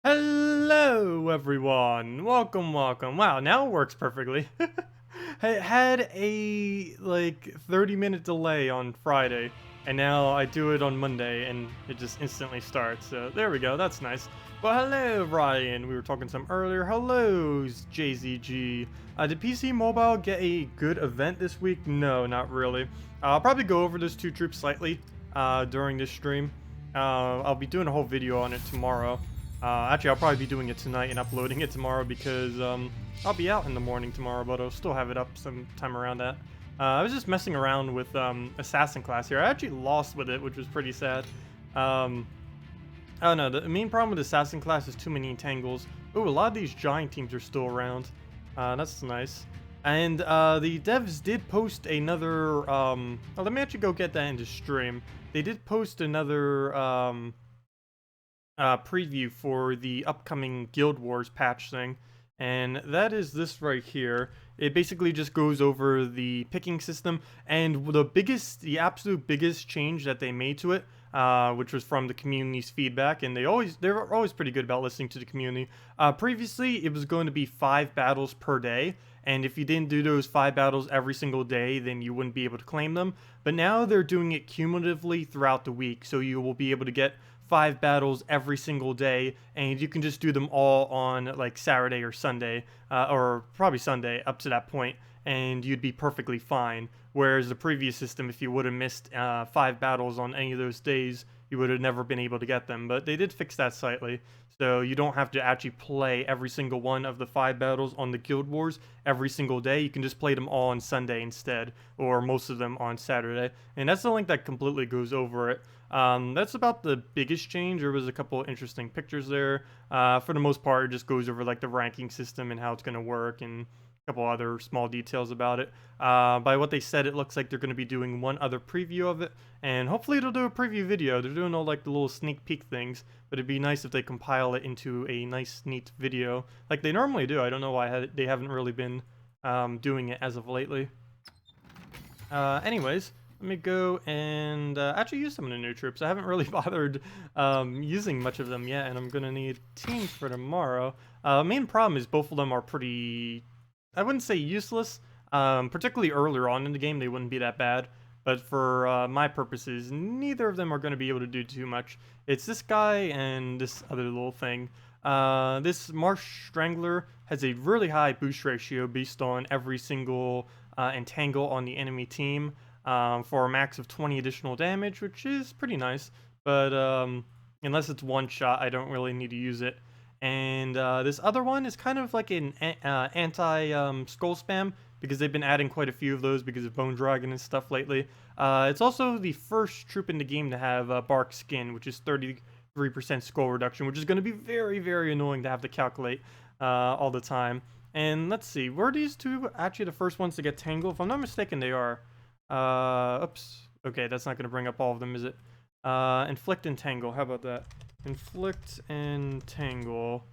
Hello everyone, welcome. Wow, now it works perfectly. I had a 30-minute delay on Friday, and now I do it on Monday and it just instantly starts. So there we go, that's nice. Well, hello Ryan, we were talking some earlier. Hello JZG. Did PC Mobile get a good event this week? No, not really. I'll probably go over those two troops slightly during this stream. I'll be doing a whole video on it tomorrow. Actually, I'll probably be doing it tonight and uploading it tomorrow because I'll be out in the morning tomorrow, but I'll still have it up sometime around that. I was just messing around with Assassin class here. I actually lost with it, which was pretty sad. I don't know, the main problem with Assassin class is too many entangles. Ooh, a lot of these giant teams are still around. That's nice. And the devs did post another... well, let me actually go get that into stream. They did post another... preview for the upcoming Guild Wars patch thing, and that is this right here. It basically just goes over the picking system and the absolute biggest change that they made to it, which was from the community's feedback, and they're always pretty good about listening to the community. Previously, it was going to be 5 battles per day, and if you didn't do those 5 battles every single day, then you wouldn't be able to claim them. But now they're doing it cumulatively throughout the week, so you will be able to get 5 battles every single day, and you can just do them all on like Saturday or Sunday, or probably Sunday up to that point, and you'd be perfectly fine. Whereas the previous system, if you would have missed 5 battles on any of those days, you would have never been able to get them. But they did fix that slightly, so you don't have to actually play every single one of the 5 battles on the Guild Wars every single day. You can just play them all on Sunday instead, or most of them on Saturday. And that's the link that completely goes over it. That's about the biggest change. There was a couple interesting pictures there. For the most part, it just goes over like the ranking system and how it's going to work, and a couple other small details about it. By what they said, it looks like they're going to be doing one other preview of it, and hopefully they'll do a preview video. They're doing all like the little sneak peek things, but it'd be nice if they compile it into a nice, neat video like they normally do. I don't know why they haven't really been doing it as of lately. Anyways, let me go and actually use some of the new troops. I haven't really bothered using much of them yet, and I'm going to need teams for tomorrow. Main problem is both of them are pretty, I wouldn't say useless. Particularly earlier on in the game, they wouldn't be that bad. But for my purposes, neither of them are going to be able to do too much. It's this guy and this other little thing. This Marsh Strangler has a really high boost ratio based on every single entangle on the enemy team. For a max of 20 additional damage, which is pretty nice, but unless it's one shot, I don't really need to use it. And this other one is kind of like an anti-skull spam, because they've been adding quite a few of those because of Bone Dragon and stuff lately. It's also the first troop in the game to have bark skin, which is 33% skull reduction, which is going to be very, very annoying to have to calculate all the time. And let's see, were these two actually the first ones to get Tangle? If I'm not mistaken, they are. Oops. Okay, that's not going to bring up all of them, is it? Inflict and Tangle. How about that? Inflict and Tangle.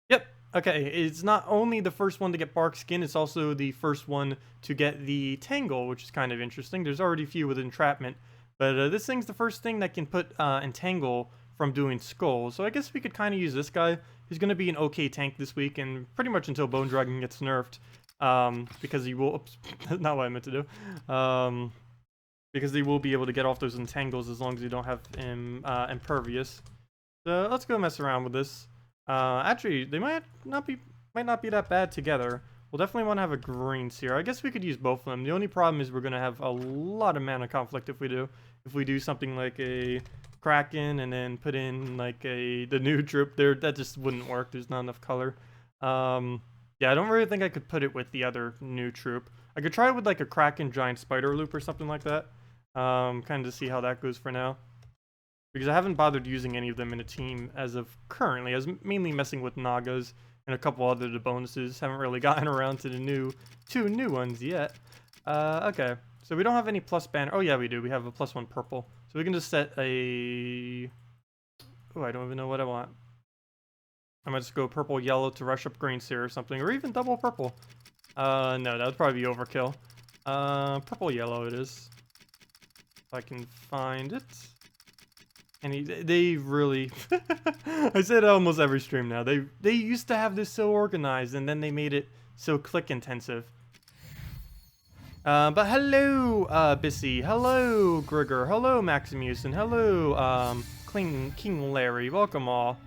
Yep. Okay, it's not only the first one to get Bark Skin, it's also the first one to get the Tangle, which is kind of interesting. There's already a few with Entrapment, but this thing's the first thing that can put Entangle from doing Skull. So I guess we could kind of use this guy. He's going to be an okay tank this week, and pretty much until Bone Dragon gets nerfed. Because he will, oops, that's not what I meant to do, because he will be able to get off those entangles as long as you don't have him, impervious. So let's go mess around with this. Actually, they might not be that bad together. We'll definitely want to have a green seer. I guess we could use both of them. The only problem is we're going to have a lot of mana conflict if we do something like a Kraken and then put in like the new troop there. That just wouldn't work. There's not enough color. Yeah, I don't really think I could put it with the other new troop. I could try it with like a Kraken Giant Spider Loop or something like that. Kind of to see how that goes for now. Because I haven't bothered using any of them in a team as of currently. I was mainly messing with Nagas and a couple other bonuses. Haven't really gotten around to the two new ones yet. Okay, so we don't have any plus banner. Oh yeah, we do. We have a +1 purple. So we can just set a... Oh, I don't even know what I want. I might just go purple yellow to rush up green seer or something, or even double purple. No, that would probably be overkill. Purple yellow it is. If I can find it. And they really, I say it almost every stream now. They used to have this so organized, and then they made it so click intensive. But hello, Bissy. Hello, Grigor. Hello, Maximus, and hello, King Larry. Welcome all.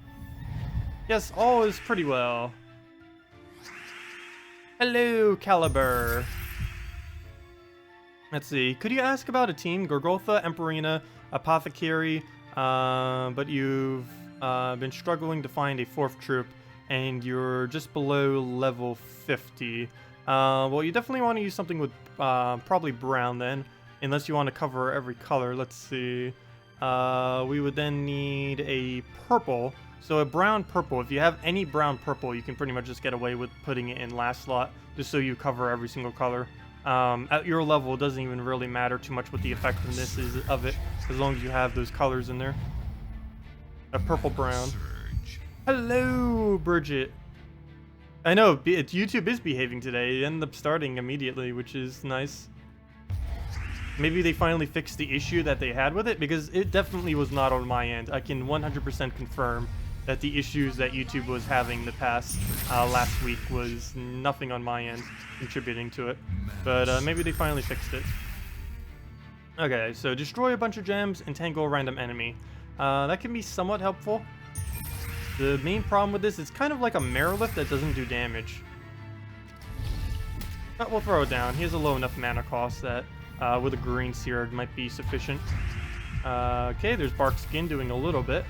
Yes, all is pretty well. Hello, Caliber. Let's see. Could you ask about a team? Gorgotha, Emperina, Apothecary, but you've been struggling to find a 4th troop, and you're just below level 50. Well, you definitely want to use something with probably brown then, unless you want to cover every color. Let's see. We would then need a purple. So a brown purple. If you have any brown purple, you can pretty much just get away with putting it in last slot, just so you cover every single color. At your level, it doesn't even really matter too much what the effectiveness is of it, as long as you have those colors in there. A purple brown. Hello, Bridget. I know, YouTube is behaving today. It ended up starting immediately, which is nice. Maybe they finally fixed the issue that they had with it, because it definitely was not on my end. I can 100% confirm that the issues that YouTube was having the past last week was nothing on my end contributing to it. But maybe they finally fixed it. Okay, so destroy a bunch of gems, entangle a random enemy. That can be somewhat helpful. The main problem with this is kind of like a Merolift that doesn't do damage. But we'll throw it down. He has a low enough mana cost that with a green seer it might be sufficient. Okay, there's Bark Skin doing a little bit.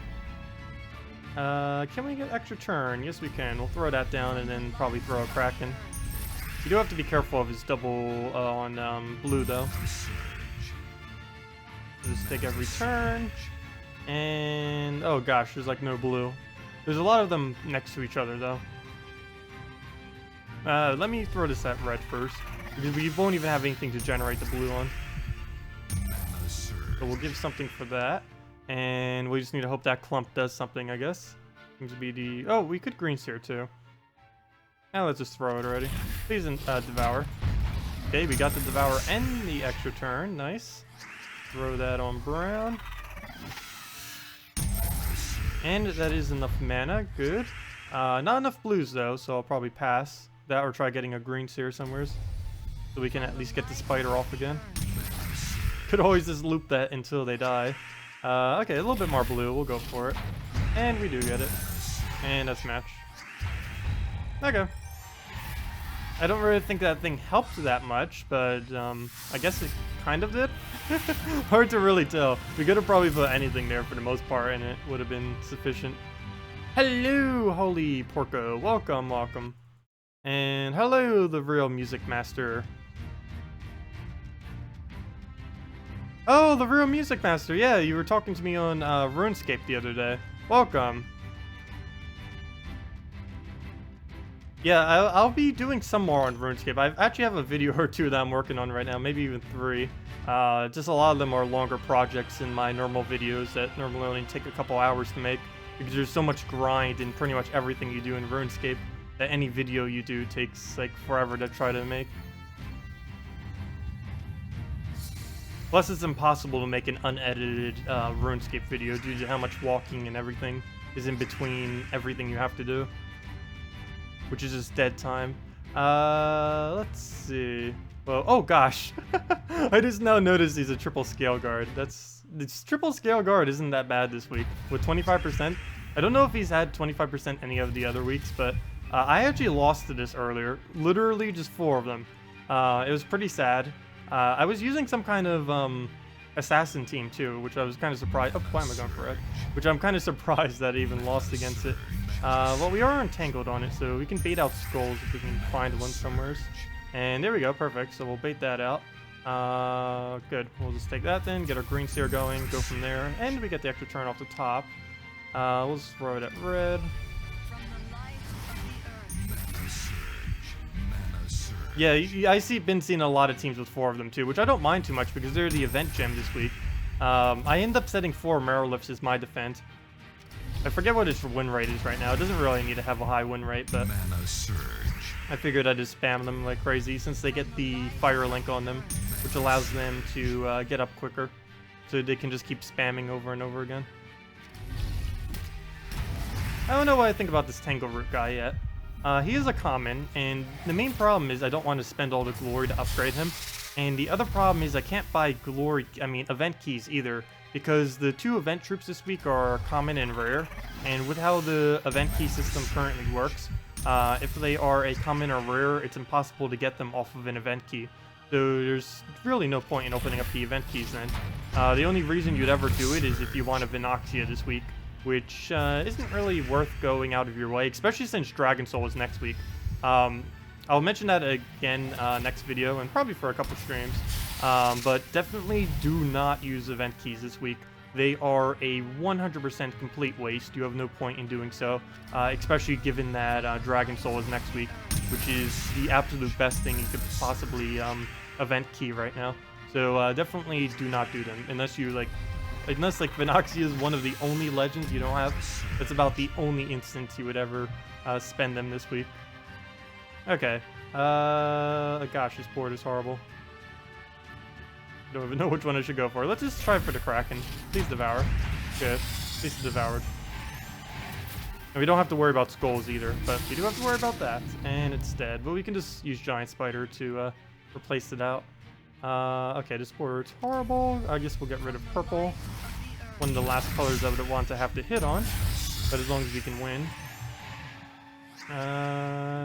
Can we get extra turn? Yes, we can. We'll throw that down and then probably throw a Kraken. You do have to be careful of his double on blue, though. Just take every turn. And, oh gosh, there's like no blue. There's a lot of them next to each other, though. Let me throw this at red first, because we won't even have anything to generate the blue on. So we'll give something for that. And we just need to hope that clump does something, I guess. Seems to be the... Oh, we could green seer too. Now let's just throw it already. Please devour. Okay, we got the devour and the extra turn. Nice. Throw that on brown. And that is enough mana. Good. Not enough blues though, so I'll probably pass that or try getting a green seer somewhere, so we can at least get the spider off again. Could always just loop that until they die. Okay, a little bit more blue. We'll go for it. And we do get it. And that's match. Okay. I don't really think that thing helped that much, but I guess it kind of did. Hard to really tell. We could have probably put anything there for the most part, and it would have been sufficient. Hello, Holy Porco. Welcome, welcome. And hello, the real music master. Oh, the real music master. Yeah, you were talking to me on RuneScape the other day. Welcome. Yeah, I'll be doing some more on RuneScape. I actually have a video or two that I'm working on right now, maybe even 3. Just a lot of them are longer projects in my normal videos that normally only take a couple hours to make, because there's so much grind in pretty much everything you do in RuneScape that any video you do takes like forever to try to make. Plus, it's impossible to make an unedited RuneScape video due to how much walking and everything is in between everything you have to do, which is just dead time. Let's see. Well, oh gosh, I just now noticed he's a triple scale guard. This triple scale guard isn't that bad this week with 25%. I don't know if he's had 25% any of the other weeks, but I actually lost to this earlier. Literally just 4 of them. It was pretty sad. I was using some kind of assassin team too, which I was kind of surprised. Oh, why am I going for it? Which I'm kind of surprised that I even lost against it. Well, we are entangled on it, so we can bait out skulls if we can find one somewhere. And there we go, perfect. So we'll bait that out. Good. We'll just take that then, get our green seer going, go from there, and we get the extra turn off the top. We'll just throw it at red. Yeah, I been seeing a lot of teams with 4 of them too, which I don't mind too much because they're the event gem this week. I end up setting 4 Merolifts as my defense. I forget what its win rate is right now. It doesn't really need to have a high win rate, but I figured I'd just spam them like crazy since they get the fire link on them, which allows them to get up quicker, so they can just keep spamming over and over again. I don't know what I think about this Tangle root guy yet. He is a common, and the main problem is I don't want to spend all the glory to upgrade him. And the other problem is I can't buy event keys either, because the 2 event troops this week are common and rare. And with how the event key system currently works, if they are a common or rare, it's impossible to get them off of an event key. So there's really no point in opening up the event keys then. The only reason you'd ever do it is if you want a Vinoxia this week, which isn't really worth going out of your way, especially since Dragon Soul is next week. I'll mention that again next video and probably for a couple streams, but definitely do not use event keys this week. They are a 100% complete waste. You have no point in doing so, especially given that Dragon Soul is next week, which is the absolute best thing you could possibly event key right now. So definitely do not do them unless you unless Vinoxia is one of the only legends you don't have. That's about the only instance you would ever spend them this week. Okay. Gosh, this board is horrible. Don't even know which one I should go for. Let's just try for the Kraken. Please devour. Good. At least it's devoured. And we don't have to worry about skulls either, but we do have to worry about that. And it's dead. But we can just use Giant Spider to replace it out. Okay, this board's horrible. I guess we'll get rid of purple. One of the last colors I would want to have to hit on. But as long as we can win.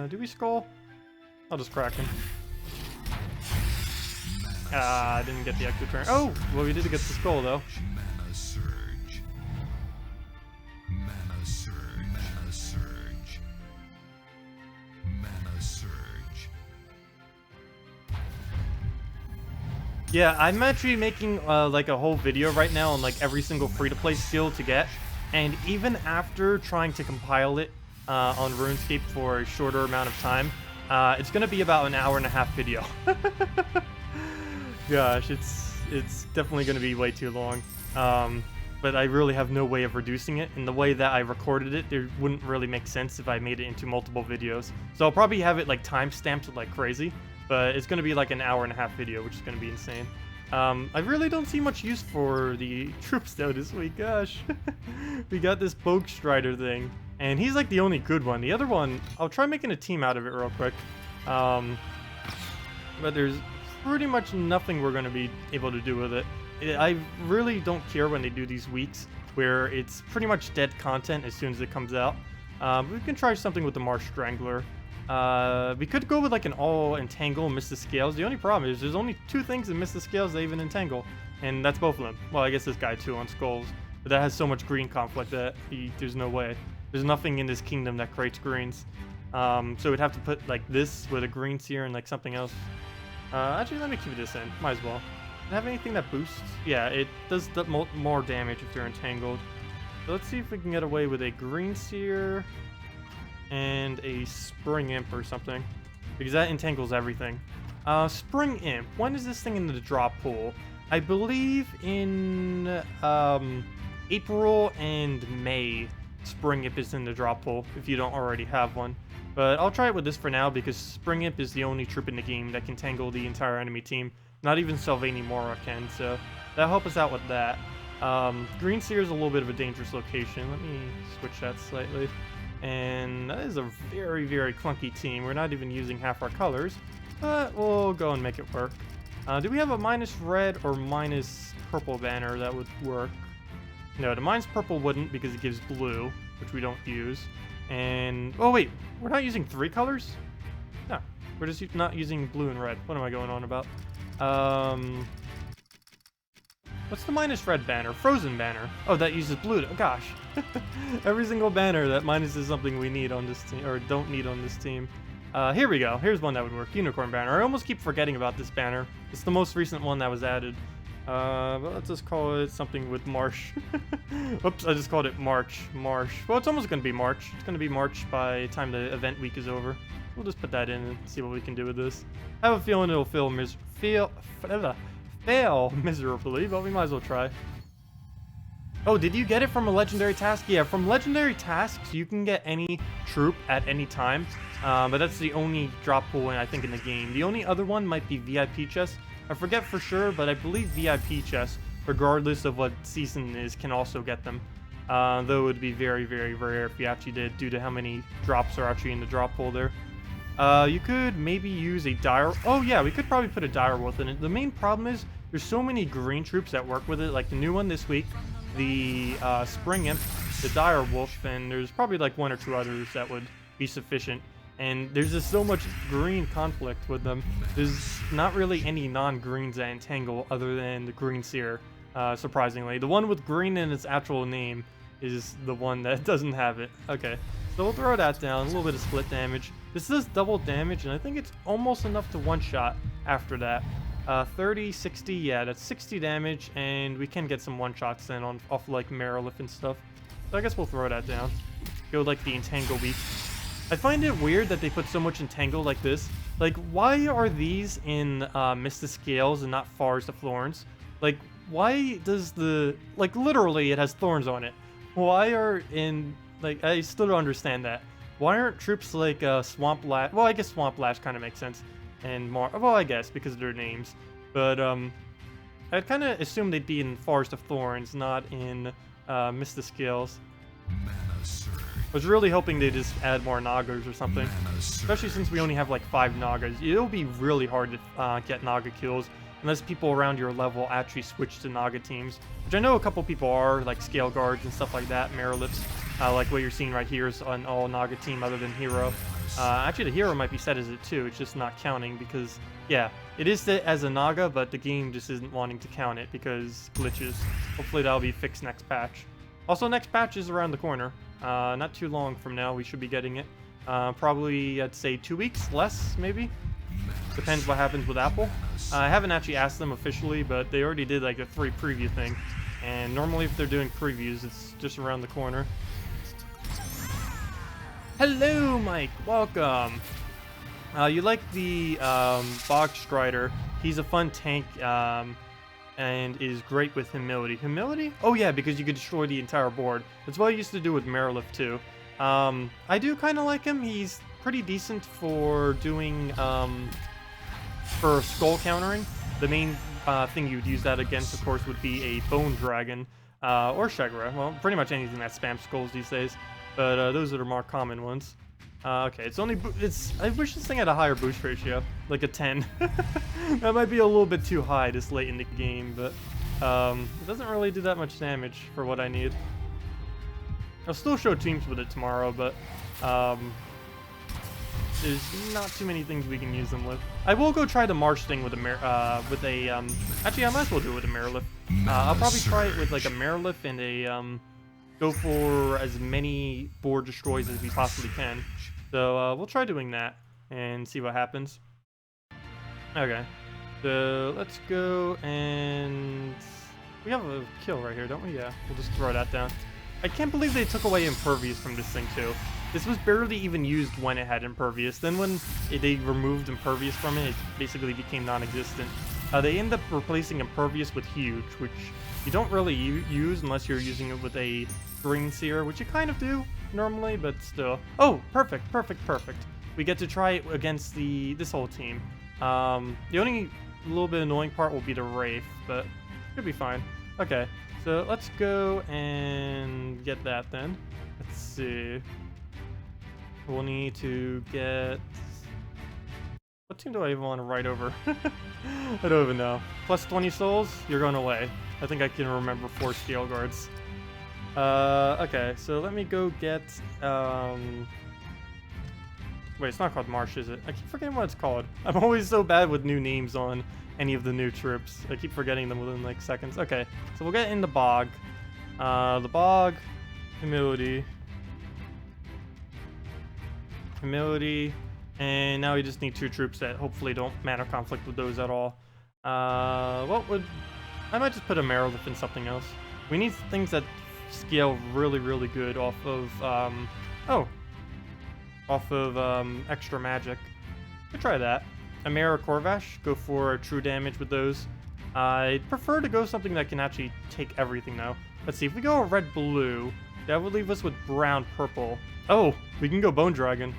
Do we skull? I'll just crack him. I didn't get the extra turn. Oh! Well, we did get the skull, though. Mana surge. Mana surge. Mana surge. Mana surge. Yeah, I'm actually making like a whole video right now on like every single free-to-play skill to get. And even after trying to compile it on RuneScape for a shorter amount of time, it's going to be about an hour-and-a-half video. Gosh, it's definitely going to be way too long. But I really have no way of reducing it. And the way that I recorded it, there wouldn't really make sense if I made it into multiple videos. So I'll probably have it like time-stamped like crazy. But it's going to be like an hour-and-a-half video, which is going to be insane. I really don't see much use for the troops though this week. Gosh. We got this Bog Strider thing. And he's like the only good one. The other one, I'll try making a team out of it real quick. But there's pretty much nothing we're going to be able to do with it. I really don't care when they do these weeks where it's pretty much dead content as soon as it comes out. We can try something with the Marsh Strangler. We could go with like an all Entangle and miss the scales. The only problem is there's only 2 things that miss the scales that even entangle. And that's both of them. Well, I guess this guy too on skulls. But that has so much green conflict that there's no way. There's nothing in this kingdom that creates greens. So we'd have to put like this with a green seer and like something else. Actually, let me keep this in. Might as well. Does it have anything that boosts? Yeah, it does more damage if you're entangled. So let's see if we can get away with a green seer and a spring imp or something, because that entangles everything. Spring imp. When is this thing in the drop pool? I believe in April and May. Spring Imp is in the drop pool if you don't already have one. But I'll try it with this for now because Spring Imp is the only troop in the game that can tangle the entire enemy team. Not even Sevhina can, so that'll help us out with that. Green Seer is a little bit of a dangerous location. Let me switch that slightly. And that is a very, very clunky team. We're not even using half our colors, but we'll go and make it work. Do we have a minus red or minus purple banner that would work? No, the minus purple wouldn't because it gives blue, which we don't use. And, oh wait, we're not using 3 colors? No, we're just not using blue and red. What am I going on about? What's the minus red banner? Frozen banner. Oh, that uses blue. Oh, gosh. Every single banner that minuses something we need on this team, or don't need on this team. Here we go. Here's one that would work. Unicorn banner. I almost keep forgetting about this banner. It's the most recent one that was added. But let's just call it something with Marsh. Oops, I just called it March. Marsh. Well, it's almost going to be March. It's going to be March by the time the event week is over. We'll just put that in and see what we can do with this. I have a feeling it'll fail miserably, but we might as well try. Oh, did you get it from a legendary task? Yeah, from legendary tasks, you can get any troop at any time. But that's the only drop pool, I think, in the game. The only other one might be VIP chests. I forget for sure, but I believe VIP chests, regardless of what season it is, can also get them. though it would be very, very rare if you actually did, due to how many drops are actually in the drop pool there. You could maybe use a dire... Oh yeah, we could probably put a direwolf in it. The main problem is there's so many green troops that work with it, like the new one this week, the Spring Imp, the direwolf, and there's probably like 1 or 2 others that would be sufficient. And there's just so much green conflict with them. There's not really any non-greens that entangle other than the green seer, surprisingly. The one with green in its actual name is the one that doesn't have it. Okay, so we'll throw that down, a little bit of split damage. This does double damage, and I think it's almost enough to one-shot after that. 30, 60, yeah, that's 60 damage, and we can get some one-shots then off like Merilith and stuff. So I guess we'll throw that down. Go like the Entangle week. I find it weird that they put so much Entangle like this. Like, why are these in Mist of Scales and not Forest of Thorns? Like, why does the... Like, literally, it has thorns on it. Why are in... Like, I still don't understand that. Why aren't troops like Swamp Lash... Well, I guess Swamp Lash kind of makes sense. And more... Well, I guess, because of their names. But, I'd kind of assume they'd be in Forest of Thorns, not in Mist of Scales. I was really hoping they just add more Nagas or something, especially since we only have like 5 Nagas. It'll be really hard to get Naga kills unless people around your level actually switch to Naga teams, which I know a couple people are, like Scale Guards and stuff like that, Meriliths, like what you're seeing right here is an all Naga team other than Hero. Actually, the Hero might be set as it too, it's just not counting because, yeah, it is set as a Naga, but the game just isn't wanting to count it because glitches. Hopefully that'll be fixed next patch. Also, next patch is around the corner. Not too long from now, we should be getting it. Probably, I'd say 2 weeks, less, maybe? Depends what happens with Apple. I haven't actually asked them officially, but they already did like a free preview thing. And normally if they're doing previews, it's just around the corner. Hello, Mike! Welcome! You like the Bog Strider. He's a fun tank, and is great with humility. Humility? Oh yeah, because you could destroy the entire board. That's what I used to do with Merilith too. I do kind of like him. He's pretty decent for doing, for skull countering. The main thing you'd use that against, of course, would be a Bone Dragon, or Shegra. Well, pretty much anything that spams skulls these days. But those are the more common ones. Okay, it's only... I wish this thing had a higher boost ratio, like a 10. That might be a little bit too high this late in the game, but it doesn't really do that much damage for what I need. I'll still show teams with it tomorrow, but there's not too many things we can use them with. I will go try the Marsh thing with a actually, I might as well do it with a Merilith. I'll probably try it with like a Merilith and a go for as many board destroys as we possibly can. So we'll try doing that and see what happens. Okay, so let's go and we have a kill right here, don't we? Yeah, we'll just throw that down. I can't believe they took away Impervious from this thing too. This was barely even used when it had Impervious. Then when they removed Impervious from it, it basically became non-existent. They end up replacing Impervious with Huge, which you don't really use unless you're using it with a Green Seer, which you kind of do normally, but still. Oh, perfect, perfect, perfect. We get to try it against this whole team. The only little bit annoying part will be the Wraith, but should be fine. Okay, so let's go and get that then. Let's see. We'll need to get... What team do I even want to write over? I don't even know. Plus 20 souls? You're going away. I think I can remember 4 Scale Guards. Okay, so let me go get... Wait, it's not called Marsh, is it? I keep forgetting what it's called. I'm always so bad with new names on any of the new troops. I keep forgetting them within like seconds. Okay, so we'll get in the Bog. The Bog, Humility, and now we just need 2 troops that hopefully don't mana conflict with those at all. What would... I might just put a Merilith in something else. We need things that scale really, really good off of, extra magic. Could try that. A Mare or Corvash, go for true damage with those. I'd prefer to go something that can actually take everything though. Let's see, if we go a red-blue, that would leave us with brown-purple. Oh, we can go Bone Dragon.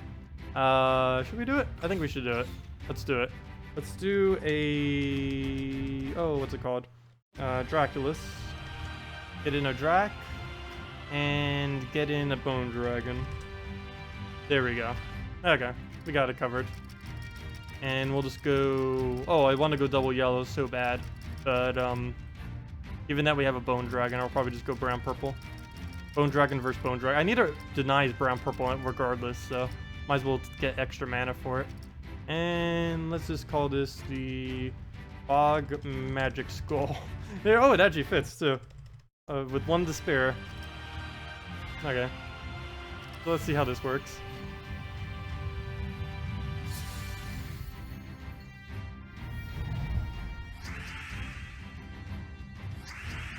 Should we do it? I think we should do it. Let's do it. Let's do a... Oh, what's it called? Draculus. Get in a Drac. and get in a bone dragon. There we go. Okay, we got it covered. And we'll just go... Oh, I want to go double yellow so bad. But, given that we have a bone dragon, I'll probably just go brown-purple. Bone dragon versus bone dragon. I need to deny brown-purple regardless, so might as well get extra mana for it. And let's just call this the Bog Magic Skull. Oh, it actually fits, too. With 1 to spare. Okay. So let's see how this works.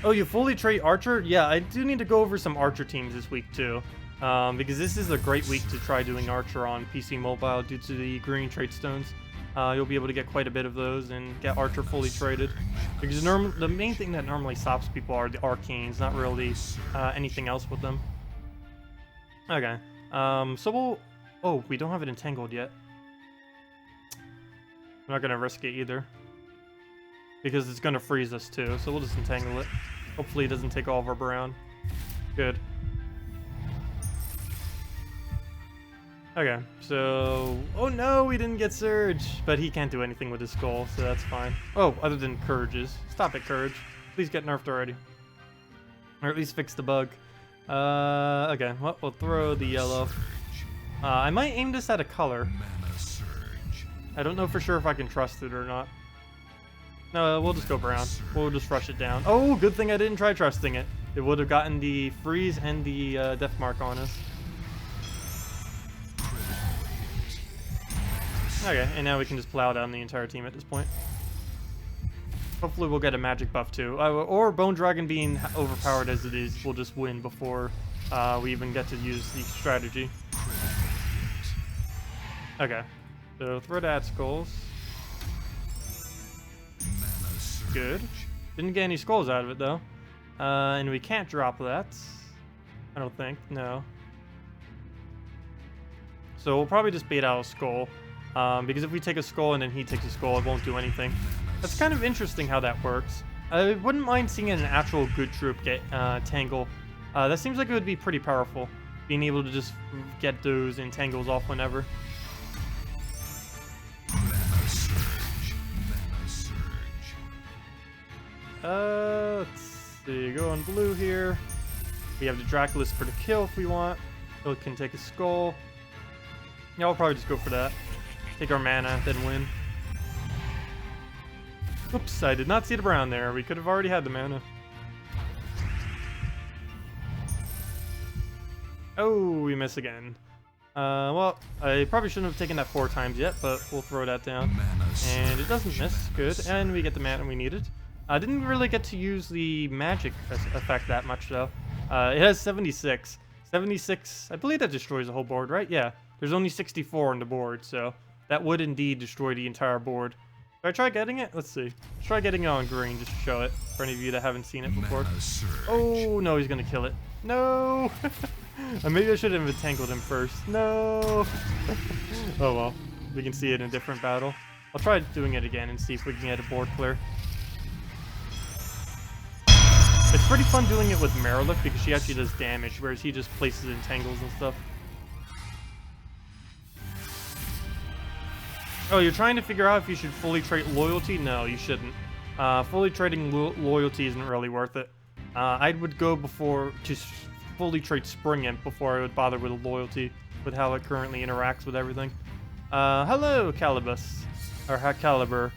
Oh, you fully trait Archer? Yeah, I do need to go over some Archer teams this week, too. Because this is a great week to try doing Archer on PC Mobile due to the green trait stones. You'll be able to get quite a bit of those and get Archer fully traded. Because the main thing that normally stops people are the Arcanes, not really anything else with them. Okay. So we'll... Oh, we don't have it entangled yet. I'm not going to risk it either. Because it's going to freeze us too, so we'll just entangle it. Hopefully it doesn't take all of our brown. Good. Okay, so... Oh no, we didn't get Surge! But he can't do anything with his skull, so that's fine. Oh, other than Courages. Stop it, Courage. Please get nerfed already. Or at least fix the bug. Okay, well, we'll throw the yellow. I might aim this at a color. I don't know for sure if I can trust it or not. No, we'll just go brown. We'll just rush it down. Oh, good thing I didn't try trusting it. It would have gotten the freeze and the death mark on us. Okay, and now we can just plow down the entire team at this point. Hopefully we'll get a magic buff too. Or Bone Dragon being overpowered as it is, we'll just win before we even get to use the strategy. Okay, so throw that skulls. Good. Didn't get any skulls out of it though. And we can't drop that. I don't think. No. So we'll probably just bait out a skull. Because if we take a skull and then he takes a skull, it won't do anything. That's kind of interesting how that works. I wouldn't mind seeing an actual good troop get Tangle. That seems like it would be pretty powerful. Being able to just get those entangles off whenever. Let's see, go on blue here. We have the Draculus for the kill if we want. So it can take a skull. Yeah, I'll probably just go for that. Take our mana, then win. Oops, I did not see the brown there. We could have already had the mana. Oh, we miss again. Well, I probably shouldn't have taken that 4 times yet, but we'll throw that down. And it doesn't miss. Good. And we get the mana we needed. I didn't really get to use the magic effect that much, though. It has 76. 76, I believe that destroys the whole board, right? Yeah. There's only 64 on the board, so that would indeed destroy the entire board. Should I try getting it? Let's see. Let's try getting it on green just to show it, for any of you that haven't seen it before. Oh, no, he's going to kill it. No! Maybe I should have entangled him first. No! Oh, well. We can see it in a different battle. I'll try doing it again and see if we can get a board clear. It's pretty fun doing it with Merilith because she actually does damage, whereas he just places entangles and stuff. Oh, you're trying to figure out if you should fully trait loyalty? No, you shouldn't. Fully trading loyalty isn't really worth it. I would go before to fully trait Spring Imp before I would bother with loyalty, with how it currently interacts with everything. Hello, Calibus. Or Caliber.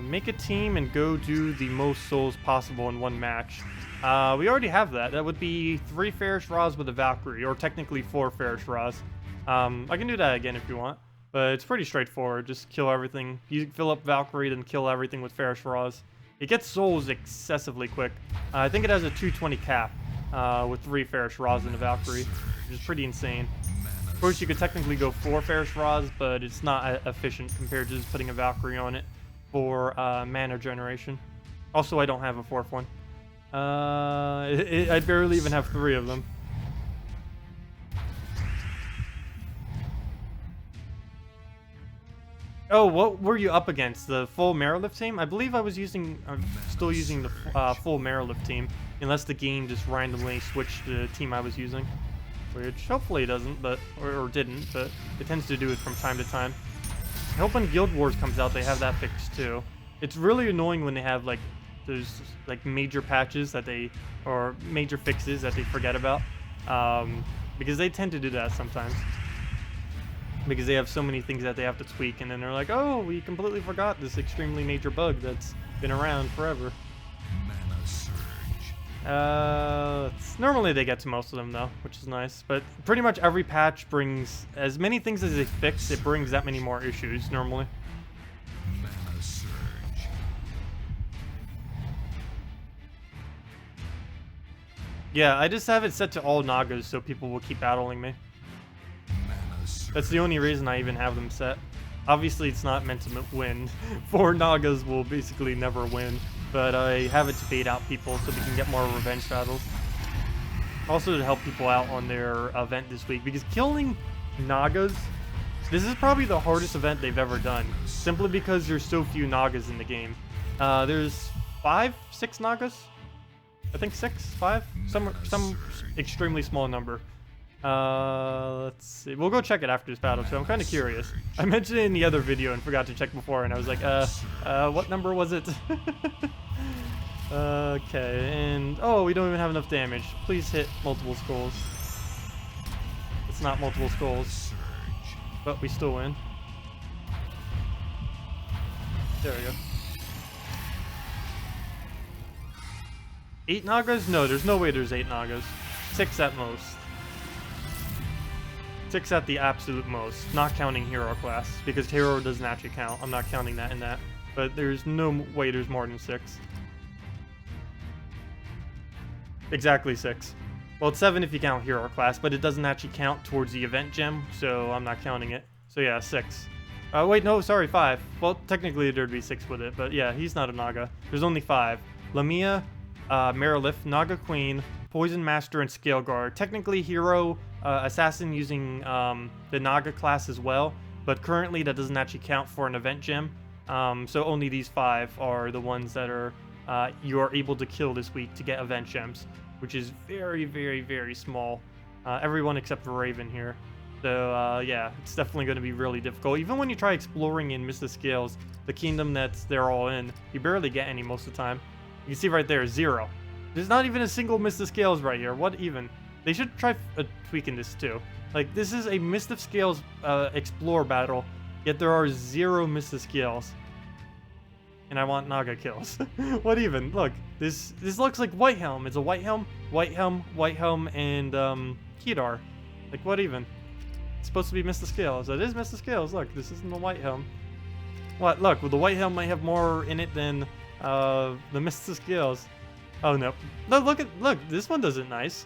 Make a team and go do the most souls possible in one match. We already have that. That would be 3 Fairish Raws with a Valkyrie, or technically 4 Fairish Raws. I can do that again if you want, but it's pretty straightforward. Just kill everything. You fill up Valkyrie, then kill everything with Fairish Raws. It gets souls excessively quick. I think it has a 220 cap with 3 Fairish Raws in the Valkyrie, which is pretty insane. Of course, you could technically go 4 Fairish Raws, but it's not efficient compared to just putting a Valkyrie on it for mana generation. Also, I don't have a 4th one. I barely even have 3 of them. Oh, what were you up against? The full Merilith team? I believe I was using, I'm still using the full Merilith team. unless the game just randomly switched the team I was using, which hopefully it doesn't, but or didn't, but it tends to do it from time to time. I hope when Guild Wars comes out they have that fixed too. It's really annoying when they have like there's like major patches that they or major fixes that they forget about, because they tend to do that sometimes. Because they have so many things that they have to tweak, and then they're like, oh, we completely forgot this extremely major bug that's been around forever. Mana surge. Normally they get to most of them though, which is nice. But pretty much every patch brings as many things as they fix. It brings that many more issues normally. Mana surge. Yeah, I just have it set to all Nagas so people will keep battling me. Mana surge. That's the only reason I even have them set. Obviously, it's not meant to win. 4 Nagas will basically never win, but I have it to bait out people so we can get more revenge battles. Also to help people out on their event this week, because killing Nagas, this is probably the hardest event they've ever done, simply because there's so few Nagas in the game. There's 5, 6 Nagas? I think 6, 5? Some extremely small number. Let's see. We'll go check it after this battle, so I'm kind of curious. I mentioned it in the other video and forgot to check before, and I was like, what number was it? Okay, and oh, we don't even have enough damage. Please hit multiple skulls. It's not multiple skulls, but we still win. There we go. 8 Nagas? No, there's no way there's 8 Nagas. 6 at most. 6 at the absolute most, not counting hero class, because hero doesn't actually count. I'm not counting that in that, but there's no way there's more than 6. Exactly 6. Well, it's 7 if you count hero class, but it doesn't actually count towards the event gem, so I'm not counting it. So yeah, 6. Wait, no, sorry, 5. Well, technically there'd be 6 with it, but yeah, he's not a Naga. There's only 5. Lamia, Merilith, Naga Queen, Poison Master, and Scale Guard. Technically hero, assassin using the Naga class as well, but currently that doesn't actually count for an event gem. So only these 5 are the ones that are you are able to kill this week to get event gems, which is very, very, very small. Everyone except for Raven here. So yeah, it's definitely going to be really difficult. Even when you try exploring in Mr. Scales, the kingdom that's they're all in, you barely get any most of the time. You can see right there, 0. There's not even a single Mist of Scales right here. What even? They should try tweaking this too. Like, this is a Mist of Scales explore battle, yet there are 0 Mist of Scales. And I want Naga kills. What even? Look, this looks like White Helm. It's a White Helm, White Helm, White Helm, and Kedar. Like, what even? It's supposed to be Mist of Scales. It is Mist of Scales. Look, this isn't the White Helm. What? Look, well, the White Helm might have more in it than the Mist of Scales. Oh no! Look, this one does it nice.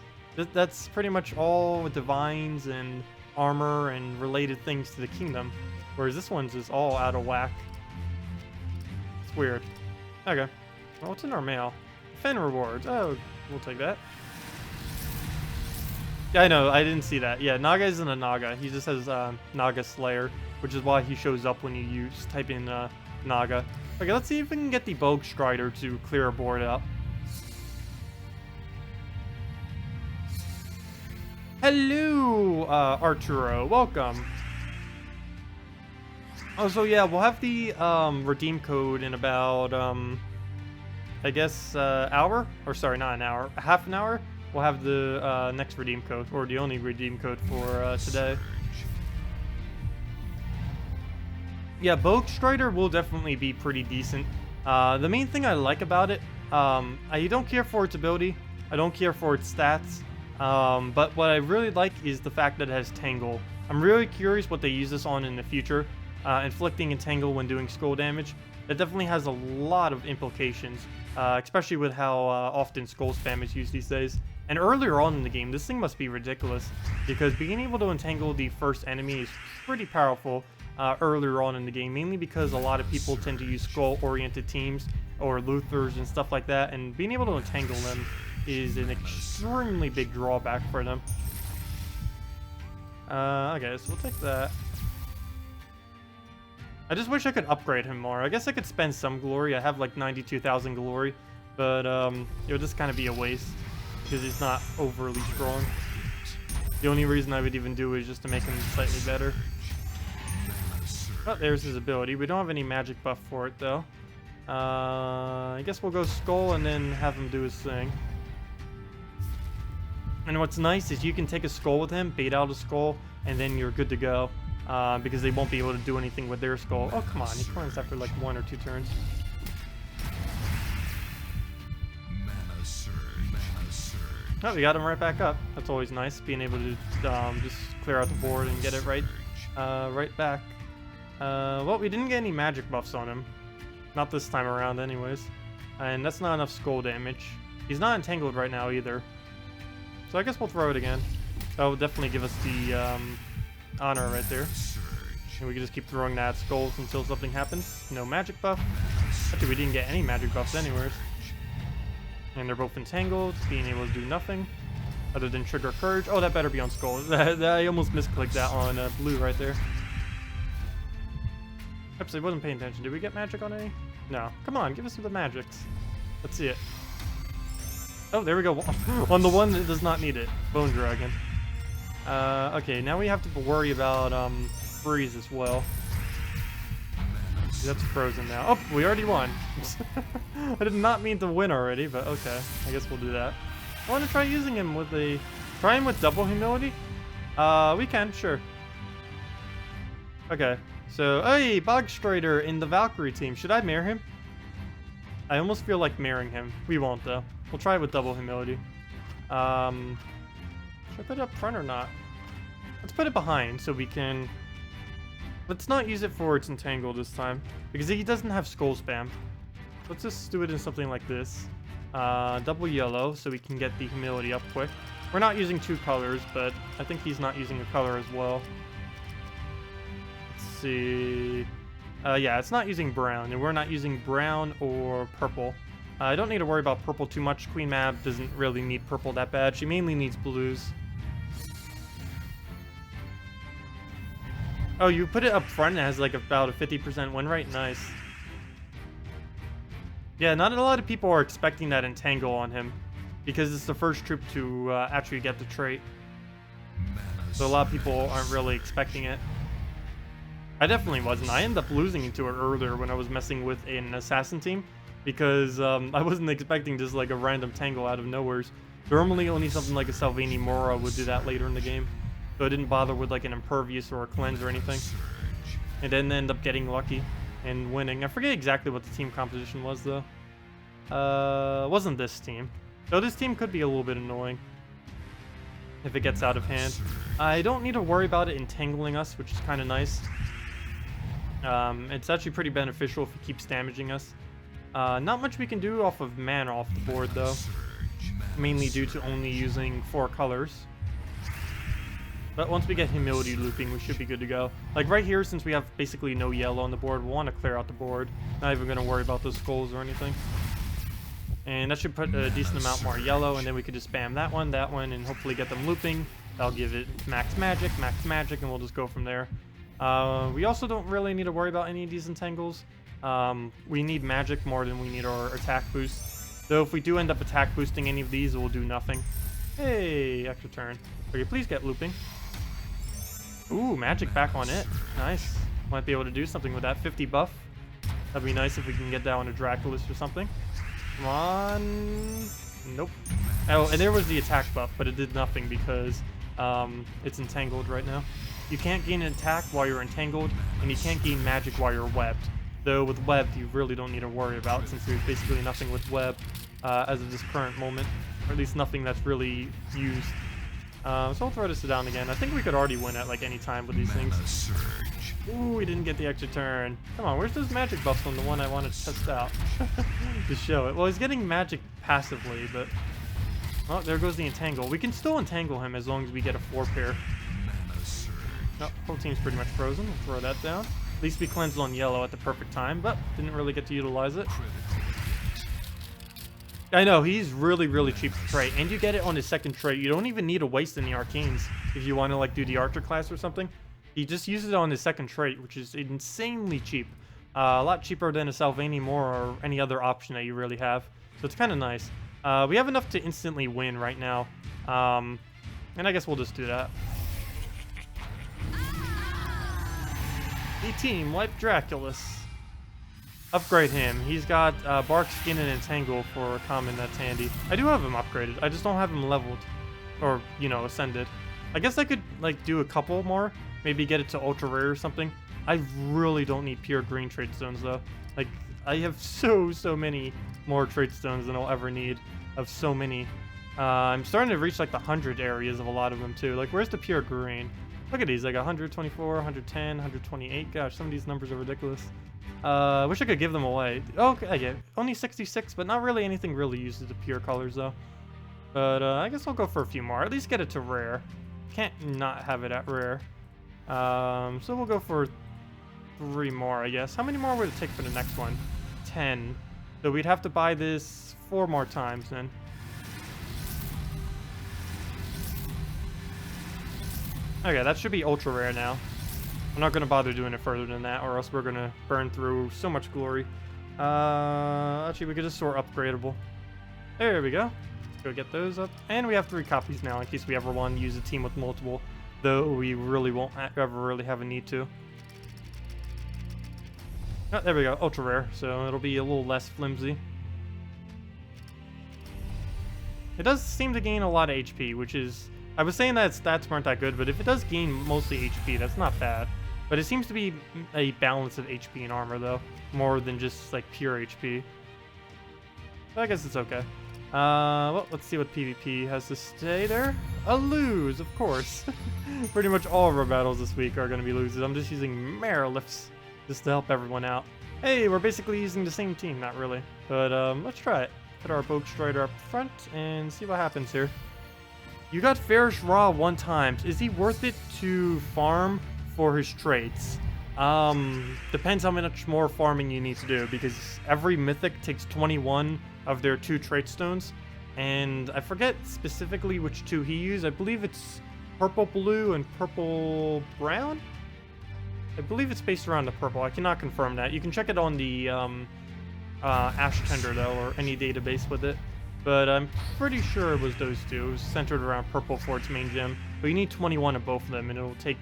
That's pretty much all divines and armor and related things to the kingdom, whereas this one's just all out of whack. It's weird. Okay. Well, what's in our mail? Fen rewards. Oh, we'll take that. Yeah, I know. I didn't see that. Yeah, Naga isn't a Naga. He just has Naga Slayer, which is why he shows up when you type in Naga. Okay, let's see if we can get the Bog Strider to clear a board out. Hello, Arturo. Welcome. Oh, so yeah, we'll have the redeem code in about, I guess, hour? Or sorry, not an hour. Half an hour? We'll have the next redeem code, or the only redeem code for today. Yeah, Bog Strider will definitely be pretty decent. The main thing I like about it, I don't care for its ability. I don't care for its stats. But what I really like is the fact that it has Tangle. I'm really curious what they use this on in the future. Inflicting a Tangle when doing skull damage. That definitely has a lot of implications, especially with how often skull spam is used these days. And earlier on in the game, this thing must be ridiculous, because being able to entangle the first enemy is pretty powerful earlier on in the game, mainly because a lot of people tend to use skull-oriented teams or Luthers and stuff like that, and being able to entangle them is an extremely big drawback for them. Okay, so we'll take that. I just wish I could upgrade him more. I guess I could spend some glory. I have like 92,000 glory, But it would just kind of be a waste because he's not overly strong. The only reason I would even do it is just to make him slightly better. Oh, there's his ability. We don't have any magic buff for it though. I guess we'll go Skull and then have him do his thing. And what's nice is you can take a Skull with him, bait out a Skull, and then you're good to go. Because they won't be able to do anything with their Skull. Oh, come on. He cleansed after like 1 or 2 turns. Mana surge. Mana surge. Oh, we got him right back up. That's always nice, being able to just clear out the board and get it right back. Well, we didn't get any magic buffs on him. Not this time around anyways. And that's not enough Skull damage. He's not entangled right now either. So I guess we'll throw it again. That will definitely give us the honor right there. And we can just keep throwing that at Skulls until something happens. No magic buff. Actually, we didn't get any magic buffs anyways. And they're both entangled, being able to do nothing other than trigger Courage. Oh, that better be on Skull. I almost misclicked that on blue right there. Oops, I wasn't paying attention. Did we get magic on any? No. Come on, give us the magics. Let's see it. Oh, there we go. On the one that does not need it. Bone Dragon. Okay, now we have to worry about freeze as well. That's frozen now. Oh, we already won. I did not mean to win already, but okay. I guess we'll do that. I want to try using him with a... Try him with double humility? We can, sure. Okay. So, hey, Bog Strider in the Valkyrie team. Should I marry him? I almost feel like marrying him. We won't, though. We'll try it with double humility. Should I put it up front or not? Let's put it behind so we can... Let's not use it for its entangle this time, because he doesn't have Skull spam. Let's just do it in something like this. Double yellow, so we can get the humility up quick. We're not using 2 colors, but I think he's not using a color as well. Let's see... yeah, it's not using brown, and we're not using brown or purple. I don't need to worry about purple too much. Queen Mab doesn't really need purple that bad. She mainly needs blues. Oh, you put it up front and it has like about a 50% win rate? Nice. Yeah, not a lot of people are expecting that entangle on him because it's the first troop to actually get the trait. So a lot of people aren't really expecting it. I definitely wasn't. I ended up losing into it earlier when I was messing with an assassin team because I wasn't expecting just like a random tangle out of nowhere. Normally only something like a Sevhina Mora would do that later in the game. So I didn't bother with like an impervious or a cleanse or anything. And then end up getting lucky and winning. I forget exactly what the team composition was though. Wasn't this team. So this team could be a little bit annoying if it gets out of hand. I don't need to worry about it entangling us, which is kind of nice. It's actually pretty beneficial if it keeps damaging us. Not much we can do off of mana off the board though. Mainly due to only using 4 colors. But once we get humility looping, we should be good to go. Like right here, since we have basically no yellow on the board, we'll want to clear out the board. Not even going to worry about those skulls or anything. And that should put a decent amount more yellow, and then we could just spam that one, and hopefully get them looping. That'll give it max magic, and we'll just go from there. We also don't really need to worry about any of these entangles. We need magic more than we need our attack boost. Though if we do end up attack boosting any of these, it will do nothing. Hey, extra turn. Okay, please get looping. Ooh, magic back on it. Nice. Might be able to do something with that 50 buff. That'd be nice if we can get that on a Draculus or something. Come on. Nope. Oh, and there was the attack buff, but it did nothing because it's entangled right now. You can't gain an attack while you're entangled, and you can't gain magic while you're webbed. Though with webbed, you really don't need to worry about since there's basically nothing with web as of this current moment. Or at least nothing that's really used. So I'll throw this down again. I think we could already win at like any time with these things. Ooh, we didn't get the extra turn. Come on, where's those magic buffs on the one I wanted to test out? To show it. Well, he's getting magic passively, but... Oh, there goes the entangle. We can still entangle him as long as we get a 4-pair. Oh, whole team's pretty much frozen. We'll throw that down. At least we cleansed on yellow at the perfect time, but didn't really get to utilize it. I know, he's really, really cheap to trade, and you get it on his second trait. You don't even need to waste any arcanes if you want to like do the archer class or something. He just uses it on his second trait, which is insanely cheap. A lot cheaper than a Sevhina Mora or any other option that you really have. So it's kind of nice. We have enough to instantly win right now. And I guess we'll just do that. The team wipe Draculus. Upgrade him. He's got Bark, Skin, and Tangle for a common that's handy. I do have him upgraded. I just don't have him leveled. Or, you know, ascended. I guess I could, like, do a couple more. Maybe get it to ultra rare or something. I really don't need pure green trade stones, though. Like, I have so many more trade stones than I'll ever need. Of so many. I'm starting to reach, like, the 100 areas of a lot of them, too. Like, where's the pure green? Look at these. Like, 124, 110, 128. Gosh, some of these numbers are ridiculous. Wish I could give them away. Oh, okay, I get only 66, but not really anything really uses the pure colors, though. But, I guess I'll go for a few more. At least get it to rare. Can't not have it at rare. So we'll go for 3 more, I guess. How many more would it take for the next one? 10. So we'd have to buy this 4 more times, then. Okay, that should be ultra rare now. I'm not going to bother doing it further than that, or else we're going to burn through so much glory. Actually, we could just sort upgradable. There we go. Let's go get those up. And we have 3 copies now, in case we ever want to use a team with multiple. Though we really won't ever really have a need to. Oh, there we go. Ultra rare, so it'll be a little less flimsy. It does seem to gain a lot of HP, which is... I was saying that its stats weren't that good, but if it does gain mostly HP, that's not bad. But it seems to be a balance of HP and armor, though, more than just, like, pure HP. So I guess it's okay. Well, let's see what PvP has to say there. A lose, of course. Pretty much all of our battles this week are going to be loses. I'm just using Marelifts just to help everyone out. Hey, we're basically using the same team, not really. But let's try it. Put our Bog Strider up front and see what happens here. You got Fairish Raw 1 time. Is he worth it to farm for his traits? Depends how much more farming you need to do, because every mythic takes 21 of their 2 trait stones, and I forget specifically which 2 he used. I believe it's purple blue and purple brown. I believe it's based around the purple. I cannot confirm that. You can check it on the Ash Tender, though, or any database with it. But I'm pretty sure it was those 2. It was centered around purple for its main gem. But you need 21 of both of them, and it'll take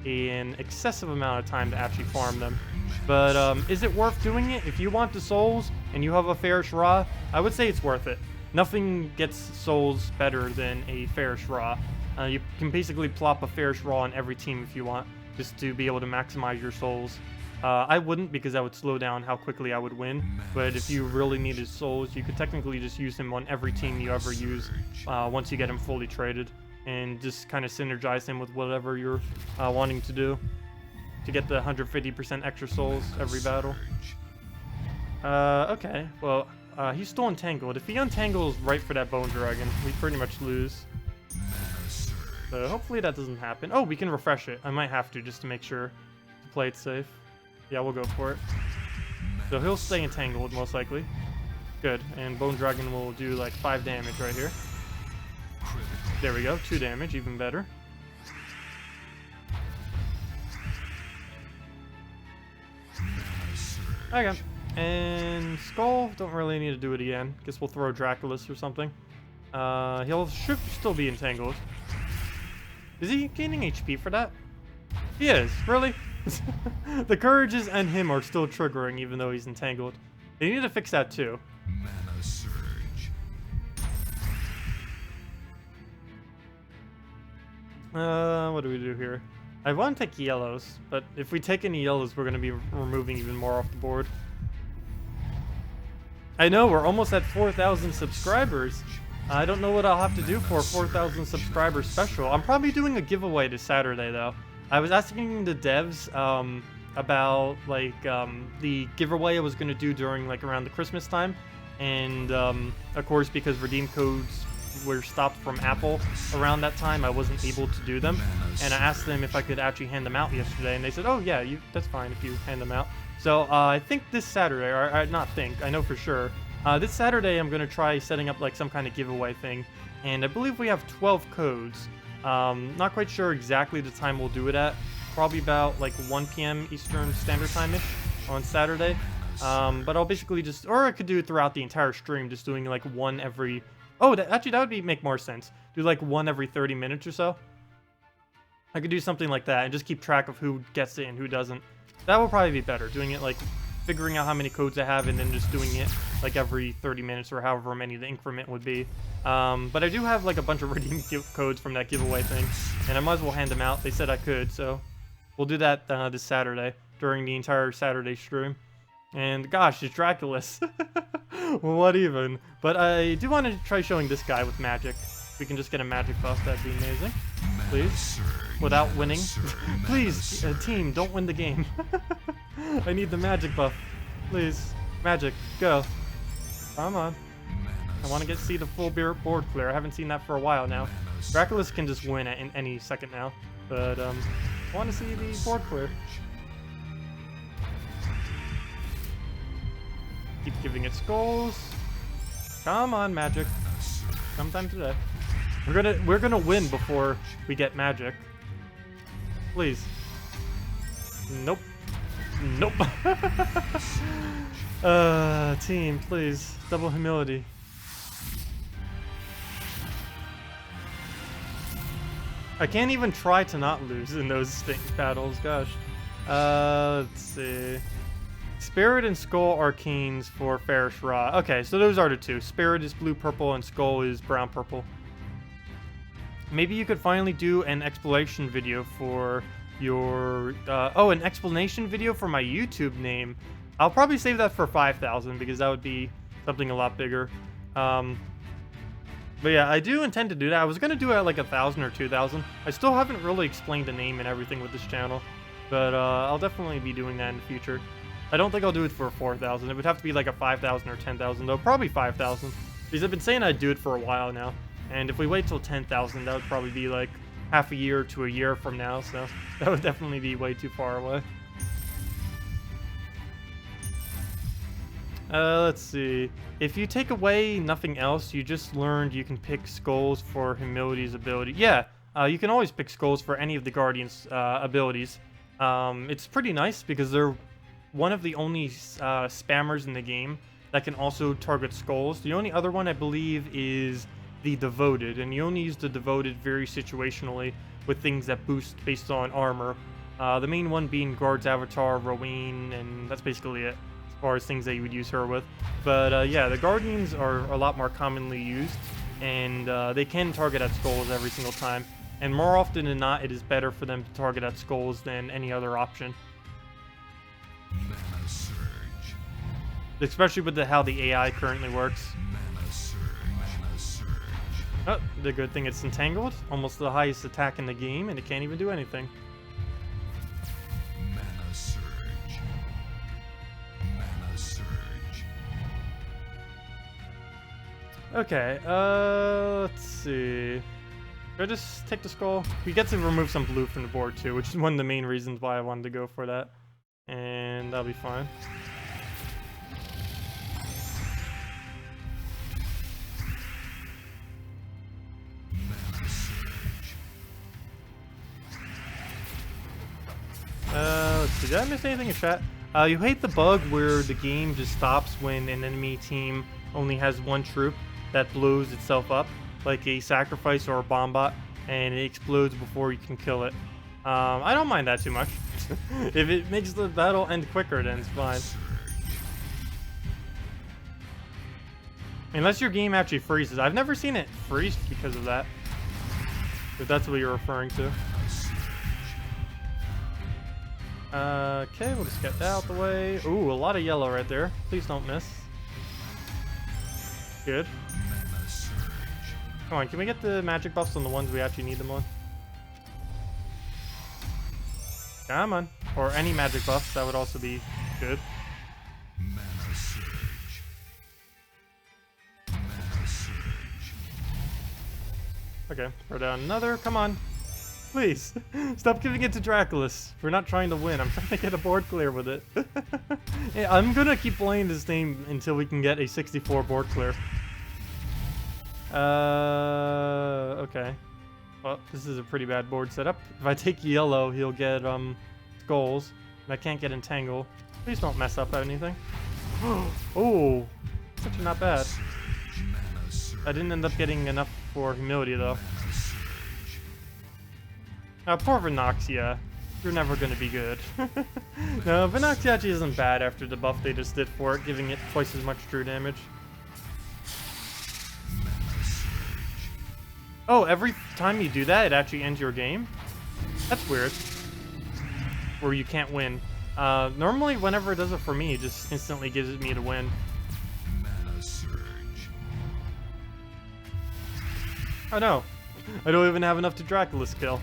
an excessive amount of time to actually farm them. But is it worth doing it? If you want the souls and you have a Fairish Raw, I would say it's worth it. Nothing gets souls better than a Fairish Raw. You can basically plop a Fairish Raw on every team if you want, just to be able to maximize your souls. I wouldn't, because that would slow down how quickly I would win. But if you really needed souls, you could technically just use him on every team you ever use once you get him fully traded. And just kind of synergize him with whatever you're wanting to do to get the 150% extra souls every battle. Okay, well, he's still entangled. If he untangles right for that Bone Dragon, we pretty much lose. So hopefully that doesn't happen. Oh, we can refresh it. I might have to, just to make sure to play it safe. Yeah, we'll go for it. So he'll stay entangled, most likely. Good, and Bone Dragon will do like 5 damage right here. There we go, 2 damage, even better. Okay, and Skull, don't really need to do it again. Guess we'll throw Draculus or something. Should still be entangled. Is he gaining HP for that? He is, really? The Courages and him are still triggering even though he's entangled. They need to fix that too. Mana surge. What do we do here? I want to take yellows, but if we take any yellows, we're going to be removing even more off the board. I know, we're almost at 4,000 subscribers. I don't know what I'll have to do for a 4,000 subscriber special. I'm probably doing a giveaway this Saturday, though. I was asking the devs about, like, the giveaway I was going to do during, like, around the Christmas time. And, of course, because redeem codes were stopped from Apple around that time, I wasn't able to do them. And I asked them if I could actually hand them out yesterday, and they said, oh yeah, that's fine if you hand them out. So I think this Saturday, or not think, I know for sure, this Saturday I'm going to try setting up like some kind of giveaway thing, and I believe we have 12 codes. Not quite sure exactly the time we'll do it at, probably about like 1 p.m. Eastern Standard Time-ish on Saturday. But I'll basically just, or I could do it throughout the entire stream, just doing like one every, oh, actually that would make more sense. Do like one every 30 minutes or so. I could do something like that and just keep track of who gets it and who doesn't. That will probably be better, doing it like figuring out how many codes I have and then just doing it like every 30 minutes or however many the increment would be. But I do have like a bunch of redeem codes from that giveaway thing, and I might as well hand them out. They said I could, so we'll do that this Saturday during the entire Saturday stream. And gosh, it's Draculus. What even? But I do want to try showing this guy with magic. If we can just get a magic buff, that'd be amazing. Please. Without winning. Please, team, don't win the game. I need the magic buff. Please. Magic, go. Come on. I want to see the full board clear. I haven't seen that for a while now. Draculus can just win in any second now. But I want to see the board clear. Keep giving it skulls. Come on, magic. Sometime today. We're gonna win before we get magic. Please. Nope. Nope. Team, please. Double humility. I can't even try to not lose in those battles, gosh. Let's see. Spirit and Skull Arcanes for Fairish Ra. Okay, so those are the two. Spirit is blue-purple and Skull is brown-purple. Maybe you could finally do an explanation video for your... an explanation video for my YouTube name. I'll probably save that for 5,000 because that would be something a lot bigger. But yeah, I do intend to do that. I was going to do it at like 1,000 or 2,000. I still haven't really explained the name and everything with this channel. But I'll definitely be doing that in the future. I don't think I'll do it for 4,000. It would have to be like a 5,000 or 10,000 though. Probably 5,000. Because I've been saying I'd do it for a while now. And if we wait till 10,000, that would probably be like half a year to a year from now. So that would definitely be way too far away. Let's see. If you take away nothing else, you just learned you can pick skulls for Humility's ability. Yeah, you can always pick skulls for any of the Guardian's abilities. It's pretty nice because they're one of the only spammers in the game that can also target skulls. The only other one I believe is the Devoted, and you only use the Devoted very situationally with things that boost based on armor. The main one being Guard's Avatar, Rowene, and that's basically it as far as things that you would use her with. But yeah, the Guardians are a lot more commonly used, and they can target at skulls every single time. And more often than not, it is better for them to target at skulls than any other option. Mana surge. Especially with how the AI currently works. Mana surge. Mana surge. Oh, the good thing it's entangled. Almost the highest attack in the game, and it can't even do anything. Mana surge. Mana surge. Okay, let's see. Should I just take the skull? We get to remove some blue from the board too, which is one of the main reasons why I wanted to go for that. And that'll be fine. Mana surge. Let's see. Did I miss anything in chat? You hate the bug where the game just stops when an enemy team only has one troop that blows itself up, like a sacrifice or a bomb bot, and it explodes before you can kill it. I don't mind that too much. If it makes the battle end quicker, then it's fine. Unless your game actually freezes. I've never seen it freeze because of that. If that's what you're referring to. Okay, we'll just get that out the way. Ooh, a lot of yellow right there. Please don't miss. Good. Come on, can we get the magic buffs on the ones we actually need them on? Come on. Or any magic buffs, that would also be good. Mana surge. Mana surge. Okay, throw down another. Come on. Please. Stop giving it to Draculus. We're not trying to win. I'm trying to get a board clear with it. Yeah, I'm gonna keep playing this game until we can get a 64 board clear. Okay. Well, this is a pretty bad board setup. If I take yellow, he'll get, skulls. And I can't get entangle. Please don't mess up anything. Oh, that's actually not bad. Mana surge. I didn't end up getting enough for humility though. Mana surge. Poor Vinoxia. You're never gonna be good. No, Vinoxia actually isn't bad after the buff they just did for it, giving it twice as much true damage. Mana surge. Oh, every time you do that, it actually ends your game? That's weird. Where you can't win. Normally, whenever it does it for me, it just instantly gives me the win. Mana surge. Oh no. I don't even have enough to Dracula's kill.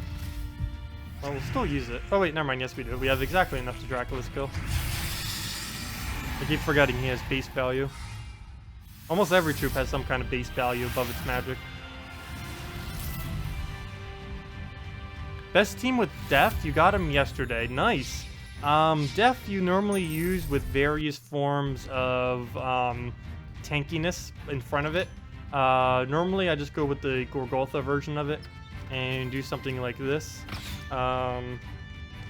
Well, we'll still use it. Oh wait, never mind. Yes, we do. We have exactly enough to Dracula's kill. I keep forgetting he has base value. Almost every troop has some kind of base value above its magic. Best team with Def? You got him yesterday. Nice. Def you normally use with various forms of tankiness in front of it. Normally I just go with the Gorgotha version of it and do something like this.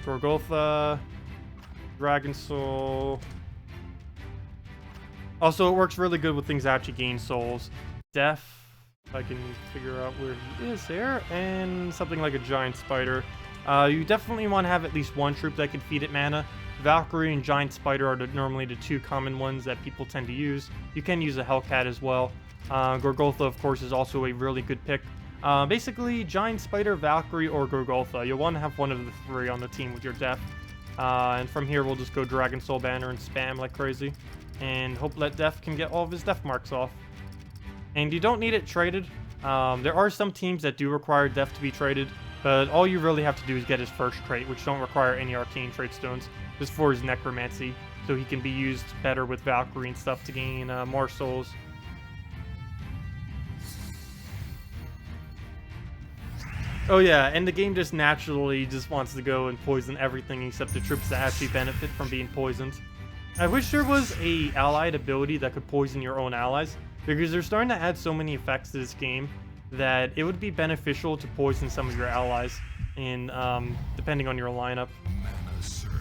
Gorgotha, Dragon Soul. Also, it works really good with things that actually gain souls. Def, if I can figure out where he is there, and something like a Giant Spider. You definitely want to have at least one troop that can feed it mana. Valkyrie and Giant Spider are normally the two common ones that people tend to use. You can use a Hellcat as well. Gorgotha, of course, is also a really good pick. Basically, Giant Spider, Valkyrie, or Gorgotha. You'll want to have one of the three on the team with your Def. And from here, we'll just go Dragon Soul Banner and spam like crazy. And hope that Def can get all of his Def marks off. And you don't need it traded. There are some teams that do require Def to be traded, but all you really have to do is get his first trait, which don't require any arcane trait stones. Just for his necromancy, so he can be used better with Valkyrie and stuff to gain more souls. Oh yeah, and the game just naturally just wants to go and poison everything except the troops that actually benefit from being poisoned. I wish there was a allied ability that could poison your own allies, because they're starting to add so many effects to this game that it would be beneficial to poison some of your allies in depending on your lineup. Mana surge.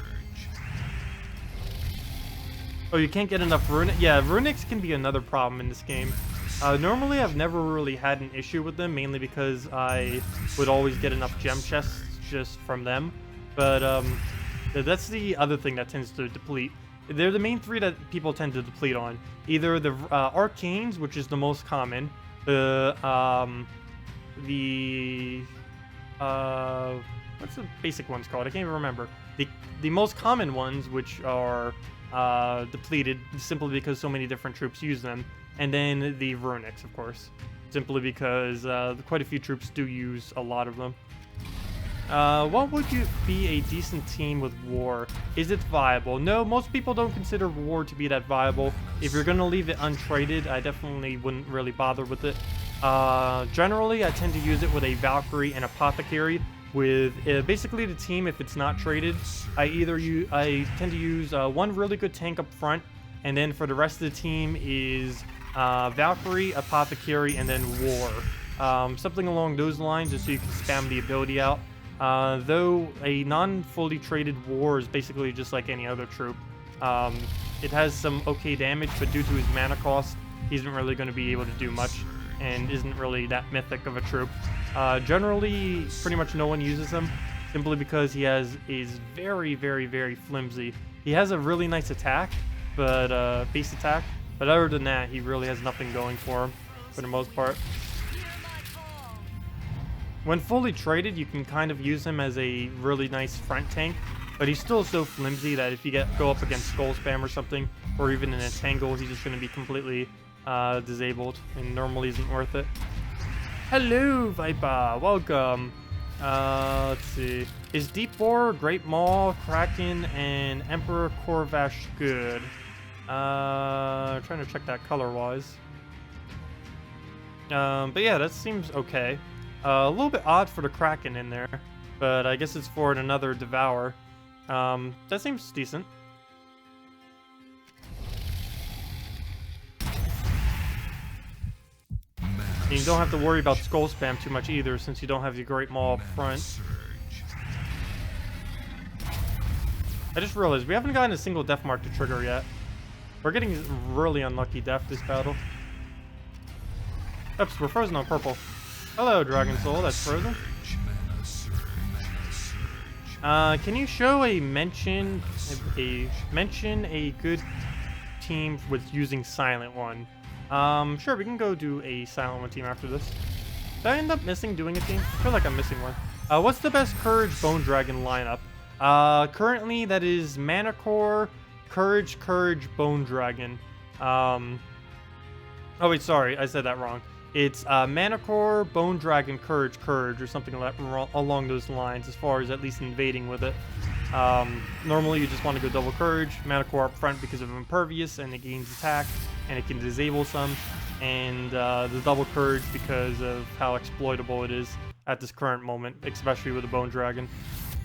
Oh, you can't get enough runic? Yeah, runics can be another problem in this game. Normally, I've never really had an issue with them, mainly because I would always get enough gem chests just from them. But that's the other thing that tends to deplete. They're the main three that people tend to deplete on. Either the arcanes, which is the most common, what's the basic ones called? I can't even remember. The most common ones, which are depleted simply because so many different troops use them, and then the runics, of course, simply because quite a few troops do use a lot of them. What would be a decent team with war? Is it viable? No, most people don't consider war to be that viable. If you're gonna leave it untraded, I definitely wouldn't really bother with it. Generally, I tend to use it with a Valkyrie and Apothecary. With basically the team, if it's not traded, I tend to use one really good tank up front, and then for the rest of the team is Valkyrie, Apothecary, and then War. Something along those lines, just so you can spam the ability out. Though a non-fully traded War is basically just like any other troop. It has some okay damage, but due to his mana cost, he isn't really going to be able to do much, and isn't really that mythic of a troop. Generally, pretty much no one uses him, simply because he is very, very, very flimsy. He has a really nice attack, but base attack, but other than that, he really has nothing going for him, for the most part. When fully traded, you can kind of use him as a really nice front tank, but he's still so flimsy that if you go up against Skull Spam or something, or even in a Tangle, he's just going to be completely disabled, and normally isn't worth it. Hello, Viper. Welcome. Let's see. Is Deep Boar, Great Maw, Kraken, and Emperor Corvash good? Trying to check that color-wise. But yeah, that seems okay. A little bit odd for the Kraken in there, but I guess it's for another Devour. That seems decent. And you don't have to worry about Skull Spam too much either, since you don't have your Great Maul up front. I just realized we haven't gotten a single Death Mark to trigger yet. We're getting really unlucky death this battle. Oops, we're frozen on purple. Hello, Dragon Soul, that's frozen. Mana surge. Mana surge. Can you show a mention a good team with using Silent One? Sure, we can go do a Silent One team after this. Did I end up doing a team? I feel like I'm missing one. What's the best Courage Bone Dragon lineup? Currently that is Mana Core, Courage, Bone Dragon. Oh wait, sorry, I said that wrong. It's Mana Core, Bone Dragon, Courage, or something along those lines, as far as at least invading with it. Normally you just want to go double Courage, Mana Core up front because of Impervious and it gains attack, and it can disable some, and the double Courage because of how exploitable it is at this current moment, especially with the Bone Dragon.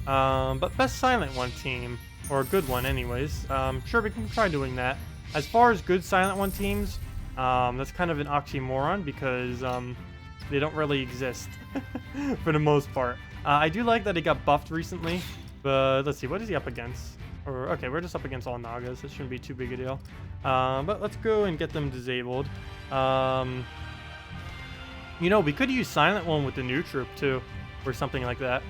But best Silent One team, or a good one anyways, sure, we can try doing that. As far as good Silent One teams, that's kind of an oxymoron because they don't really exist for the most part. I do like that it got buffed recently, but let's see, what is he up against? Or okay, we're just up against all Nagas. It shouldn't be too big a deal. But let's go and get them disabled. You know, we could use Silent One with the new troop too, or something like that.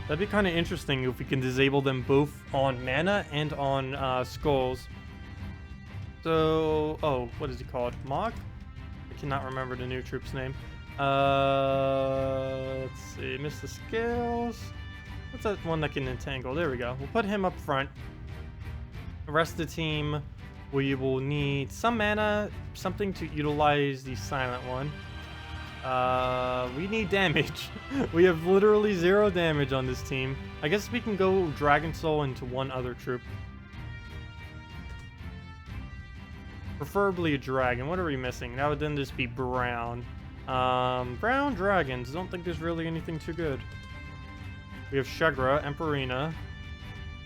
That'd be kind of interesting if we can disable them both on mana and on skulls. So, oh, what is he called? Mog? I cannot remember the new troop's name. Let's see, miss the skills. What's that one that can entangle? There we go. We'll put him up front. The rest of the team, we will need some mana, something to utilize the Silent One. We need damage. We have literally 0 damage on this team. I guess we can go Dragon Soul into one other troop. Preferably a dragon. What are we missing? That would then just be brown. Brown dragons. Don't think there's really anything too good. We have Shegra, Emperina.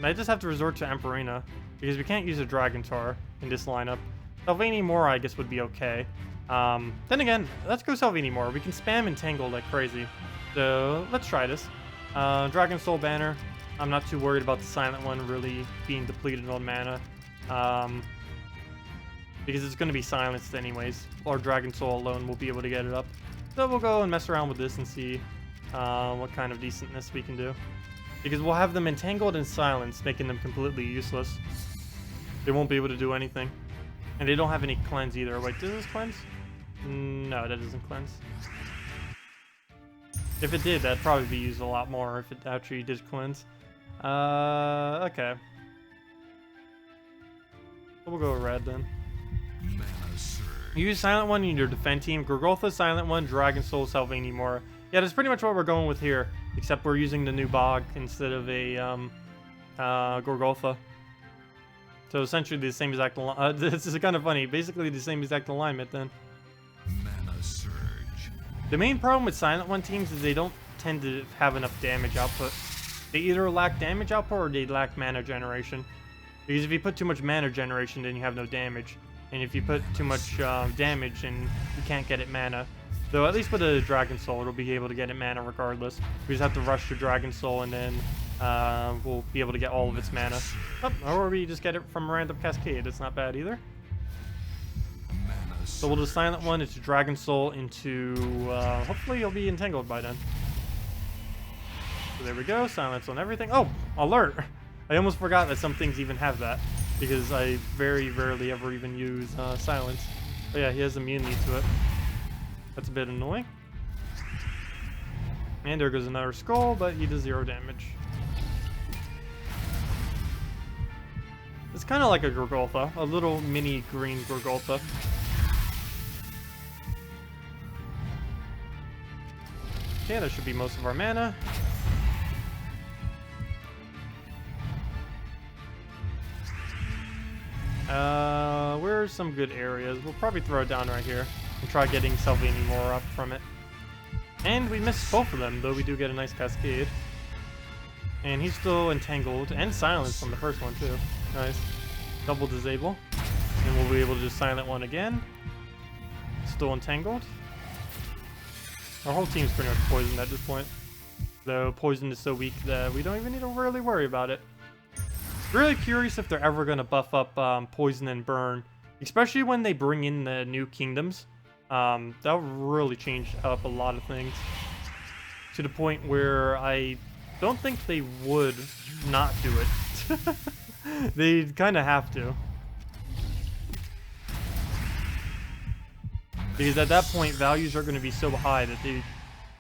I just have to resort to Emperina because we can't use a Dragon Tar in this lineup. Sevhina Mora, I guess, would be okay. Then again, let's go Sevhina Mora. We can spam Entangle like crazy. So let's try this. Dragon Soul Banner. I'm not too worried about the Silent One really being depleted on mana. Because it's going to be silenced anyways. Or Dragon Soul alone will be able to get it up. So we'll go and mess around with this and see what kind of decentness we can do. Because we'll have them entangled and silenced, making them completely useless. They won't be able to do anything. And they don't have any cleanse either. Wait, does this cleanse? No, that doesn't cleanse. If it did, that'd probably be used a lot more if it actually did cleanse. Okay. We'll go with red then. Mana surge. Use Silent One in your defend team. Gorgolfa, Silent One, Dragon Soul, Sevhina Mora. Yeah, that's pretty much what we're going with here. Except we're using the new Bog instead of a Gorgolfa. So essentially the same exact this is kind of funny. Basically the same exact alignment then. Mana surge. The main problem with Silent One teams is they don't tend to have enough damage output. They either lack damage output or they lack mana generation. Because if you put too much mana generation, then you have no damage. And if you put too much damage, then you can't get it mana. Though at least with a Dragon Soul, it'll be able to get it mana regardless. We just have to rush the Dragon Soul and then we'll be able to get all of its mana. Oh, or we just get it from a random cascade. It's not bad either. So we'll just Silent One into Dragon Soul into... hopefully you'll be entangled by then. So there we go. Silence on everything. Oh! Alert! I almost forgot that some things even have that. Because I very rarely ever even use silence. But yeah, he has immunity to it. That's a bit annoying. And there goes another skull, but he does 0 damage. It's kind of like a Gorgolfa, a little mini green Gorgolfa. Okay, that should be most of our mana. Where's some good areas? We'll probably throw it down right here and try getting Sevhina Mora up from it. And we missed both of them, though we do get a nice cascade. And he's still entangled and silenced on the first one too. Nice. Double disable. And we'll be able to just Silent One again. Still entangled. Our whole team's pretty much poisoned at this point. Though poison is so weak that we don't even need to really worry about it. Really curious if they're ever going to buff up Poison and Burn, especially when they bring in the new kingdoms. That'll really change up a lot of things to the point where I don't think they would not do it. They kind of have to. Because at that point, values are going to be so high that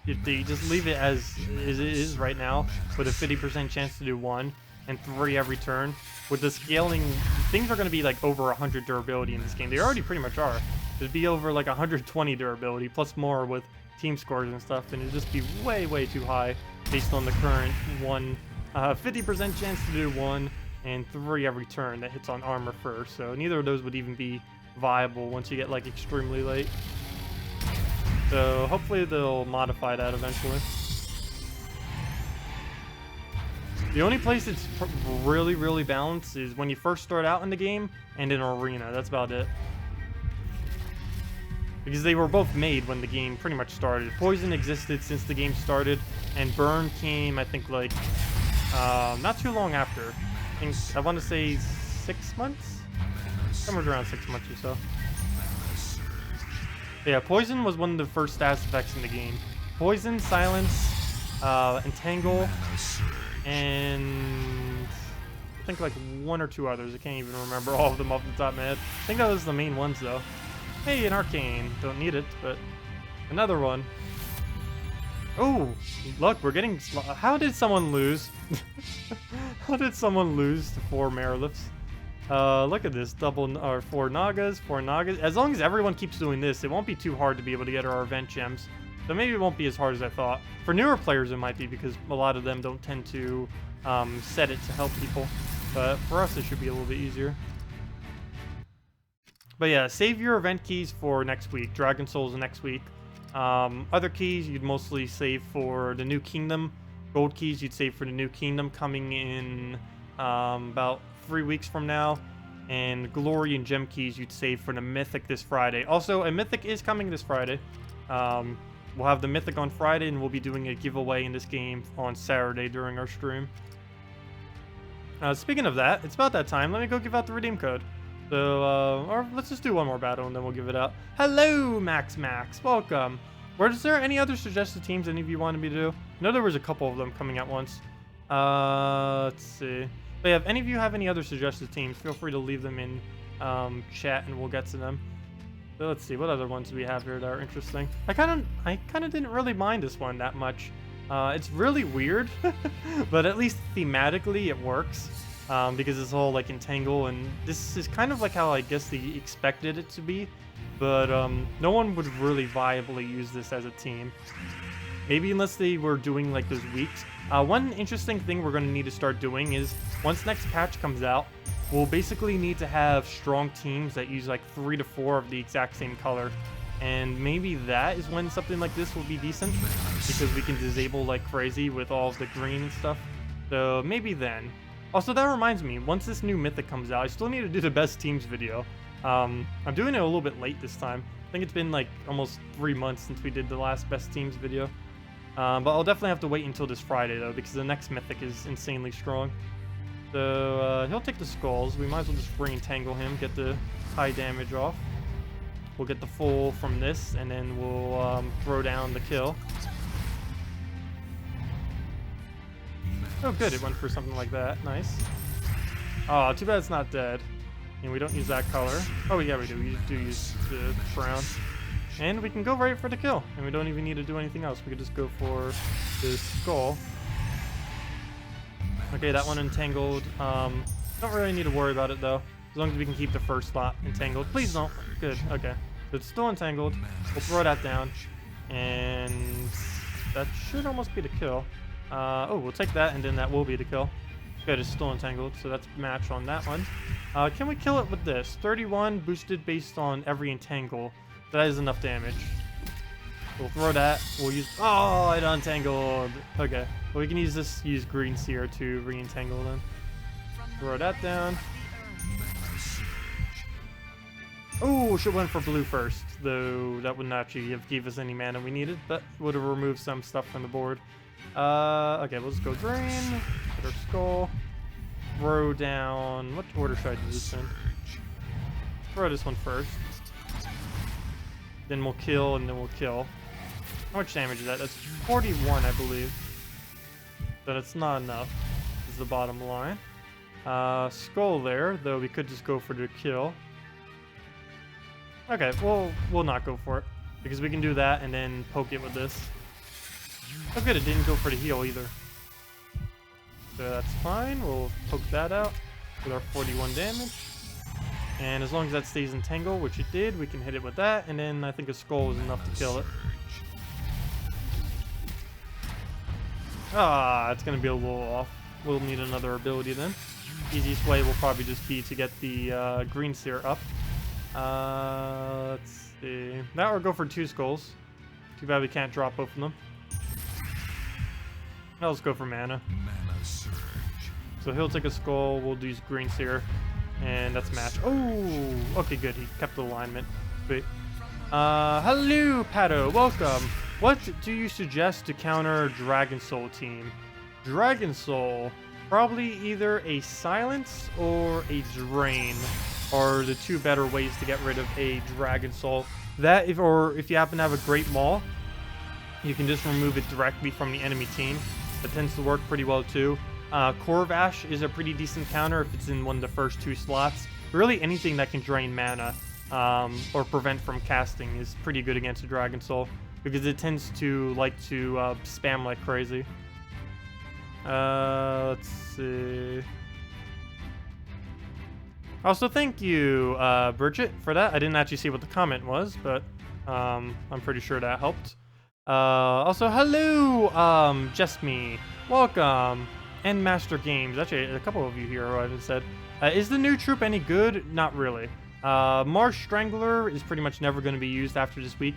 if they just leave it as it is right now, with a 50% chance to do 1 and 3 every turn, with the scaling, things are going to be like over 100 durability in this game. They already pretty much are. It'd be over like 120 durability, plus more with team scores and stuff, and it'd just be way, way too high based on the current 50% chance to do 1 and 3 every turn that hits on armor first. So neither of those would even be viable once you get like extremely late. So hopefully they'll modify that eventually. The only place it's really, really balanced is when you first start out in the game and in Arena. That's about it. Because they were both made when the game pretty much started. Poison existed since the game started, and Burn came, I think, like, not too long after. I want to say 6 months? Somewhere around 6 months or so. Yeah, Poison was one of the first status effects in the game. Poison, Silence, and Tangle, and I think like 1 or 2 others. I can't even remember all of them off the top of my head. I think that was the main ones though. Hey, an Arcane. Don't need it, but another one. Oh, look, we're getting... How did someone lose? How did someone lose to 4 Mariliths? Look at this. 4 Nagas, 4 Nagas. As long as everyone keeps doing this, it won't be too hard to be able to get our event gems. So maybe it won't be as hard as I thought. For newer players, it might be, because a lot of them don't tend to set it to help people. But for us, it should be a little bit easier. But yeah, save your event keys for next week. Dragon Souls next week. Other keys you'd mostly save for the new kingdom. Gold keys you'd save for the new kingdom coming in about 3 weeks from now. And glory and gem keys you'd save for the mythic this Friday. Also, a mythic is coming this Friday. We'll have the mythic on Friday, and we'll be doing a giveaway in this game on Saturday during our stream. Speaking of that, it's about that time. Let me go give out the redeem code. So, or let's just do one more battle and then we'll give it out. Hello, Max. Welcome. Is there any other suggested teams any of you wanted me to do? I know there was a couple of them coming at once. Let's see. But yeah, if any of you have any other suggested teams, feel free to leave them in chat and we'll get to them. So let's see, what other ones do we have here that are interesting? I kind of didn't really mind this one that much. It's really weird, but at least thematically it works. Because it's all like in Tangle, and this is kind of like how I guess they expected it to be, but no one would really viably use this as a team. Maybe unless they were doing like those weeks. One interesting thing we're going to need to start doing is once next patch comes out, we'll basically need to have strong teams that use like 3 to 4 of the exact same color. And maybe that is when something like this will be decent, because we can disable like crazy with all of the green and stuff. So maybe then. Also, that reminds me, once this new mythic comes out, I still need to do the best teams video. I'm doing it a little bit late this time. I think it's been like almost 3 months since we did the last best teams video. But I'll definitely have to wait until this Friday though, because the next mythic is insanely strong. So he'll take the skulls. We might as well just re-entangle him, get the high damage off. We'll get the full from this, and then we'll throw down the kill. Oh good, it went for something like that. Nice. Oh, too bad it's not dead. And we don't use that color. Oh yeah, we do. We do use the brown. And we can go right for the kill. And we don't even need to do anything else. We could just go for the skull. Okay, that one entangled. Don't really need to worry about it though. As long as we can keep the first spot entangled. Please don't. Good, okay. So it's still entangled. We'll throw that down. And that should almost be the kill. Oh, we'll take that, and then that will be the kill. Good, it's still entangled, so that's a match on that one. Can we kill it with this? 31 boosted based on every entangle. That is enough damage. We'll throw that. We'll use... Oh, it untangled. Okay. Well, we can use this, use green seer to re-entangle then. Throw that down. Oh, should went for blue first, though that wouldn't actually have gave us any mana we needed, but would have removed some stuff from the board. Okay, we'll just go green, get our skull, throw down... What order should I do this in? Throw this one first. Then we'll kill, and then we'll kill. How much damage is that? That's 41, I believe. But it's not enough, is the bottom line. Skull there, though we could just go for the kill. Okay, we'll not go for it. Because we can do that and then poke it with this. Oh good, it didn't go for the heal either. So that's fine, we'll poke that out with our 41 damage. And as long as that stays in Tangle, which it did, we can hit it with that, and then I think a skull is enough to kill it. Ah, it's gonna be a little off. We'll need another ability then. Easiest way will probably just be to get the green seer up. Let's see. Now we'll go for 2 skulls. Too bad we can't drop both of them. Now let's go for mana. Mana surge. So he'll take a skull, we'll use green seer, and that's match. Oh, okay, good. He kept the alignment. Sweet. Hello, Pato. Welcome. What do you suggest to counter Dragon Soul team? Dragon Soul, probably either a silence or a drain are the 2 better ways to get rid of a Dragon Soul. That, if you happen to have a Great Maul, you can just remove it directly from the enemy team. That tends to work pretty well too. Corvash is a pretty decent counter if it's in one of the first 2 slots. Really anything that can drain mana or prevent from casting is pretty good against a Dragon Soul, because it tends to like to spam like crazy. Let's see. Also, thank you, Bridget, for that. I didn't actually see what the comment was, but I'm pretty sure that helped. Also, hello, Just Me. Welcome. And Master Games. Actually, a couple of you here who I haven't said. Is the new troop any good? Not really. Mars Strangler is pretty much never going to be used after this week.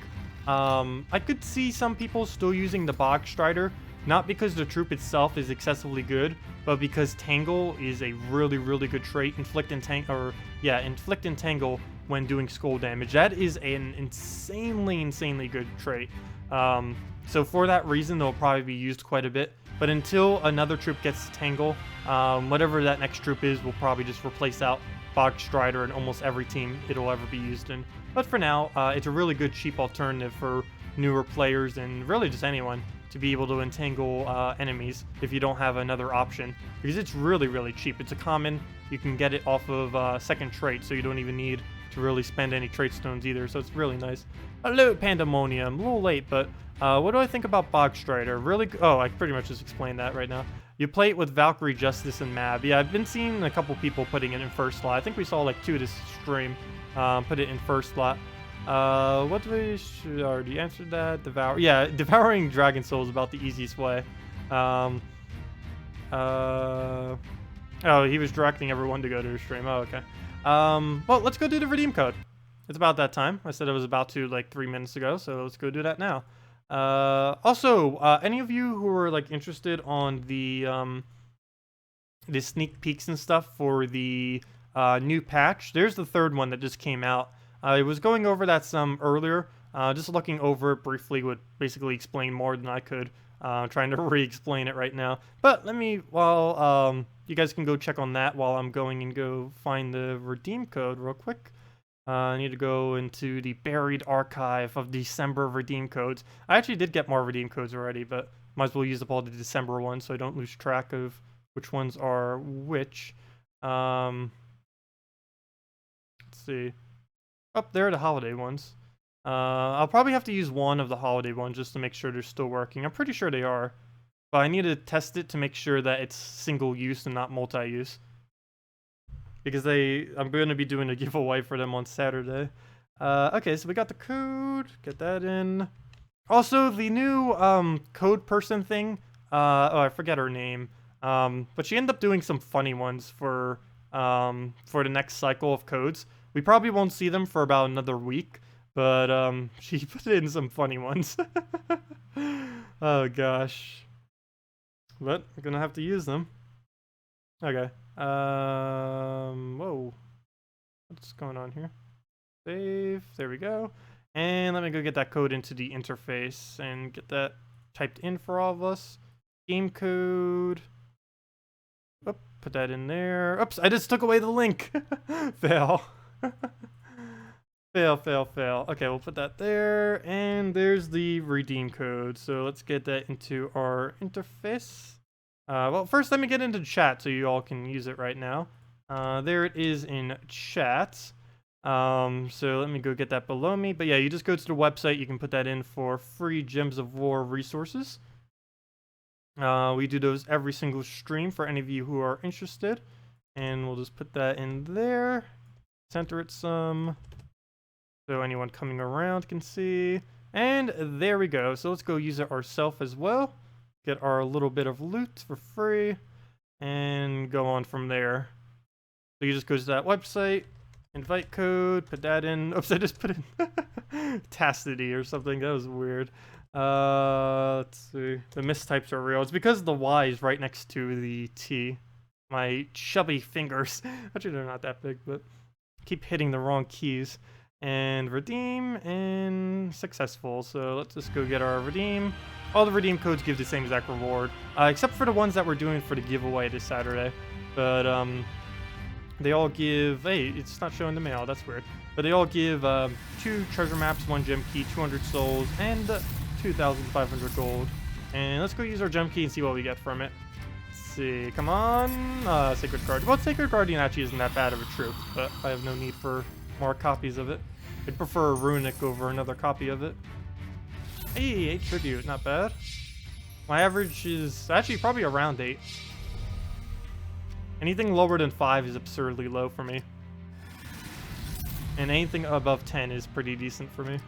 I could see some people still using the Bog Strider, not because the troop itself is excessively good, but because Tangle is a really, really good trait. Inflict and Tangle when doing skull damage. That is an insanely good trait. So for that reason, they'll probably be used quite a bit. But until another troop gets Tangle, whatever that next troop is, will probably just replace out Bog Strider in almost every team it'll ever be used in. But for now, it's a really good cheap alternative for newer players and really just anyone to be able to entangle enemies if you don't have another option, because it's really cheap. It's a common. You can get it off of second trait, so you don't even need to really spend any trait stones either, so it's really nice. Hello, Pandemonium. A little late, but what do I think about Bog Strider? Really? Oh, I pretty much just explained that right now. You play it with Valkyrie, Justice, and Mab. Yeah, I've been seeing a couple people putting it in first slot. I think we saw like 2 this stream put it in first slot. What do we should already answered that? Devouring Dragon Soul is about the easiest way. Oh, he was directing everyone to go to his stream. Oh, okay. Well, let's go do the redeem code. It's about that time. I said I was about to like 3 minutes ago, so let's go do that now. Also, any of you who are like interested on the sneak peeks and stuff for the new patch, there's the 3rd one that just came out. I was going over that some earlier. Just looking over it briefly would basically explain more than I could. Trying to re-explain it right now. But let me, while you guys can go check on that while I'm going and go find the redeem code real quick. I need to go into the buried archive of December redeem codes. I actually did get more redeem codes already, but might as well use up all the December ones so I don't lose track of which ones are which. Let's see. Up there are the holiday ones. I'll probably have to use one of the holiday ones just to make sure they're still working. I'm pretty sure they are. But I need to test it to make sure that it's single use and not multi-use. Because I'm going to be doing a giveaway for them on Saturday. Okay, so we got the code. Get that in. Also, the new code person thing. Oh, I forget her name. But she ended up doing some funny ones for the next cycle of codes. We probably won't see them for about another week. But she put in some funny ones. Oh, gosh. But we're going to have to use them. Okay. Whoa. What's going on here? Save. There we go. And let me go get that code into the interface and get that typed in for all of us. Game code. Oop, put that in there. Oops, I just took away the link. Fail. Fail, fail, fail. Okay, we'll put that there. And there's the redeem code. So let's get that into our interface. Well, first let me get into chat so you all can use it right now. There it is in chat. So let me go get that below me. But yeah, you just go to the website. You can put that in for free Gems of War resources. We do those every single stream for any of you who are interested. And we'll just put that in there. Center it some. So anyone coming around can see. And there we go. So let's go use it ourselves as well. Get our little bit of loot for free. And go on from there. So you just go to that website. Invite code. Put that in. Oops, I just put in Tacity or something. That was weird. Let's see. The mistypes are real. It's because the Y is right next to the T. My chubby fingers. Actually, they're not that big, but keep hitting the wrong keys. And redeem and successful. So let's just go get our redeem. All the redeem codes give the same exact reward, except for the ones that we're doing for the giveaway this Saturday. But they all give. Hey, it's not showing the mail. That's weird. But they all give 2 treasure maps, 1 gem key, 200 souls, and 2,500 gold. And let's go use our gem key and see what we get from it. Let's see. Come on. Sacred Guardian. Well, Sacred Guardian actually isn't that bad of a troop, but I have no need for more copies of it. I'd prefer a runic over another copy of it. Hey, 8 tribute, not bad. My average is actually probably around 8. Anything lower than 5 is absurdly low for me. And anything above 10 is pretty decent for me.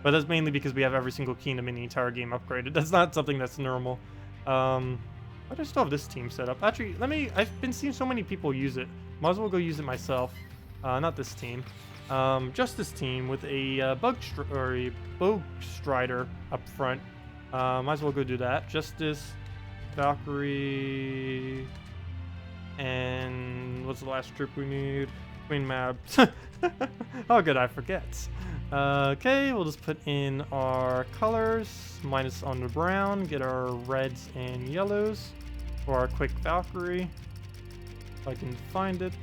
But that's mainly because we have every single kingdom in the entire game upgraded. That's not something that's normal. But I still have this team set up. Actually, I've been seeing so many people use it. Might as well go use it myself. Not this team. Just this team with a Bog Strider up front. Might as well go do that. Justice, Valkyrie, and what's the last troop we need? Queen Mab. How could I forget? Okay, we'll just put in our colors, minus on the brown, get our reds and yellows for our quick Valkyrie. If I can find it.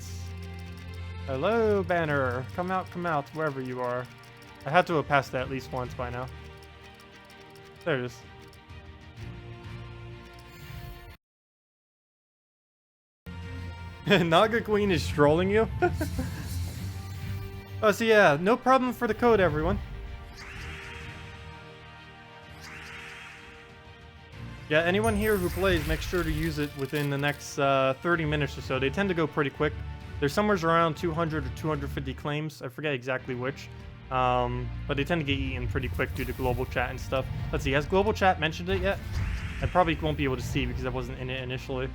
Hello, banner. Come out, wherever you are. I had to have passed that at least once by now. There it is. Naga Queen is trolling you? Oh, so yeah, no problem for the code, everyone. Yeah, anyone here who plays, make sure to use it within the next 30 minutes or so. They tend to go pretty quick. There's somewhere around 200 or 250 claims. I forget exactly which. But they tend to get eaten pretty quick due to global chat and stuff. Let's see, has global chat mentioned it yet? I probably won't be able to see because I wasn't in it initially.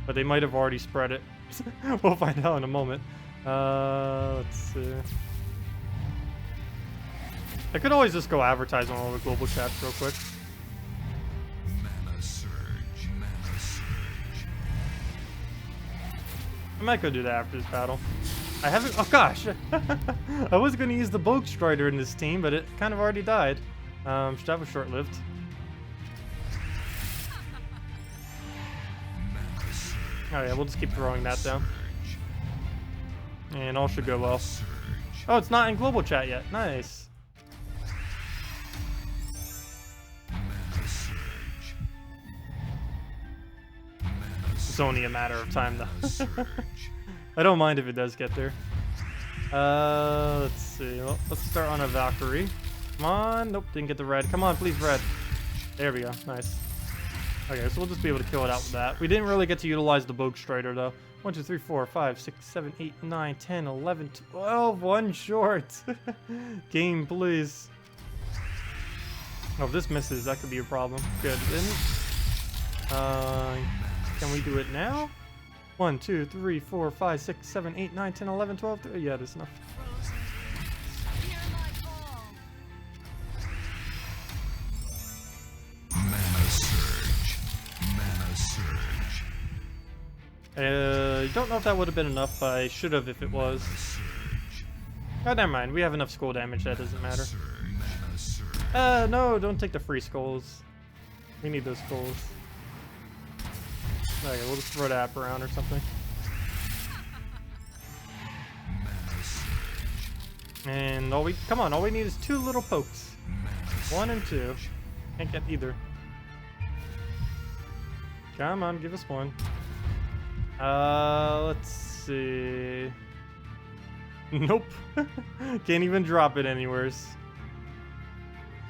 But they might have already spread it. We'll find out in a moment. Let's see. I could always just go advertise on all the global chats real quick. Mana surge, mana surge. I might go do that after this battle. I haven't. Oh gosh! I was going to use the Bog Strider in this team, but it kind of already died. That was short-lived. Oh yeah, we'll just keep throwing that down. And all should go well. Oh, it's not in global chat yet. Nice. It's only a matter of time though. I don't mind if it does get there. Let's see. Well, let's start on a Valkyrie. Come on. Nope, didn't get the red. Come on, please, red. There we go. Nice. Okay, so we'll just be able to kill it out with that. We didn't really get to utilize the Bog Strider though. 1, 2, 3, 4, 5, 6, 7, 8, 9, 10, 11, 12. One short. Game, please. Oh, if this misses, that could be a problem. Good. Can we do it now? 1, 2, 3, 4, 5, 6, 7, 8, 9, 10, 11, 12. Yeah, that's enough. Mana surge, mana surge. Don't know if that would have been enough. I should have if it was. Oh, never mind. We have enough skull damage. That doesn't matter. No, don't take the free skulls. We need those skulls. Okay, we'll just throw the app around or something. And all we need is 2 little pokes. 1 and 2. Can't get either. Come on, give us 1. Let's see. Nope. Can't even drop it anywheres.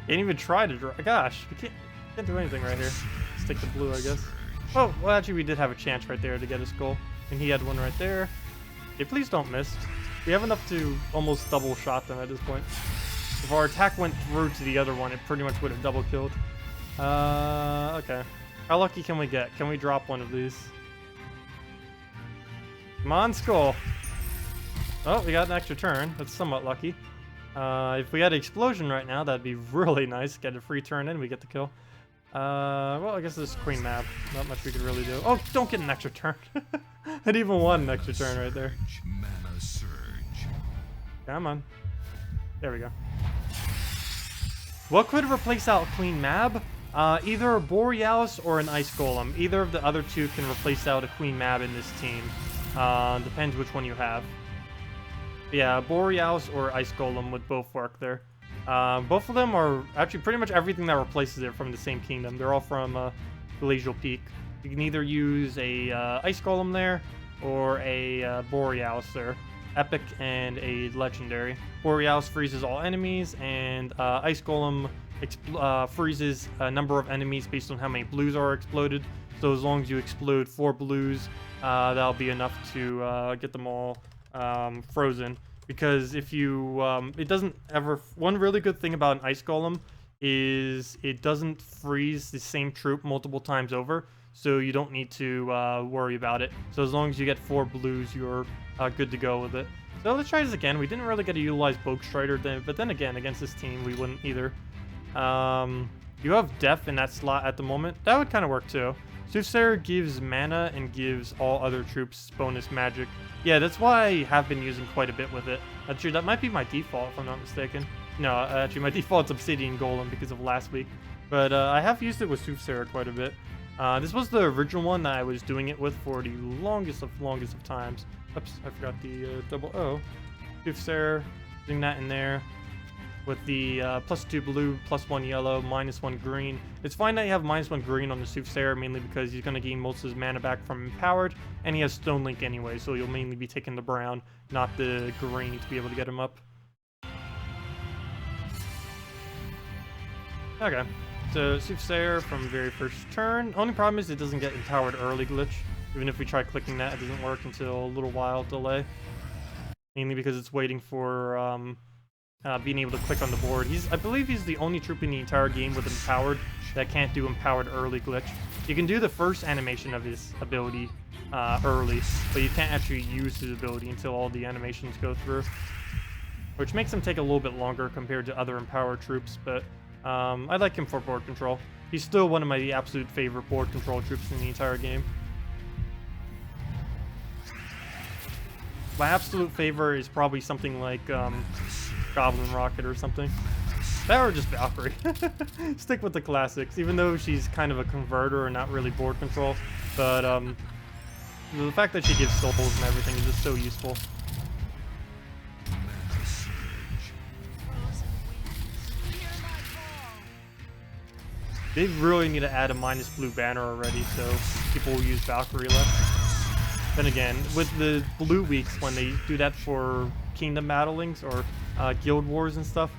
Can't even try to drop. Gosh, we can't do anything right here. Let's take the blue, I guess. Oh, well, actually, we did have a chance right there to get a skull, and he had one right there. Okay, please don't miss. We have enough to almost double shot them at this point. If our attack went through to the other one, it pretty much would have double killed. Okay. How lucky can we get? Can we drop one of these? Come on, skull. Oh, we got an extra turn. That's somewhat lucky. If we had an explosion right now, that'd be really nice. Get a free turn in, we get the kill. Well, I guess this is Queen Map. Not much we could really do. Oh, don't get an extra turn. I'd even won an extra turn right there. Mana surge. Come on. There we go. What could replace out Queen Mab? Either a Borealis or an Ice Golem. Either of the other two can replace out a Queen Mab in this team. Depends which one you have. Yeah, Borealis or Ice Golem would both work there. Both of them are actually pretty much everything that replaces it from the same kingdom. They're all from Glacial Peak. You can either use a Ice Golem there or a Borealis there. Epic and a Legendary. Borealis freezes all enemies, and Ice Golem freezes a number of enemies based on how many blues are exploded. So as long as you explode 4 blues, that'll be enough to get them all frozen. Because if you, it doesn't ever, one really good thing about an Ice Golem is it doesn't freeze the same troop multiple times over, so you don't need to worry about it. So as long as you get 4 blues, you're good to go with it. So let's try this again. We didn't really get to utilize Bog Strider, but then again, against this team, we wouldn't either. You have Death in that slot at the moment. That would kind of work too. Soothsayer gives mana and gives all other troops bonus magic. Yeah, that's why I have been using quite a bit with it. Actually, that might be my default if I'm not mistaken. No, actually my default's Obsidian Golem because of last week. But I have used it with Soothsayer quite a bit. This was the original one that I was doing it with for the longest of times. Oops, I forgot the double O. Soothsayer, putting that in there. With the +2 blue, +1 yellow, -1 green. It's fine that you have -1 green on the Soothsayer, mainly because he's going to gain most of his mana back from Empowered, and he has Stone Link anyway, so you'll mainly be taking the brown, not the green, to be able to get him up. Okay, so Soothsayer from very first turn. Only problem is it doesn't get Empowered early glitch. Even if we try clicking that, it doesn't work until a little while delay. Mainly because it's waiting for being able to click on the board. I believe he's the only troop in the entire game with Empowered that can't do Empowered early glitch. You can do the first animation of his ability early, but you can't actually use his ability until all the animations go through. Which makes him take a little bit longer compared to other Empowered troops, but I like him for board control. He's still one of my absolute favorite board control troops in the entire game. My absolute favorite is probably something like Goblin Rocket or something. That or just Valkyrie. Stick with the classics, even though she's kind of a converter and not really board control. But the fact that she gives souls and everything is just so useful. They really need to add a -blue banner already, so people will use Valkyrie less. Then again, with the blue weeks, when they do that for Kingdom Battlings or Guild Wars and stuff,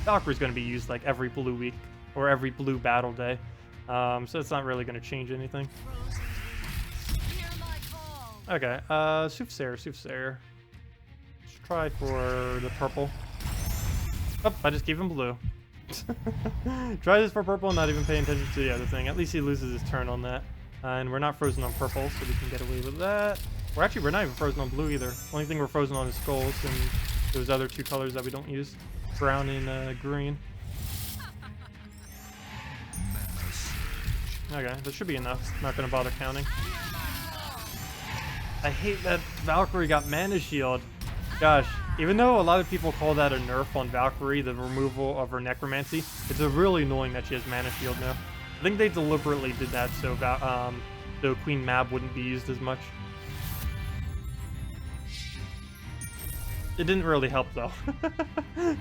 Valkyrie's going to be used like every blue week or every blue battle day. So it's not really going to change anything. Okay, Soothsayer. Let's try for the purple. Oh, I just gave him blue. Try this for purple, not even paying attention to the other thing. At least he loses his turn on that. And we're not frozen on purple, so we can get away with that. We're not even frozen on blue either. Only thing we're frozen on is skulls and those other 2 colors that we don't use. Brown and green. Okay, that should be enough. Not gonna bother counting. I hate that Valkyrie got Mana Shield. Gosh, even though a lot of people call that a nerf on Valkyrie, the removal of her Necromancy, it's really annoying that she has Mana Shield now. I think they deliberately did that so so Queen Mab wouldn't be used as much. It didn't really help though.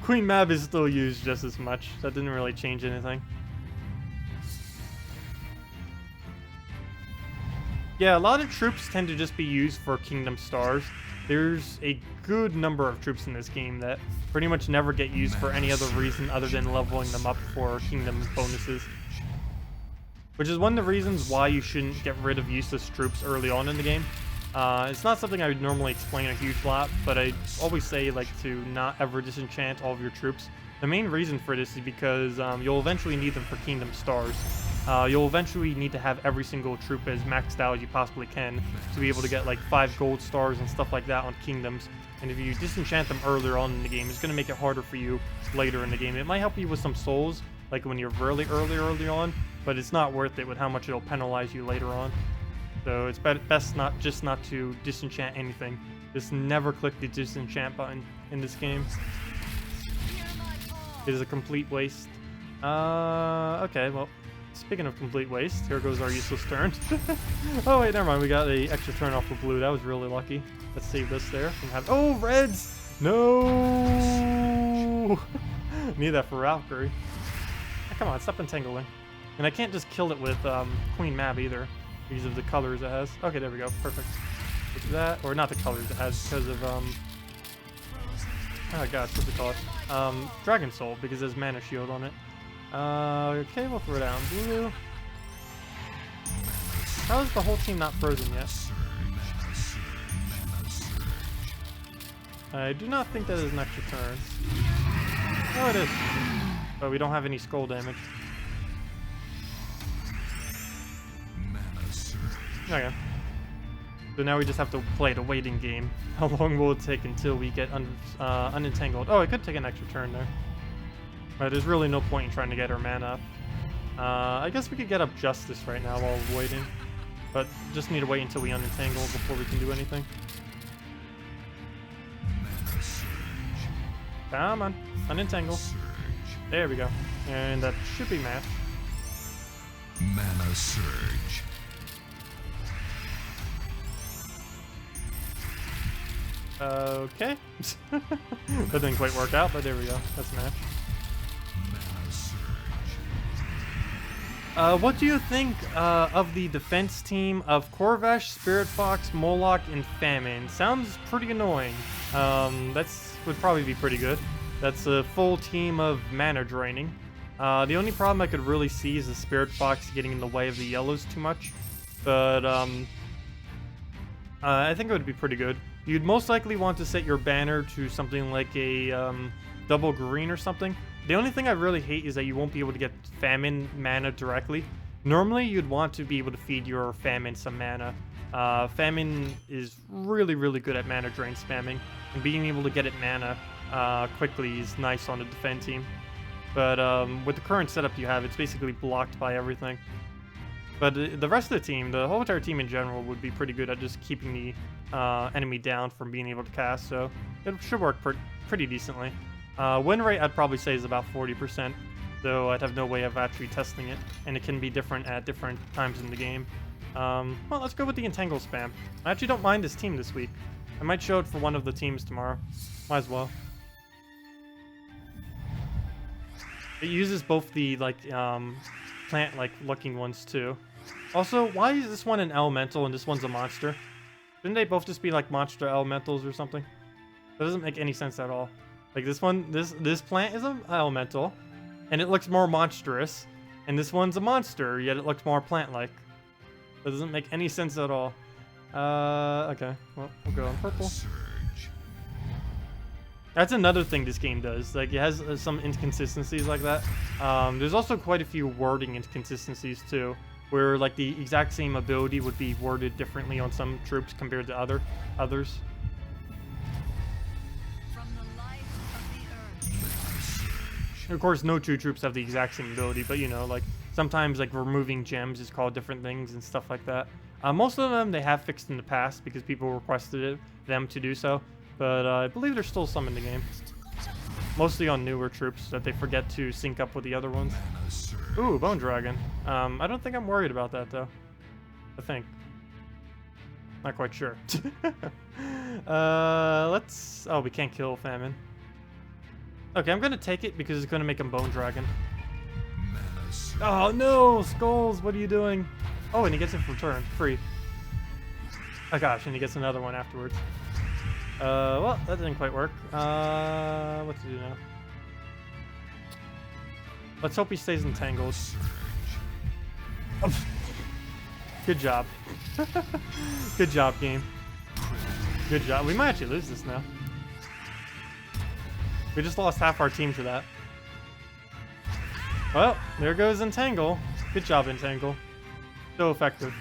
Queen Mab is still used just as much. That didn't really change anything. Yeah, a lot of troops tend to just be used for Kingdom Stars. There's a good number of troops in this game that pretty much never get used for any other reason other than leveling them up for Kingdom bonuses. Which is one of the reasons why you shouldn't get rid of useless troops early on in the game. It's not something I would normally explain a huge lot, but I always say like to not ever disenchant all of your troops. The main reason for this is because you'll eventually need them for Kingdom Stars. You'll eventually need to have every single troop as maxed out as you possibly can to be able to get like 5 gold stars and stuff like that on Kingdoms. And if you disenchant them earlier on in the game, it's going to make it harder for you later in the game. It might help you with some souls, like when you're really early on, but it's not worth it with how much it'll penalize you later on. So it's best not to disenchant anything. Just never click the disenchant button in this game. It is a complete waste. Okay, well, speaking of complete waste, here goes our useless turn. Oh wait, never mind. We got the extra turn off of blue. That was really lucky. Let's save this there from having. Oh, reds! No! Need that for Valkyrie. Oh, come on, stop entangling. And I can't just kill it with Queen Mab either, because of the colors it has. Okay, there we go. Perfect. Look at that, or not the colors it has, because of oh gosh, what's it called? Dragon Soul, because there's mana shield on it. Okay, we'll throw down blue. How is the whole team not frozen yet? I do not think that is an extra turn. Oh, it is. But we don't have any skull damage. Okay. So now we just have to play the waiting game. How long will it take until we get unentangled? Oh, it could take an extra turn there. But there's really no point in trying to get our mana up. I guess we could get up Justice right now while we're waiting. But just need to wait until we unentangle before we can do anything. Come on, unentangle. There we go. And that should be matched. Mana Surge. Okay. That didn't quite work out, but there we go. That's a match. What do you think of the defense team of Corvash, Spirit Fox, Moloch, and Famine? Sounds pretty annoying. Would probably be pretty good. That's a full team of mana draining. The only problem I could really see is the Spirit Fox getting in the way of the yellows too much. But I think it would be pretty good. You'd most likely want to set your banner to something like a double green or something. The only thing I really hate is that you won't be able to get Famine mana directly. Normally, you'd want to be able to feed your Famine some mana. Famine is really, really good at mana drain spamming, and being able to get it mana quickly is nice on the defend team. But with the current setup you have, it's basically blocked by everything. But the rest of the team, the whole entire team in general, would be pretty good at just keeping the enemy down from being able to cast, so it should work pretty decently. Win rate, I'd probably say, is about 40%, though I'd have no way of actually testing it, and it can be different at different times in the game. Well, let's go with the Entangle spam. I actually don't mind this team this week. I might show it for one of the teams tomorrow. Might as well. It uses both the, plant-like looking ones, too. Also, why is this one an elemental and this one's a monster? Shouldn't they both just be, like, monster elementals or something? That doesn't make any sense at all. Like, this one, this plant is an elemental, and it looks more monstrous, and this one's a monster, yet it looks more plant-like. That doesn't make any sense at all. Okay. Well, we'll go on purple. That's another thing this game does. Like, it has some inconsistencies like that. There's also quite a few wording inconsistencies, too, where, like, the exact same ability would be worded differently on some troops compared to others. Of course, no two troops have the exact same ability, but, you know, like, sometimes, like, removing gems is called different things and stuff like that. Most of them they have fixed in the past because people requested them to do so, but I believe there's still some in the game. Mostly on newer troops that they forget to sync up with the other ones. Ooh, Bone Dragon. I don't think I'm worried about that, though. I think. Not quite sure. Let's... Oh, we can't kill Famine. Okay, I'm gonna take it because it's gonna make him Bone Dragon. Oh no! Skulls, what are you doing? Oh, and he gets it for return. Free. Oh gosh, and he gets another one afterwards. Well, that didn't quite work. What to do now? Let's hope he stays entangled. Oh. Good job. Good job, game. Good job. We might actually lose this now. We just lost half our team to that. Well, there goes Entangle. Good job, Entangle. So effective.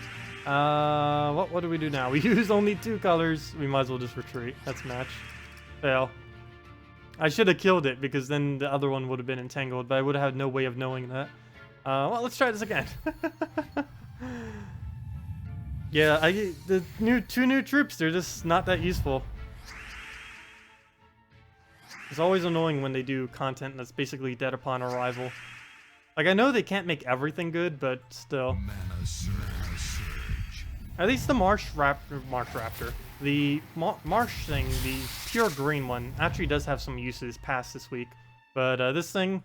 What do we do now? We use only 2 colors. We might as well just retreat. That's match. Fail. I should have killed it because then the other one would have been entangled, but I would have had no way of knowing that. Well, let's try this again. Yeah, the 2 new troops, they're just not that useful. It's always annoying when they do content that's basically dead upon arrival. Like, I know they can't make everything good, but still. At least the Marsh Raptor. The Marsh thing, the pure green one, actually does have some uses past this week. But this thing,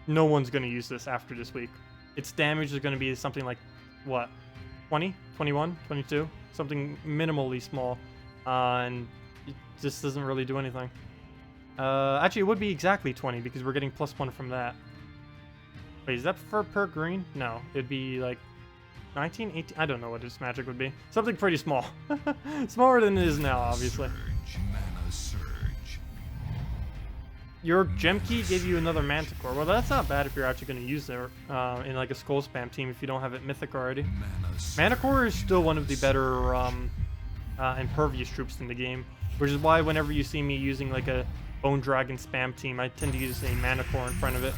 no one's going to use this after this week. Its damage is going to be something like, what, 20, 21, 22? Something minimally small. And it just doesn't really do anything. Actually, it would be exactly 20 because we're getting +1 from that. Wait, is that for per green? No, it'd be like 19, 18, I don't know what its magic would be. Something pretty small. Smaller than it is now, obviously. Your gem key gave you another Manticore. Well, that's not bad if you're actually going to use it in like a skull spam team if you don't have it mythic already. Manticore is still one of the better impervious troops in the game, which is why whenever you see me using like a Bone Dragon spam team, I tend to use a Manticore in front of it,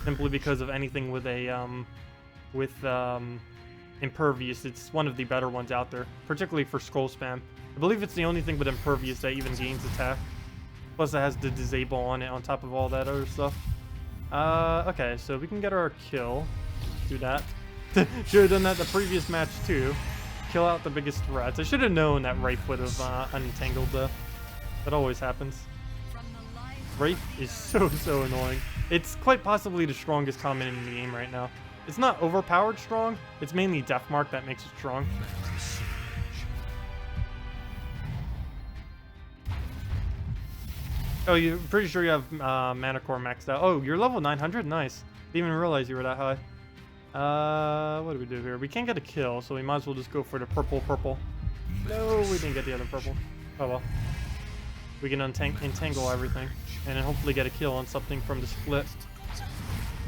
simply because of anything with a impervious. It's one of the better ones out there, particularly for skull spam. I believe it's the only thing with impervious that even gains attack. Plus it has the disable on it on top of all that other stuff. Okay, so we can get our kill. Do that. Should have done that the previous match too. Kill out the biggest threats. I should have known that Wraith would have unentangled though. That always happens. Wraith is so annoying. It's quite possibly the strongest common in the game right now. It's not overpowered strong, it's mainly Deathmark that makes it strong. Oh, you're pretty sure you have Manticore maxed out. Oh, you're level 900? Nice. Didn't even realize you were that high. What do we do here? We can't get a kill, so we might as well just go for the purple. No, we didn't get the other purple. Oh well. We can entangle everything, and then hopefully get a kill on something from the split.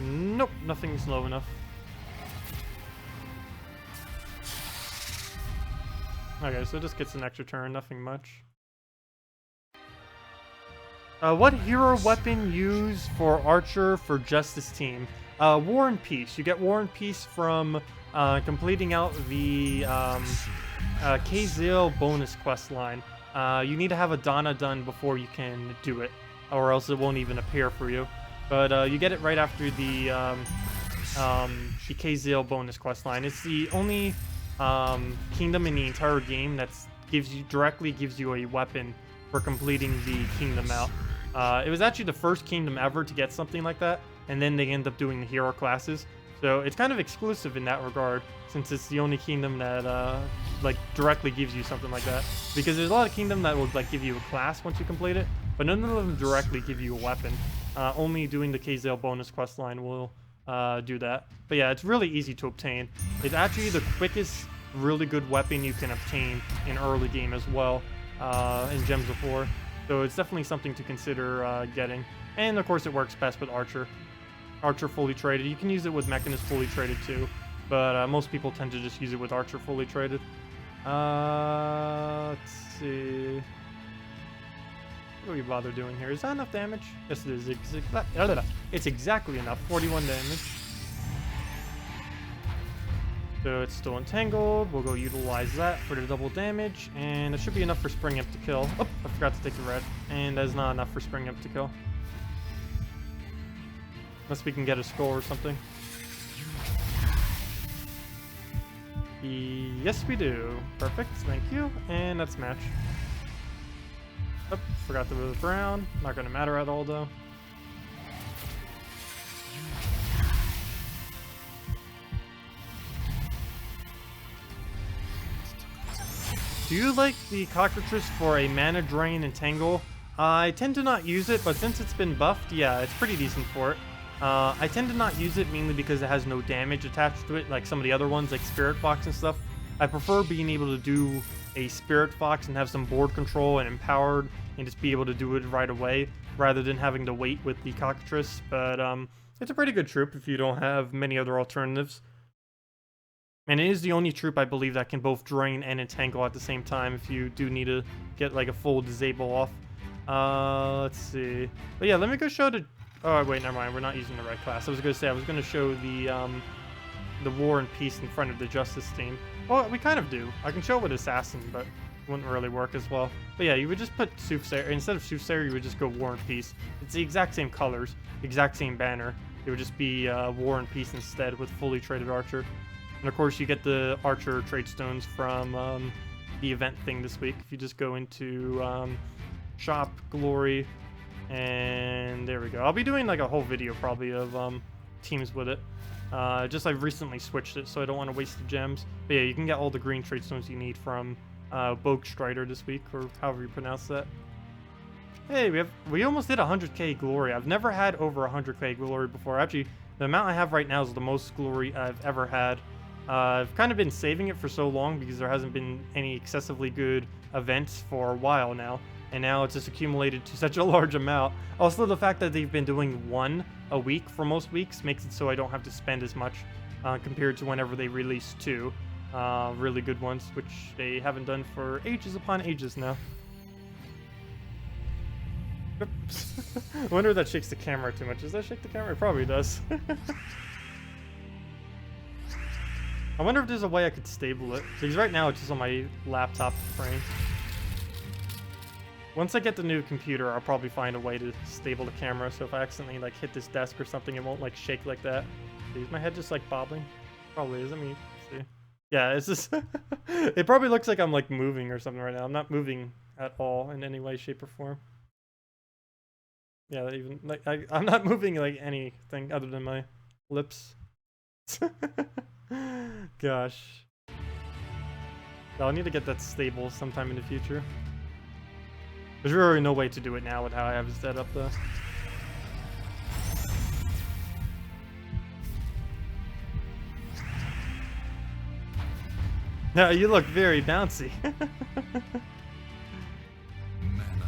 Nope, nothing's low enough. Okay, so it just gets an extra turn, nothing much. What hero weapon used for Archer for Justice Team? War and Peace. You get War and Peace from completing out the Kazil bonus quest line. You need to have a Donna done before you can do it, or else it won't even appear for you. But you get it right after the Kazil bonus quest line. It's the only kingdom in the entire game that directly gives you a weapon for completing the kingdom out. It was actually the first kingdom ever to get something like that, and then they end up doing the hero classes. So it's kind of exclusive in that regard, since it's the only kingdom that like directly gives you something like that. Because there's a lot of kingdom that will like give you a class once you complete it, but none of them directly give you a weapon. Only doing the Kazale bonus quest line will do that. But yeah, it's really easy to obtain. It's actually the quickest, really good weapon you can obtain in early game as well, in Gems of War. So it's definitely something to consider getting. And of course it works best with Archer. Archer fully traded. You can use it with Mechanist fully traded too, but most people tend to just use it with Archer fully traded. Let's see. What do we bother doing here? Is that enough damage? Yes, it is. It's exactly enough. 41 damage. So it's still entangled. We'll go utilize that for the double damage, and it should be enough for Spring Imp to kill. Oh, I forgot to take the red, and that's not enough for Spring Imp to kill. Unless we can get a skull or something. Yes, we do. Perfect, thank you. And that's match. Oh, forgot to move around. Not gonna matter at all though. Do you like the cockatrice for a mana drain and Tangle? I tend to not use it, but since it's been buffed, yeah, it's pretty decent for it. I tend to not use it mainly because it has no damage attached to it, like some of the other ones, like Spirit Fox and stuff. I prefer being able to do a Spirit Fox and have some board control and empowered and just be able to do it right away, rather than having to wait with the cockatrice. But it's a pretty good troop if you don't have many other alternatives. And it is the only troop, I believe, that can both drain and entangle at the same time if you do need to get like a full disable off. Let's see. But yeah, let me go show the... Oh, wait, never mind. We're not using the right class. I was going to say, I was going to show the War and Peace in front of the Justice team. Well, we kind of do. I can show it with Assassin, but it wouldn't really work as well. But yeah, you would just put Soothsayer. Instead of Soothsayer, you would just go War and Peace. It's the exact same colors, exact same banner. It would just be War and Peace instead with fully traded Archer. And of course, you get the Archer trade stones from the event thing this week. If you just go into Shop, Glory, and there we go. I'll be doing like a whole video probably of teams with it. Just I've recently switched it, so I don't want to waste the gems. But yeah, you can get all the green trade stones you need from Bog Strider this week, or however you pronounce that. Hey, we almost did 100k glory. I've never had over 100k glory before. Actually, the amount I have right now is the most glory I've ever had. I've kind of been saving it for so long because there hasn't been any excessively good events for a while now. And now it's just accumulated to such a large amount. Also, the fact that they've been doing one a week for most weeks makes it so I don't have to spend as much compared to whenever they release two really good ones, which they haven't done for ages upon ages now. Oops. I wonder if that shakes the camera too much. Does that shake the camera? It probably does. I wonder if there's a way I could stable it. Because right now it's just on my laptop frame. Once I get the new computer, I'll probably find a way to stable the camera, so if I accidentally like hit this desk or something, it won't like shake like that. Is my head just like bobbling? Probably is. Let me see. Yeah, it's just... It probably looks like I'm like moving or something right now. I'm not moving at all in any way, shape, or form. Yeah, even like I'm not moving like anything other than my lips. Gosh. I'll need to get that stable sometime in the future. There's really no way to do it now with how I have it set up though. No, you look very bouncy. Mana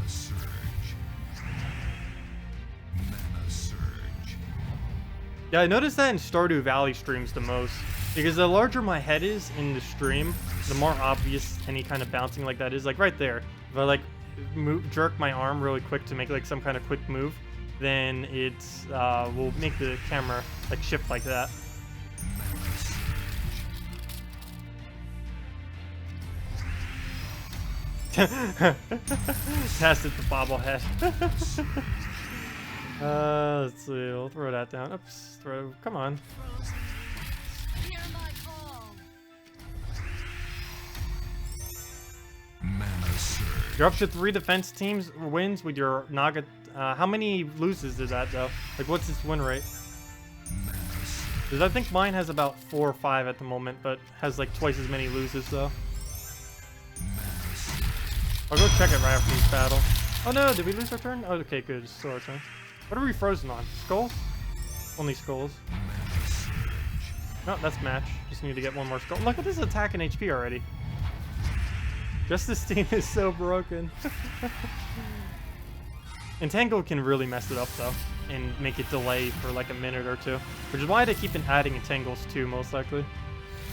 surge. Mana surge. Yeah, I noticed that in Stardew Valley streams the most. Because the larger my head is in the stream, the more obvious any kind of bouncing like that is. Like right there, if I like jerk my arm really quick to make like some kind of quick move, then it will make the camera like shift like that. Cast it the bobblehead. Let's see, we'll throw that down. Oops, come on. You're up to 3 defense teams wins with your Naga. How many loses is that though? Like, what's its win rate? Because I think mine has about 4 or 5 at the moment, but has like twice as many loses though. I'll go check it right after this battle. Oh no, did we lose our turn? Oh, okay, good. It's still our turn. What are we frozen on? Skulls? Only skulls. No, that's match. Just need to get one more skull. Look at this attack and HP already. Justice team is so broken. And Tangle can really mess it up though, and make it delay for like a minute or two. Which is why they keep adding entangles too, most likely.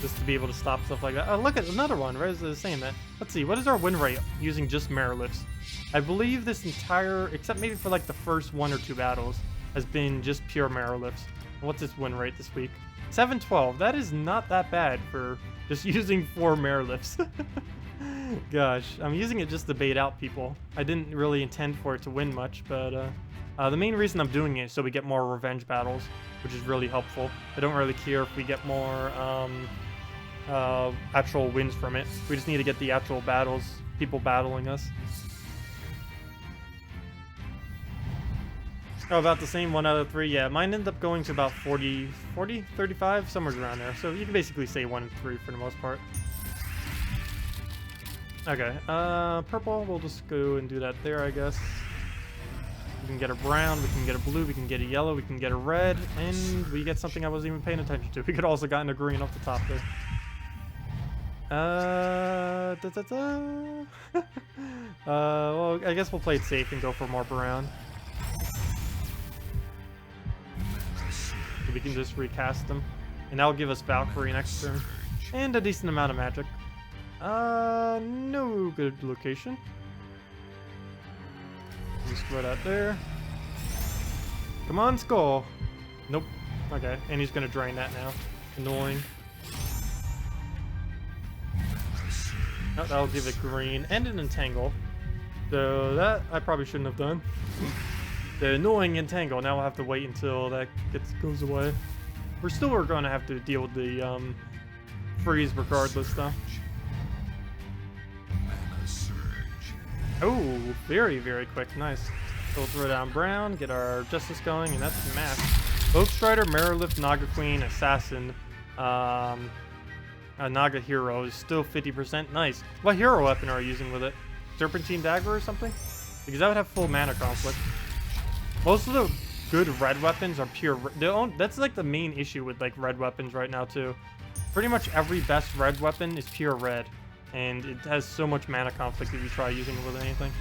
Just to be able to stop stuff like that. Oh, look at another one, right? It's saying that. Let's see, what is our win rate using just mirror lifts? I believe this entire, except maybe for like the first 1 or 2 battles, has been just pure mirror lifts. What's its win rate this week? 712. That is not that bad for just using 4 mirror lifts. Gosh, I'm using it just to bait out people. I didn't really intend for it to win much, but the main reason I'm doing it is so we get more revenge battles, which is really helpful. I don't really care if we get more actual wins from it. We just need to get the actual battles, people battling us. Oh, about the same 1 out of 3. Yeah, mine ended up going to about 40, 35, somewhere around there. So you can basically say 1 and 3 for the most part. Okay, purple, we'll just go and do that there, I guess. We can get a brown, we can get a blue, we can get a yellow, we can get a red, and we get something I wasn't even paying attention to. We could also gotten a green off the top there. Well, I guess we'll play it safe and go for more brown. So we can just recast them. And that'll give us Valkyrie next turn. And a decent amount of magic. No good location. Just throw that there. Come on, skull. Nope. Okay, and he's gonna drain that now. Annoying. Oh, that'll give it green and an entangle. So that I probably shouldn't have done. The annoying entangle. Now we'll have to wait until that goes away. We're still going to have to deal with the freeze regardless, though. Oh, very, very quick. Nice. So we'll throw down brown, get our justice going, and that's mass. Bog Strider, Mirror Lift, Naga Queen, Assassin, a Naga Hero is still 50%. Nice. What hero weapon are you using with it? Serpentine Dagger or something? Because that would have full mana conflict. Most of the good red weapons are pure. That's like the main issue with like red weapons right now too. Pretty much every best red weapon is pure red. And it has so much mana conflict if you try using it with anything.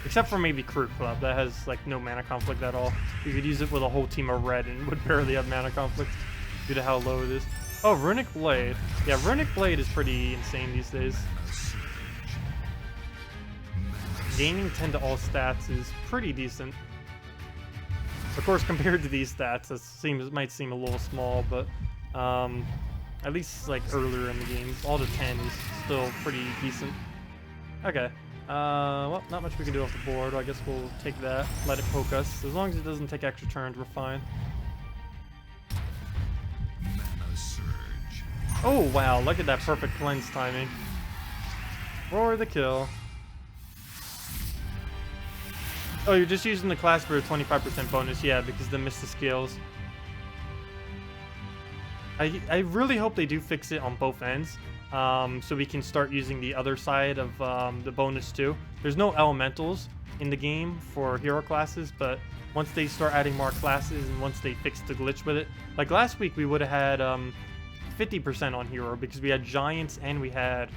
Except for maybe Crew Club, that has like no mana conflict at all. You could use it with a whole team of red and would barely have mana conflict due to how low it is. Oh, Runic Blade. Yeah, Runic Blade is pretty insane these days. Gaining 10 to all stats is pretty decent. Of course, compared to these stats, it might seem a little small, but at least like earlier in the game, all to 10 is still pretty decent. Okay. Well, not much we can do off the board. I guess we'll take that, let it poke us. As long as it doesn't take extra turns, we're fine. Oh, wow. Look at that perfect cleanse timing. Roar the kill. Oh, you're just using the class for a 25% bonus. Yeah, because they missed the skills. I really hope they do fix it on both ends. So we can start using the other side of the bonus too. There's no elementals in the game for hero classes, but once they start adding more classes and once they fix the glitch with it, like last week we would have had 50% on hero because we had giants and we had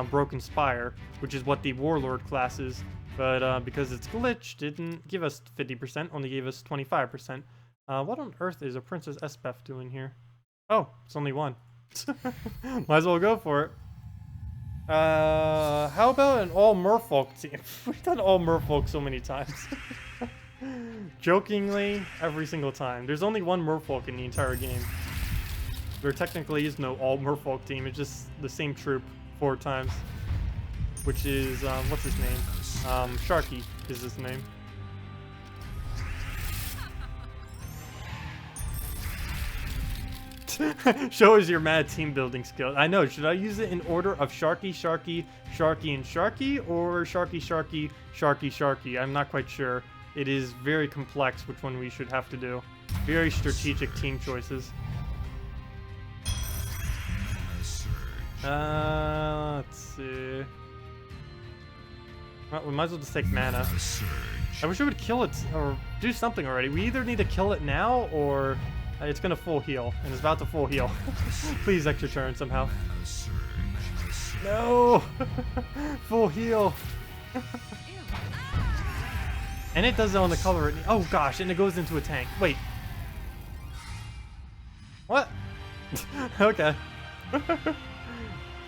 broken spire, which is what the warlord class is. But because it's glitched, didn't give us 50%, only gave us 25%. What on earth is a Princess Espef doing here? Oh, it's only one. Might as well go for it. How about an all merfolk team? We've done all merfolk so many times. Jokingly, every single time. There's only one merfolk in the entire game. There technically is no all merfolk team. It's just the same troop 4 times. Which is, what's his name? Sharky is his name. Show us your mad team building skill. I know, should I use it in order of Sharky, Sharky, Sharky, and Sharky? Or Sharky, Sharky, Sharky, Sharky? I'm not quite sure. It is very complex which one we should have to do. Very strategic team choices. Let's see. Well, we might as well just take mana. I wish we would kill it or do something already. We either need to kill it now or it's gonna full heal, and it's about to full heal. Please extra turn somehow. No! Full heal. And it does it on the color. Oh gosh, and it goes into a tank. Wait. What? Okay.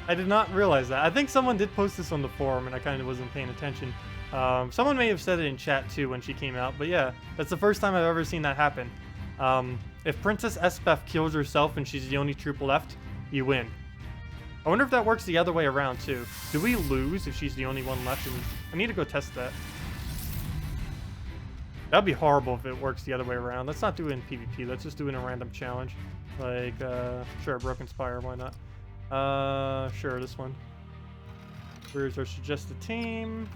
I did not realize that. I think someone did post this on the forum and I kind of wasn't paying attention. Someone may have said it in chat too when she came out, but yeah, that's the first time I've ever seen that happen. If Princess Espef kills herself and she's the only troop left, you win. I wonder if that works the other way around too. Do we lose if she's the only one left? I need to go test that. That'd be horrible if it works the other way around. Let's not do it in PvP. Let's just do it in a random challenge. Like, sure, Broken Spire, why not? Sure, this one. Where's our suggested team?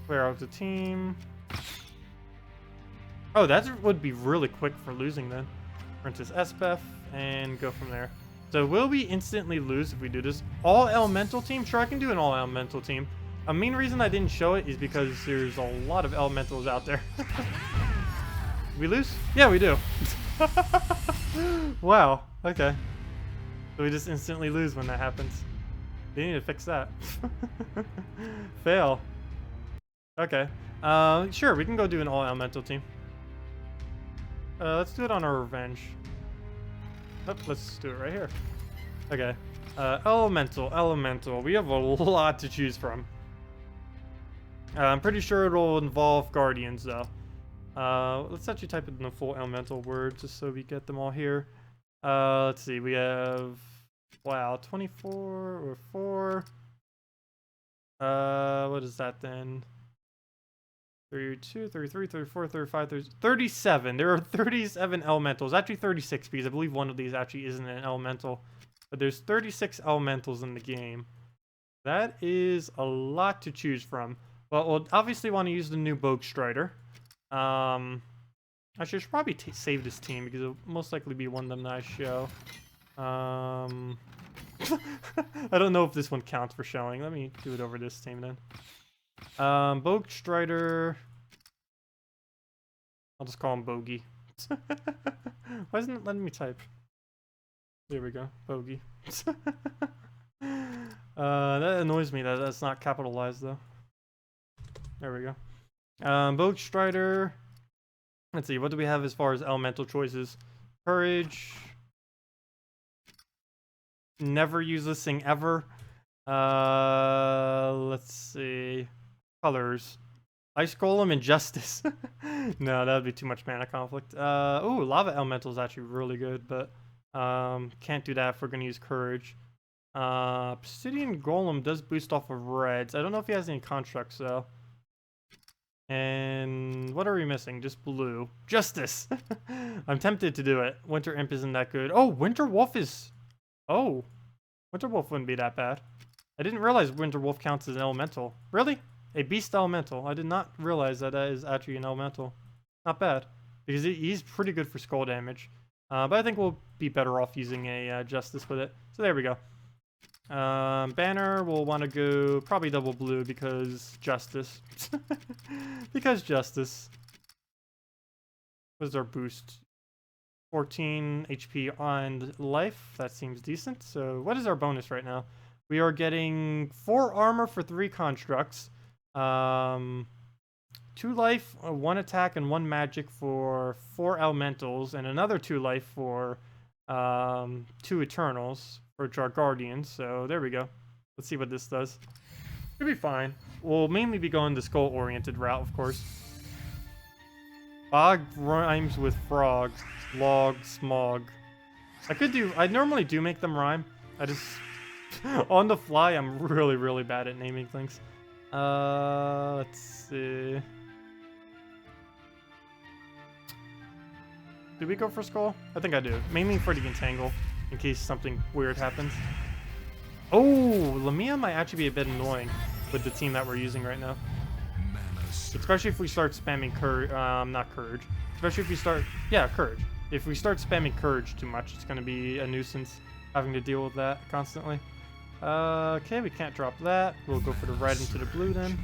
Clear out the team. Oh, that would be really quick for losing then. Princess Espef, and go from there. So will we instantly lose if we do this? All elemental team? Sure, I can do an all elemental team. A main reason I didn't show it is because there's a lot of elementals out there. We lose? Yeah, we do. Wow, okay. So we just instantly lose when that happens. They need to fix that. Fail. Okay. Sure, we can go do an all elemental team. Let's do it on our revenge. Oh, let's do it right here. Okay. Elemental. We have a lot to choose from. I'm pretty sure it'll involve guardians, though. Let's actually type in the full elemental word just so we get them all here. Let's see. We have, wow, 24 or 4. What is that then? 32, 33, 34, 35, 37. There are 37 elementals. Actually 36 because I believe one of these actually isn't an elemental. But there's 36 elementals in the game. That is a lot to choose from. Well, we'll obviously want to use the new Bog Strider. Actually, I should probably save this team because it'll most likely be one of them that I show. I don't know if this one counts for showing. Let me do it over this team then. Bog Strider. I'll just call him Bogey. Why isn't it letting me type? There we go, Bogey. That annoys me that that's not capitalized though. There we go. Bog Strider. Let's see, what do we have as far as elemental choices? Courage. Never use this thing ever. Let's see. Colors. Ice Golem and Justice. No, that would be too much mana conflict. Ooh, Lava Elemental is actually really good, but can't do that if we're going to use Courage. Obsidian Golem does boost off of reds. I don't know if he has any constructs, though. And what are we missing? Just blue. Justice! I'm tempted to do it. Winter Imp isn't that good. Oh, Winter Wolf is... Oh. Winter Wolf wouldn't be that bad. I didn't realize Winter Wolf counts as an elemental. Really? A beast elemental. I did not realize that that is actually an elemental. Not bad. Because he's pretty good for skull damage. But I think we'll be better off using a Justice with it. So there we go. Banner, we'll want to go probably double blue because Justice. Because Justice. What is our boost? 14 HP on life. That seems decent. So what is our bonus right now? We are getting 4 armor for 3 constructs. 2 life, 1 attack, and 1 magic for 4 elementals, and another 2 life for 2 eternals, which are guardians. So there we go. Let's see what this does. Should be fine. We'll mainly be going the skull-oriented route, of course. Bog rhymes with frog. Log, smog. I normally do make them rhyme. I just... on the fly, I'm really, really bad at naming things. Let's see. Do we go for skull? I think I do. Mainly for the entangle, in case something weird happens. Oh, Lamia might actually be a bit annoying with the team that we're using right now. Especially if we start spamming not courage. Especially if we start, yeah, courage. If we start spamming courage too much, it's going to be a nuisance having to deal with that constantly. Okay, we can't drop that. We'll go for the red into the blue then.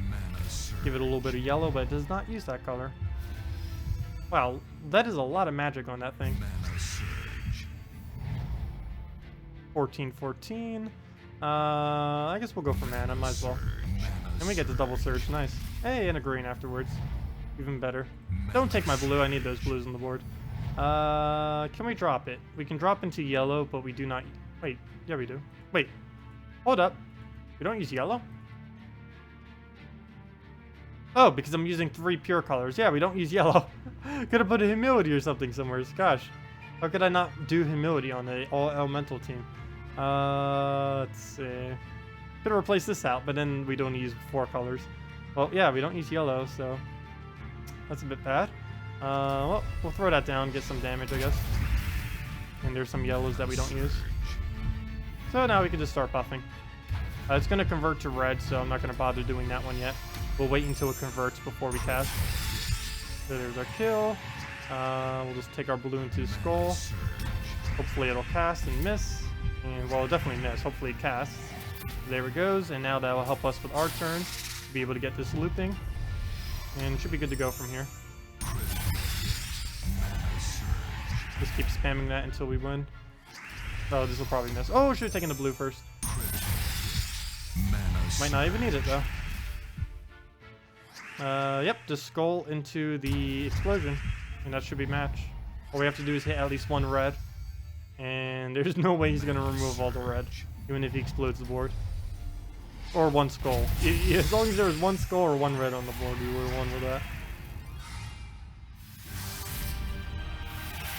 Give it a little bit of yellow, but it does not use that color. Wow, that is a lot of magic on that thing. 14. I guess we'll go for mana, might as well. And we get the double surge, nice. Hey, and a green afterwards. Even better. Don't take my blue, I need those blues on the board. Can we drop it? We can drop into yellow, but we do not... Wait, yeah we do. Wait, hold up. We don't use yellow? Oh, because I'm using 3 pure colors. Yeah, we don't use yellow. Could have put a humility or something somewhere. Gosh, how could I not do humility on a all elemental team? Let's see. Could have replaced this out, but then we don't use 4 colors. Well, yeah, we don't use yellow, so that's a bit bad. Well, we'll throw that down, get some damage, I guess. And there's some yellows that we don't use. So now we can just start buffing. It's going to convert to red, so I'm not going to bother doing that one yet. We'll wait until it converts before we cast. So there's our kill. We'll just take our blue into skull. Hopefully it'll cast and miss. And, well, it'll definitely miss. Hopefully it casts. There it goes. And now that will help us with our turn to be able to get this looping. And should be good to go from here. Just keep spamming that until we win. Oh, this will probably miss. Oh, should have taken the blue first. Might not even need it, though. Yep, just skull into the explosion. And that should be match. All we have to do is hit at least one red. And there's no way he's going to remove all the red. Even if he explodes the board. Or one skull. As long as there was one skull or one red on the board, we would have won with that.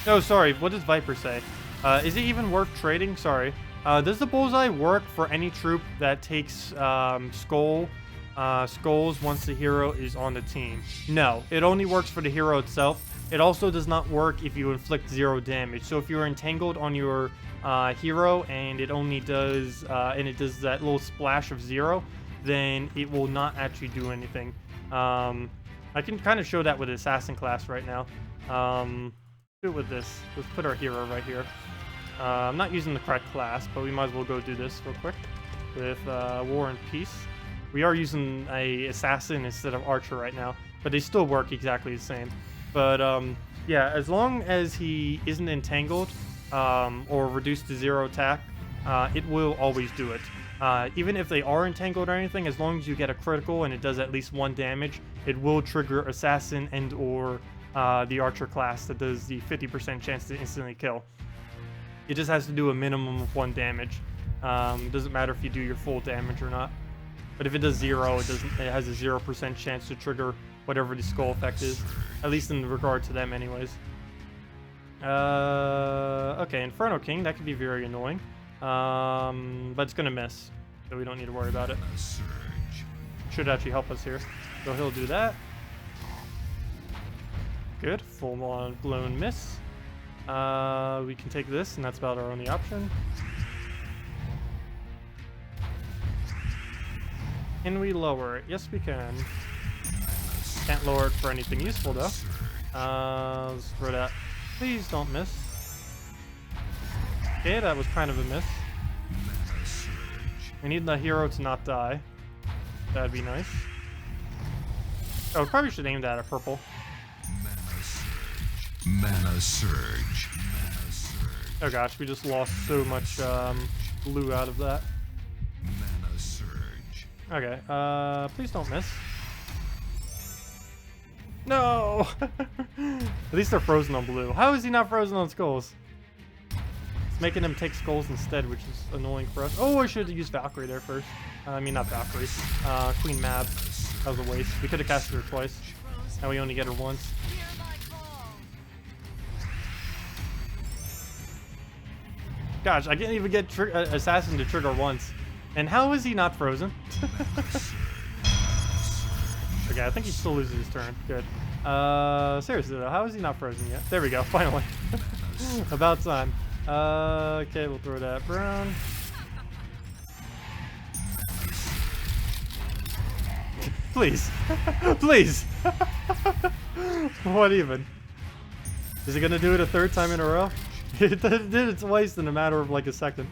Oh, sorry. What does Viper say? Is it even worth trading? Sorry. Does the bullseye work for any troop that takes skulls once the hero is on the team? No. It only works for the hero itself. It also does not work if you inflict 0 damage. So if you're entangled on your hero and it only does that little splash of 0, then it will not actually do anything. I can kind of show that with assassin class right now. Do it with this. Let's put our hero right here. I'm not using the correct class, but we might as well go do this real quick with War and Peace. We are using a assassin instead of archer right now, but they still work exactly the same. But yeah, as long as he isn't entangled or reduced to 0 attack, it will always do it. Even if they are entangled or anything, as long as you get a critical and it does at least 1 damage, it will trigger assassin and or the archer class that does the 50% chance to instantly kill. It just has to do a minimum of 1 damage. It doesn't matter if you do your full damage or not. But if it does 0, it has a 0% chance to trigger whatever the skull effect is. At least in regard to them anyways. Okay, Inferno King, that could be very annoying. But it's gonna miss, so we don't need to worry about it. Should actually help us here. So he'll do that. Good, full-on blown miss. We can take this, and that's about our only option. Can we lower it? Yes, we can. Can't lower it for anything useful, though. Let's throw that. Please don't miss. Okay, that was kind of a miss. We need the hero to not die. That'd be nice. Oh, we probably should aim that at purple. Mana surge. Oh gosh, we just lost so much blue out of that. Mana surge. Okay, please don't miss. No! At least they're frozen on blue. How is he not frozen on skulls? It's making him take skulls instead, which is annoying for us. Oh, I should have used Valkyrie there first. I mean, not Valkyrie. Queen Mab. That was a waste. We could have casted her twice. Now we only get her once. Gosh, I can't even get Assassin to trigger once. And how is he not frozen? Okay, I think he still loses his turn. Good. Seriously though, how is he not frozen yet? There we go, finally. About time. Okay, we'll throw that brown. Please. Please. What even? Is he gonna do it a 3rd time in a row? It did it twice in a matter of like a second.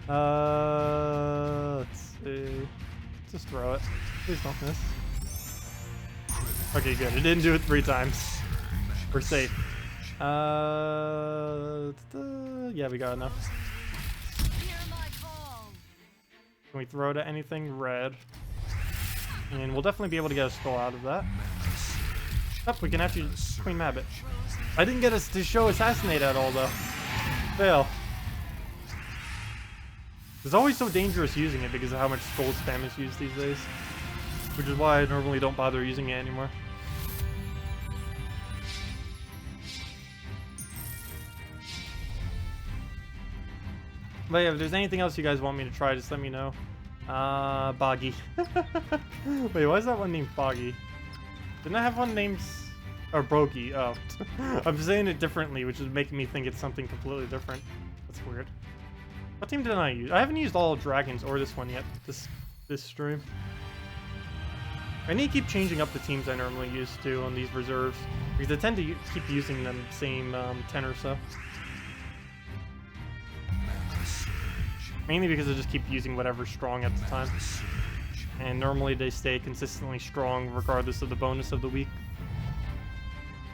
Let's see. Just throw it. Please don't miss. Okay, good. It didn't do it 3 times. We're safe. Yeah, we got enough. Can we throw to anything red? And we'll definitely be able to get a skull out of that. Oh, we can actually Queen Mab it. I didn't get us to show Assassinate at all, though. Fail. It's always so dangerous using it because of how much skull spam is used these days. Which is why I normally don't bother using it anymore. But yeah, if there's anything else you guys want me to try, just let me know. Boggy. Wait, why is that one named Foggy? Didn't I have one named... Or Bogey, oh. I'm saying it differently, which is making me think it's something completely different. That's weird. What team did I use? I haven't used all dragons or this one yet, this stream. I need to keep changing up the teams I normally use to on these reserves, because I tend to keep using them same 10 or so. Mainly because I just keep using whatever's strong at the time. And normally they stay consistently strong regardless of the bonus of the week.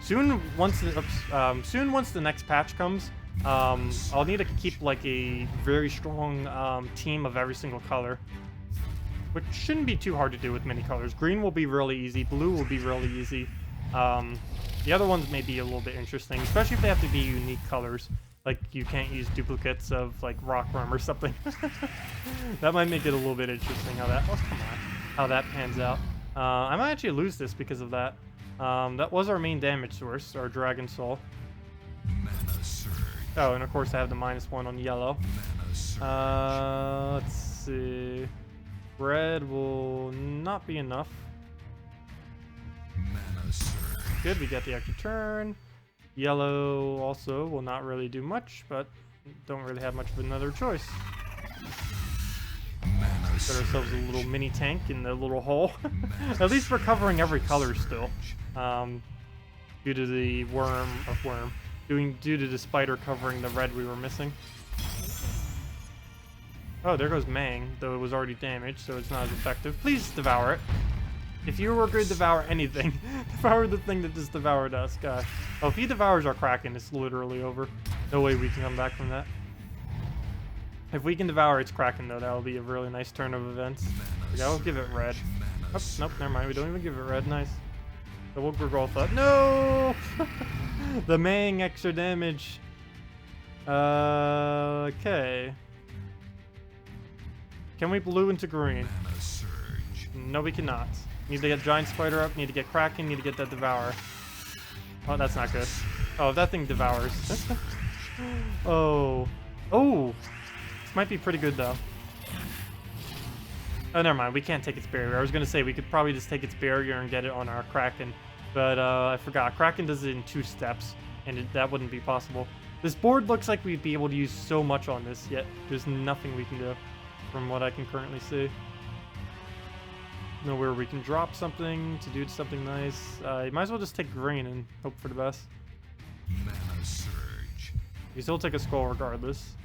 Soon, once the next patch comes, I'll need to keep like a very strong team of every single color. Which shouldn't be too hard to do with many colors. Green will be really easy, blue will be really easy. The other ones may be a little bit interesting, especially if they have to be unique colors. Like, you can't use duplicates of, like, Rockworm or something. That might make it a little bit interesting how that... Oh, come on. How that pans out. I might actually lose this because of that. That was our main damage source, our Dragon Soul. Oh, and of course I have the -1 on yellow. Let's see... Red will not be enough. Good, we get the extra turn. Yellow also will not really do much, but don't really have much of another choice. Got ourselves a little mini tank in the little hole. At least we're covering every color still. Due to the due to the spider covering the red we were missing. Oh, there goes Mang, though it was already damaged, so it's not as effective. Please devour it. If you were good to devour anything, devour the thing that just devoured us, gosh. Oh, if he devours our Kraken, it's literally over. No way we can come back from that. If we can devour its Kraken, though, that'll be a really nice turn of events. Yeah, we'll give it red. Oh, nope, never mind. We don't even give it red. Nice. So we'll Grogolf up. No! The Mang extra damage. Okay. Can we blue into green? No, we cannot. Need to get Giant Spider up, need to get Kraken, need to get that Devour. Oh, that's not good. Oh, that thing devours. Oh. Oh! This might be pretty good, though. Oh, never mind. We can't take its barrier. I was going to say we could probably just take its barrier and get it on our Kraken. But I forgot. Kraken does it in 2 steps, and that wouldn't be possible. This board looks like we'd be able to use so much on this, yet there's nothing we can do from what I can currently see. Nowhere we can drop something to do something nice. You might as well just take green and hope for the best. You still take a skull regardless.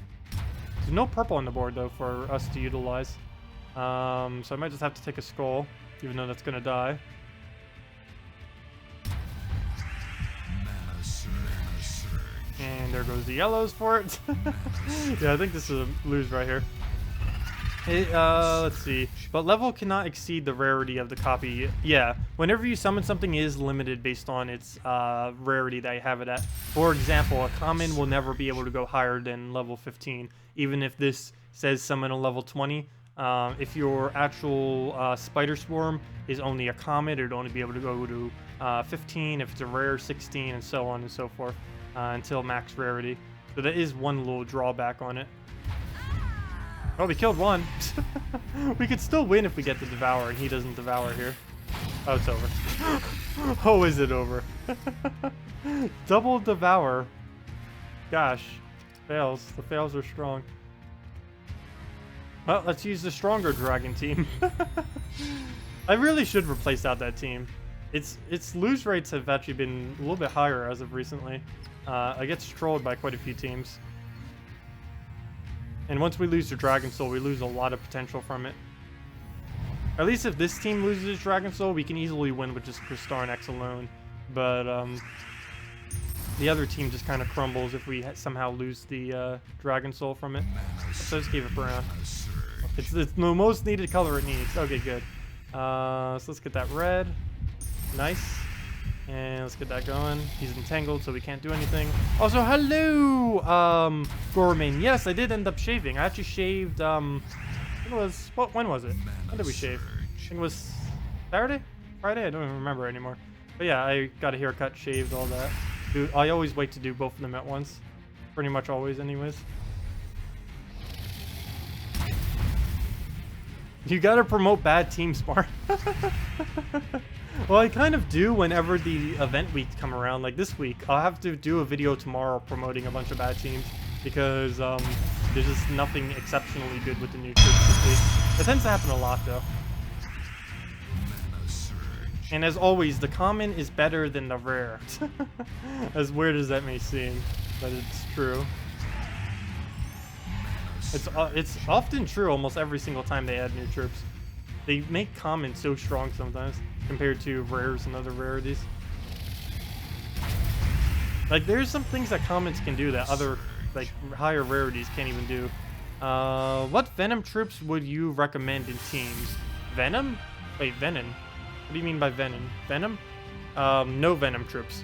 There's no purple on the board though for us to utilize. So I might just have to take a skull, even though that's gonna die. And there goes the yellows for it. Yeah, I think this is a lose right here. Let's see. But level cannot exceed the rarity of the copy. Yeah, whenever you summon something, it is limited based on its rarity that you have it at. For example, a common will never be able to go higher than level 15, even if this says summon a level 20. If your actual spider swarm is only a common, it would only be able to go to 15. If it's a rare, 16, and so on and so forth until max rarity. So that is one little drawback on it. Oh, we killed one. We could still win if we get the Devour and he doesn't Devour here. Oh, it's over. Oh, is it over? Double Devour. Gosh. Fails. The fails are strong. Well, let's use the stronger dragon team. I really should replace out that team. Its lose rates have actually been a little bit higher as of recently. I get trolled by quite a few teams. And once we lose the Dragon Soul, we lose a lot of potential from it. At least if this team loses Dragon Soul, we can easily win with just Kristar and X alone. But the other team just kind of crumbles if we somehow lose the Dragon Soul from it. So I just gave it Brown. It's the most needed color it needs. Okay, good. So let's get that red. Nice. And let's get that going. He's entangled, so we can't do anything. Also, hello, Gorman. Yes, I did end up shaving. I actually shaved, when was it? When did we shave? I think it was Saturday? Friday? I don't even remember anymore. But yeah, I got a haircut, shaved, all that. Dude, I always wait to do both of them at once. Pretty much always, anyways. You gotta promote bad team smart. Well, I kind of do whenever the event weeks come around. Like this week, I'll have to do a video tomorrow promoting a bunch of bad teams because there's just nothing exceptionally good with the new troops this week. It tends to happen a lot though. And as always, the common is better than the rare. As weird as that may seem, but it's true. It's often true almost every single time they add new troops. They make common so strong sometimes compared to rares and other rarities. Like there's some things that commons can do that other like higher rarities can't even do. What venom troops would you recommend in teams? Venom? Wait, venom? What do you mean by venom? Venom? No venom troops.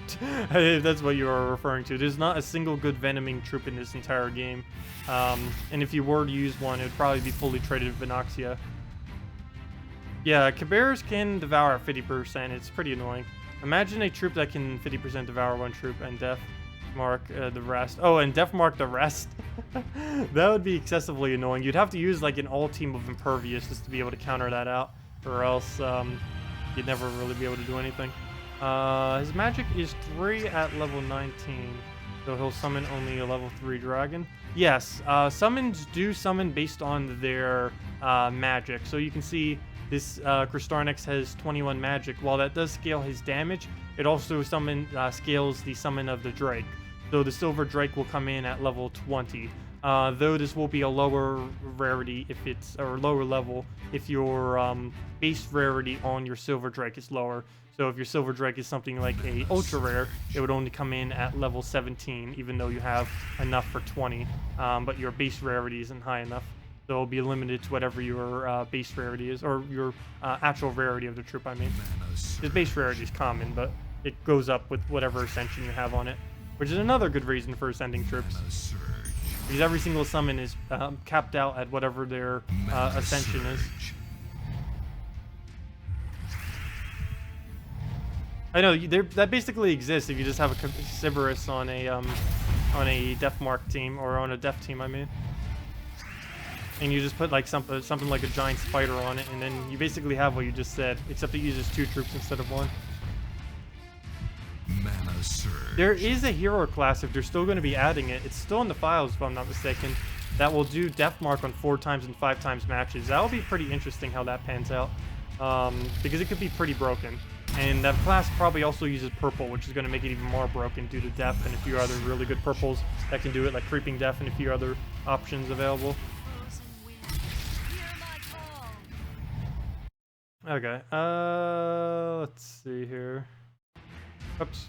If that's what you are referring to. There's not a single good venoming troop in this entire game. And if you were to use one, it would probably be fully traded Venoxia. Yeah, Cabears can devour at 50%. It's pretty annoying. Imagine a troop that can 50% devour one troop and death mark the rest. Oh, and death mark the rest. That would be excessively annoying. You'd have to use like an all team of Impervious just to be able to counter that out, or else you'd never really be able to do anything. His magic is 3 at level 19, so he'll summon only a level 3 dragon. Yes, summons do summon based on their magic. So you can see this Kristarnex has 21 magic. While that does scale his damage, it also scales the summon of the Drake. So the Silver Drake will come in at level 20. Though this will be a lower rarity if it's, or lower level if your base rarity on your Silver Drake is lower. So if your Silver Drake is something like a ultra rare, it would only come in at level 17, even though you have enough for 20. But your base rarity isn't high enough. So it'll be limited to whatever your base rarity is, or your actual rarity of the troop, I mean. His base rarity is common, but it goes up with whatever ascension you have on it. Which is another good reason for ascending troops. Because every single summon is capped out at whatever their ascension is. I know that basically exists if you just have a Sybaris on a Death Mark team, or on a Death team, I mean. And you just put like something like a giant spider on it, and then you basically have what you just said, except it uses 2 troops instead of 1. There is a hero class, if they're still going to be adding it. It's still in the files, if I'm not mistaken, that will do Death Mark on 4 times and 5 times matches. That will be pretty interesting how that pans out, because it could be pretty broken. And that class probably also uses purple, which is going to make it even more broken due to Death and a few other really good purples that can do it, like Creeping Death and a few other options available. Okay, let's see here. Oops,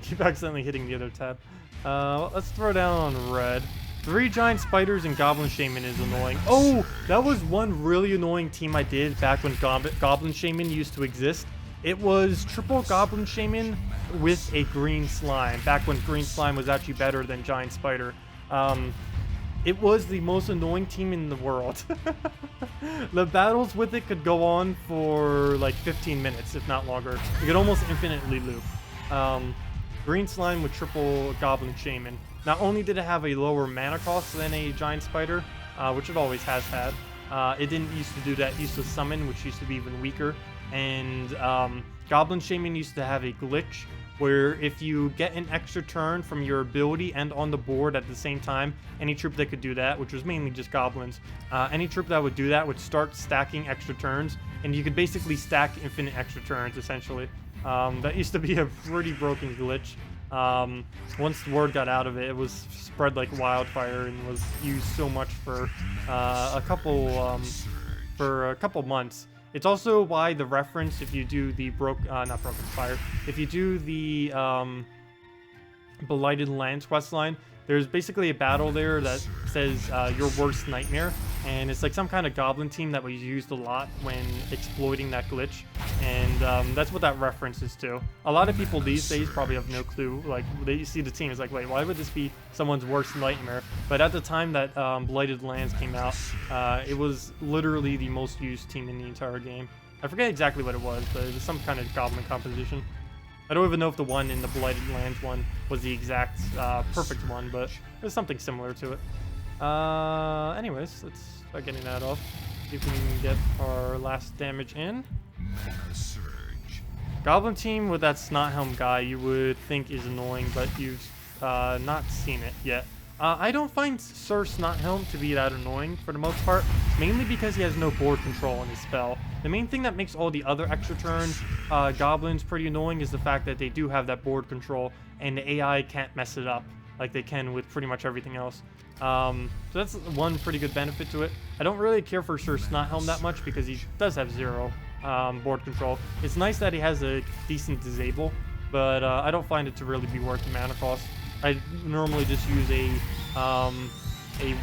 keep accidentally hitting the other tab. Let's throw down on red. 3 giant spiders and Goblin Shaman is annoying. Oh, that was one really annoying team I did back when Goblin Shaman used to exist. It was triple Goblin Shaman with a green slime, back when green slime was actually better than giant spider. It was the most annoying team in the world. The battles with it could go on for like 15 minutes, if not longer. You could almost infinitely loop. Green slime with triple Goblin Shaman. Not only did it have a lower mana cost than a giant spider, which it always has had, it didn't used to do that. It used to summon, which used to be even weaker. And Goblin Shaman used to have a glitch where if you get an extra turn from your ability and on the board at the same time, any troop that could do that, which was mainly just goblins, any troop that would do that would start stacking extra turns, and you could basically stack infinite extra turns, essentially. That used to be a pretty broken glitch. Once the word got out of it, it was spread like wildfire and was used so much for a couple months. It's also why the reference, if you do the not Broken Fire, if you do the Blighted Lands questline, there's basically a battle there that says your worst nightmare, and it's like some kind of goblin team that was used a lot when exploiting that glitch, and that's what that reference is to. A lot of people these days probably have no clue. Like, they see the team, it's like, wait, why would this be someone's worst nightmare? But at the time that Blighted Lands came out, it was literally the most used team in the entire game. I forget exactly what it was, but it was some kind of goblin composition. I don't even know if the one in the Blighted Lands one was the exact perfect one, but it was something similar to it. Anyways, let's start getting that off. See if we can get our last damage in. Mana Surge. Goblin team with that snot helm guy you would think is annoying, but you've not seen it yet. I don't find Sir Snothelm to be that annoying for the most part, mainly because he has no board control on his spell. The main thing that makes all the other extra turn goblins pretty annoying is the fact that they do have that board control, and the AI can't mess it up like they can with pretty much everything else. So that's one pretty good benefit to it. I don't really care for Sir Snothelm that much because he does have 0 board control. It's nice that he has a decent disable, but I don't find it to really be worth the mana cost. I normally just use a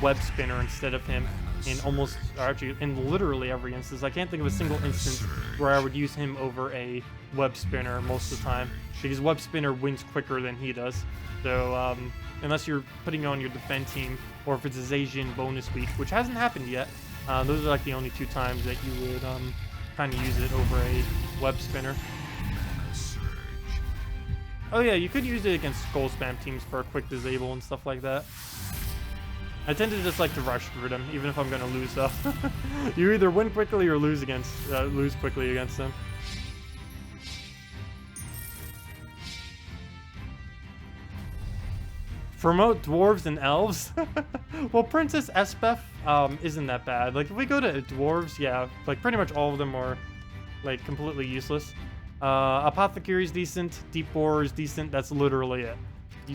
web spinner instead of him in almost, or actually in literally every instance. I can't think of a single instance where I would use him over a web spinner most of the time, because web spinner wins quicker than he does. So unless you're putting on your defend team, or if it's a Zacian bonus week, which hasn't happened yet, those are like the only 2 times that you would kind of use it over a web spinner. Oh yeah, you could use it against skull spam teams for a quick disable and stuff like that. I tend to just like to rush through them, even if I'm gonna lose though. You either win quickly or lose quickly against them. Promote dwarves and elves? Well, Princess Espeth isn't that bad. Like, if we go to dwarves, yeah, like pretty much all of them are like completely useless. Apothecary's decent, Deep Borer is decent, that's literally it.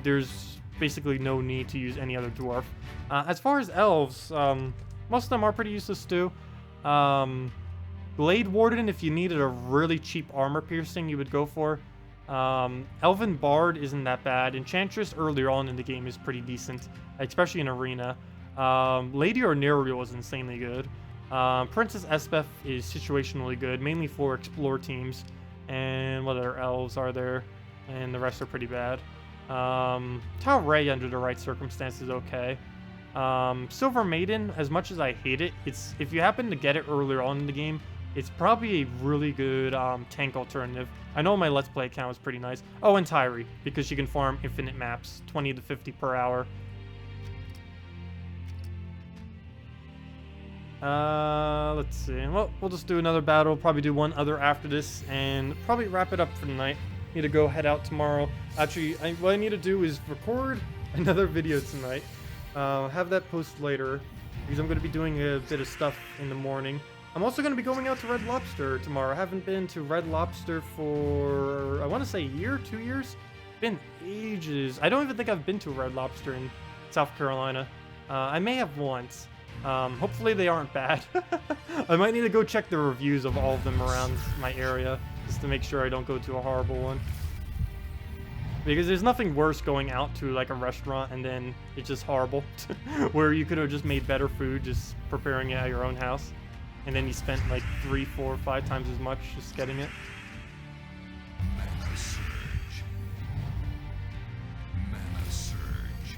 There's basically no need to use any other dwarf. As far as elves, most of them are pretty useless too. Blade Warden, if you needed a really cheap armor piercing, you would go for. Elven Bard isn't that bad. Enchantress earlier on in the game is pretty decent, especially in Arena. Lady Ornerial is insanely good. Princess Espeth is situationally good, mainly for explore teams. And what other elves are there? And the rest are pretty bad. Tau Ray, under the right circumstances, okay. Silver Maiden, as much as I hate it, if you happen to get it earlier on in the game, it's probably a really good tank alternative. I know my Let's Play account is pretty nice. Oh, and Tyree, because she can farm infinite maps, 20 to 50 per hour. Let's see. Well, we'll just do another battle, probably do one other after this, and probably wrap it up for the night. Need to go head out tomorrow. Actually, what I need to do is record another video tonight. Have that post later, because I'm going to be doing a bit of stuff in the morning. I'm also going to be going out to Red Lobster tomorrow. I haven't been to Red Lobster for, I want to say a year, 2 years? Been ages. I don't even think I've been to Red Lobster in South Carolina. I may have once. Hopefully they aren't bad. I might need to go check the reviews of all of them around my area, just to make sure I don't go to a horrible one. Because there's nothing worse going out to like a restaurant and then it's just horrible. Where you could have just made better food just preparing it at your own house. And then you spent like 3, 4, 5 times as much just getting it.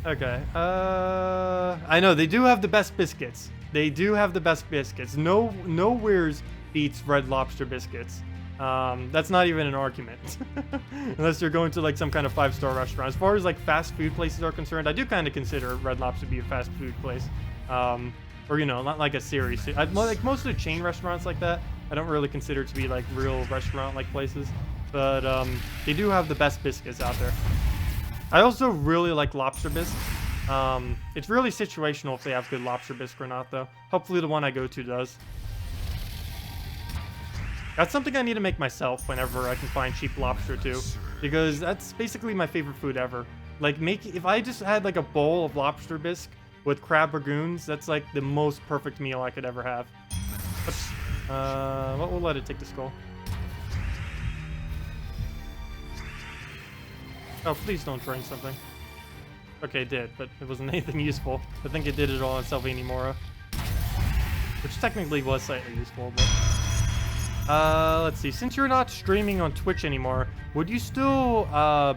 Okay, I know, they do have the best biscuits. They do have the best biscuits. Nowhere's beats Red Lobster biscuits. That's not even an argument. Unless you're going to like some kind of 5-star restaurant. As far as like fast food places are concerned, I do kind of consider Red Lobster to be a fast food place. Or, you know, not like a series. Like most of the chain restaurants like that, I don't really consider to be like real restaurant-like places. But they do have the best biscuits out there. I also really like lobster bisque. It's really situational if they have good lobster bisque or not, though. Hopefully the one I go to does. That's something I need to make myself whenever I can find cheap lobster, too. Because that's basically my favorite food ever. Like, if I just had, like, a bowl of lobster bisque with crab ragoons, that's, like, the most perfect meal I could ever have. Oops. Well, we'll let it take the skull. Oh, please don't drain something. Okay, it did, but it wasn't anything useful. I think it did it all on Sevhina, which technically was slightly useful, but... let's see. Since you're not streaming on Twitch anymore, would you still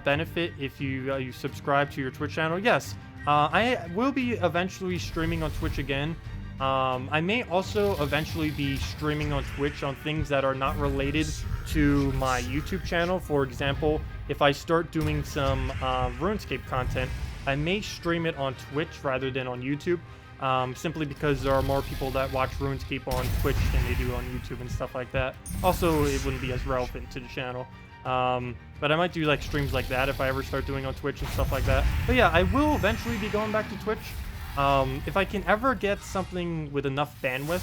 benefit if you subscribe to your Twitch channel? Yes. I will be eventually streaming on Twitch again. I may also eventually be streaming on Twitch on things that are not related to my YouTube channel. For example, if I start doing some RuneScape content, I may stream it on Twitch rather than on YouTube, simply because there are more people that watch RuneScape on Twitch than they do on YouTube and stuff like that. Also, it wouldn't be as relevant to the channel. But I might do like streams like that if I ever start doing on Twitch and stuff like that. But yeah, I will eventually be going back to Twitch. If I can ever get something with enough bandwidth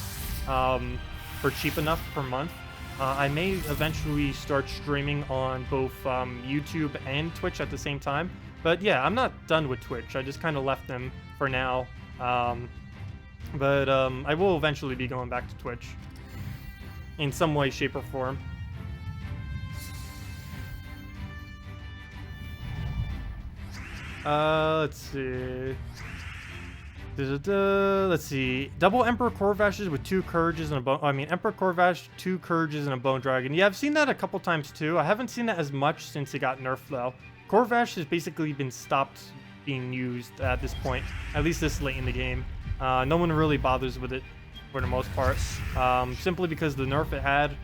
for cheap enough per month, I may eventually start streaming on both YouTube and Twitch at the same time. But yeah, I'm not done with Twitch. I just kind of left them for now. But I will eventually be going back to Twitch in some way, shape, or form. Let's see. Let's see. Double Emperor Corvashes with 2 Courages and a Bone... I mean, Emperor Corvash, 2 Courages and a Bone Dragon. Yeah, I've seen that a couple times too. I haven't seen that as much since it got nerfed though. Corvash has basically been stopped being used at this point, at least this late in the game. No one really bothers with it for the most part, simply because the nerf it had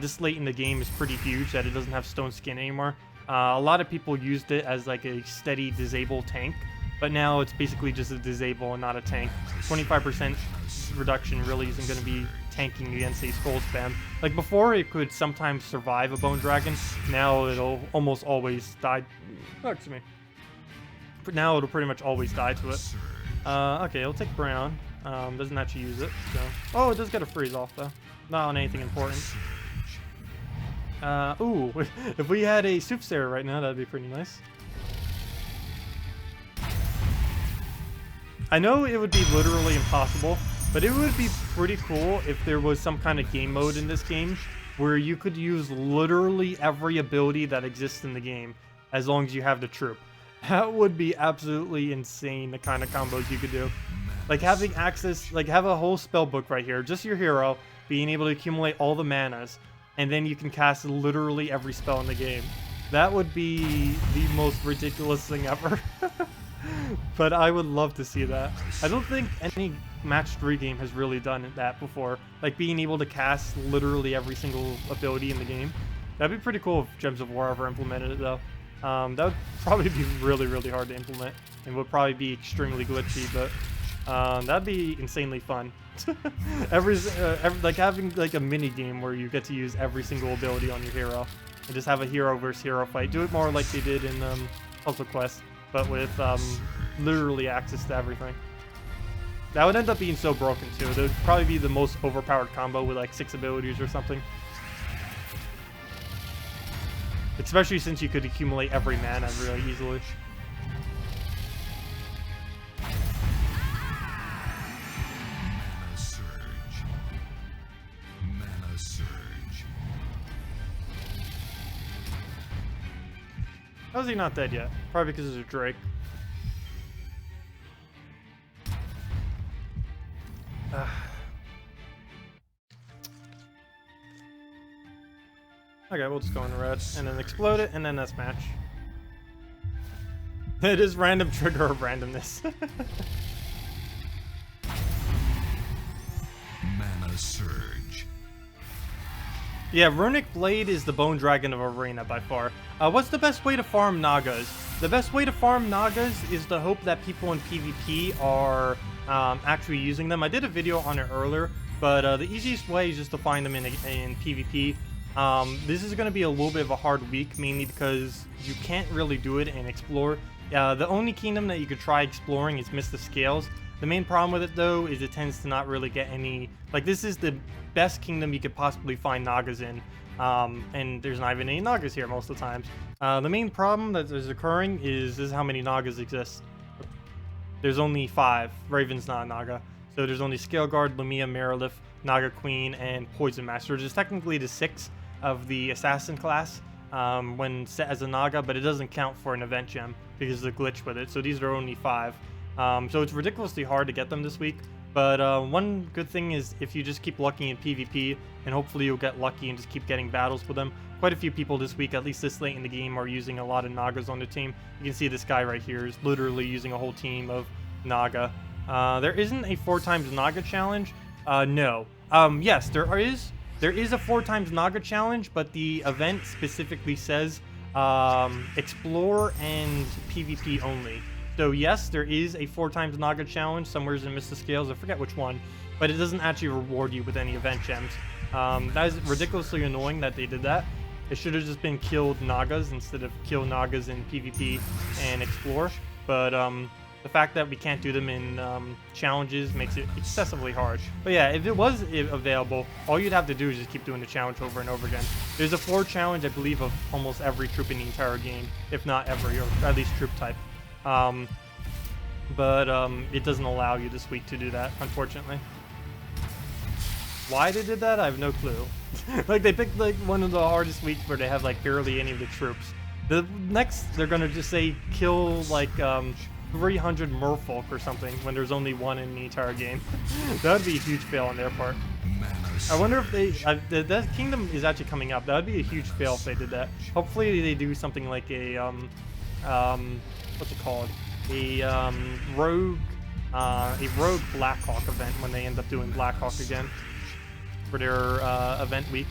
this late in the game is pretty huge that it doesn't have stone skin anymore. A lot of people used it as like a steady disable tank, but now it's basically just a disable and not a tank. 25% reduction really isn't going to be tanking against a scroll spam. Like before it could sometimes survive a bone dragon, now it'll almost always die. Oh, excuse me. But now it'll pretty much always die to it. Okay, I'll take brown. Doesn't actually use it, so... Oh, it does get a freeze off though. Not on anything important. Ooh, if we had a Soothsayer right now, that'd be pretty nice. I know it would be literally impossible, but it would be pretty cool if there was some kind of game mode in this game where you could use literally every ability that exists in the game as long as you have the troop. That would be absolutely insane, the kind of combos you could do. Like having access, like have a whole spell book right here, just your hero, being able to accumulate all the manas, and then you can cast literally every spell in the game. That would be the most ridiculous thing ever. But I would love to see that. I don't think any match 3 game has really done that before. Like being able to cast literally every single ability in the game. That'd be pretty cool if Gems of War ever implemented it though. That would probably be really, really hard to implement and would probably be extremely glitchy, but that'd be insanely fun. Like having like a mini game where you get to use every single ability on your hero and just have a hero versus hero fight. Do it more like they did in Puzzle Quest, but with literally access to everything. That would end up being so broken too. That would probably be the most overpowered combo with like 6 abilities or something. Especially since you could accumulate every mana really easily. Mana surge. Mana surge. How is he not dead yet? Probably because there's a Drake. Okay, we'll just go in red and then explode it and then that's match. It is random trigger of randomness. Mana surge. Yeah, Runic Blade is the Bone Dragon of Arena by far. What's the best way to farm Nagas? The best way to farm Nagas is to hope that people in PvP are actually using them. I did a video on it earlier, but the easiest way is just to find them in PvP. This is going to be a little bit of a hard week, mainly because you can't really do it and explore. The only kingdom that you could try exploring is Mist of Scales. The main problem with it, though, is it tends to not really get any... Like, this is the best kingdom you could possibly find Nagas in, and there's not even any Nagas here most of the times. The main problem that is occurring is how many Nagas exist. There's only 5. Raven's not a Naga. So there's only Scale Guard, Lamia, Merilith, Naga Queen, and Poison Master, which is technically the 6 of the assassin class when set as a Naga, but it doesn't count for an event gem because there's a glitch with it. So these are only 5. So it's ridiculously hard to get them this week. But one good thing is if you just keep lucking in PvP, and hopefully you'll get lucky and just keep getting battles with them. Quite a few people this week, at least this late in the game, are using a lot of Nagas on the team. You can see this guy right here is literally using a whole team of Naga. There isn't a 4x Naga challenge. No. Yes, there is. There is a 4x Naga challenge, but the event specifically says explore and PvP only. So yes, there is a 4x Naga challenge somewhere in Mist of Scales. I forget which one, but it doesn't actually reward you with any event gems. That is ridiculously annoying that they did that. It should have just been killed Nagas instead of kill Nagas in PvP and explore. But the fact that we can't do them in challenges makes it excessively hard. But yeah, if it was available, all you'd have to do is just keep doing the challenge over and over again. There's a floor challenge, I believe, of almost every troop in the entire game, if not every, or at least troop type. But it doesn't allow you this week to do that, unfortunately. Why they did that, I have no clue. Like, they picked like one of the hardest weeks where they have like barely any of the troops. The next, they're gonna just say kill like 300 merfolk or something when there's only one in the entire game. That would be a huge fail on their part. I wonder if they that kingdom is actually coming up. That would be a huge fail if they did that. Hopefully they do something like a what's it called? A rogue Blackhawk event when they end up doing Blackhawk again for their event week.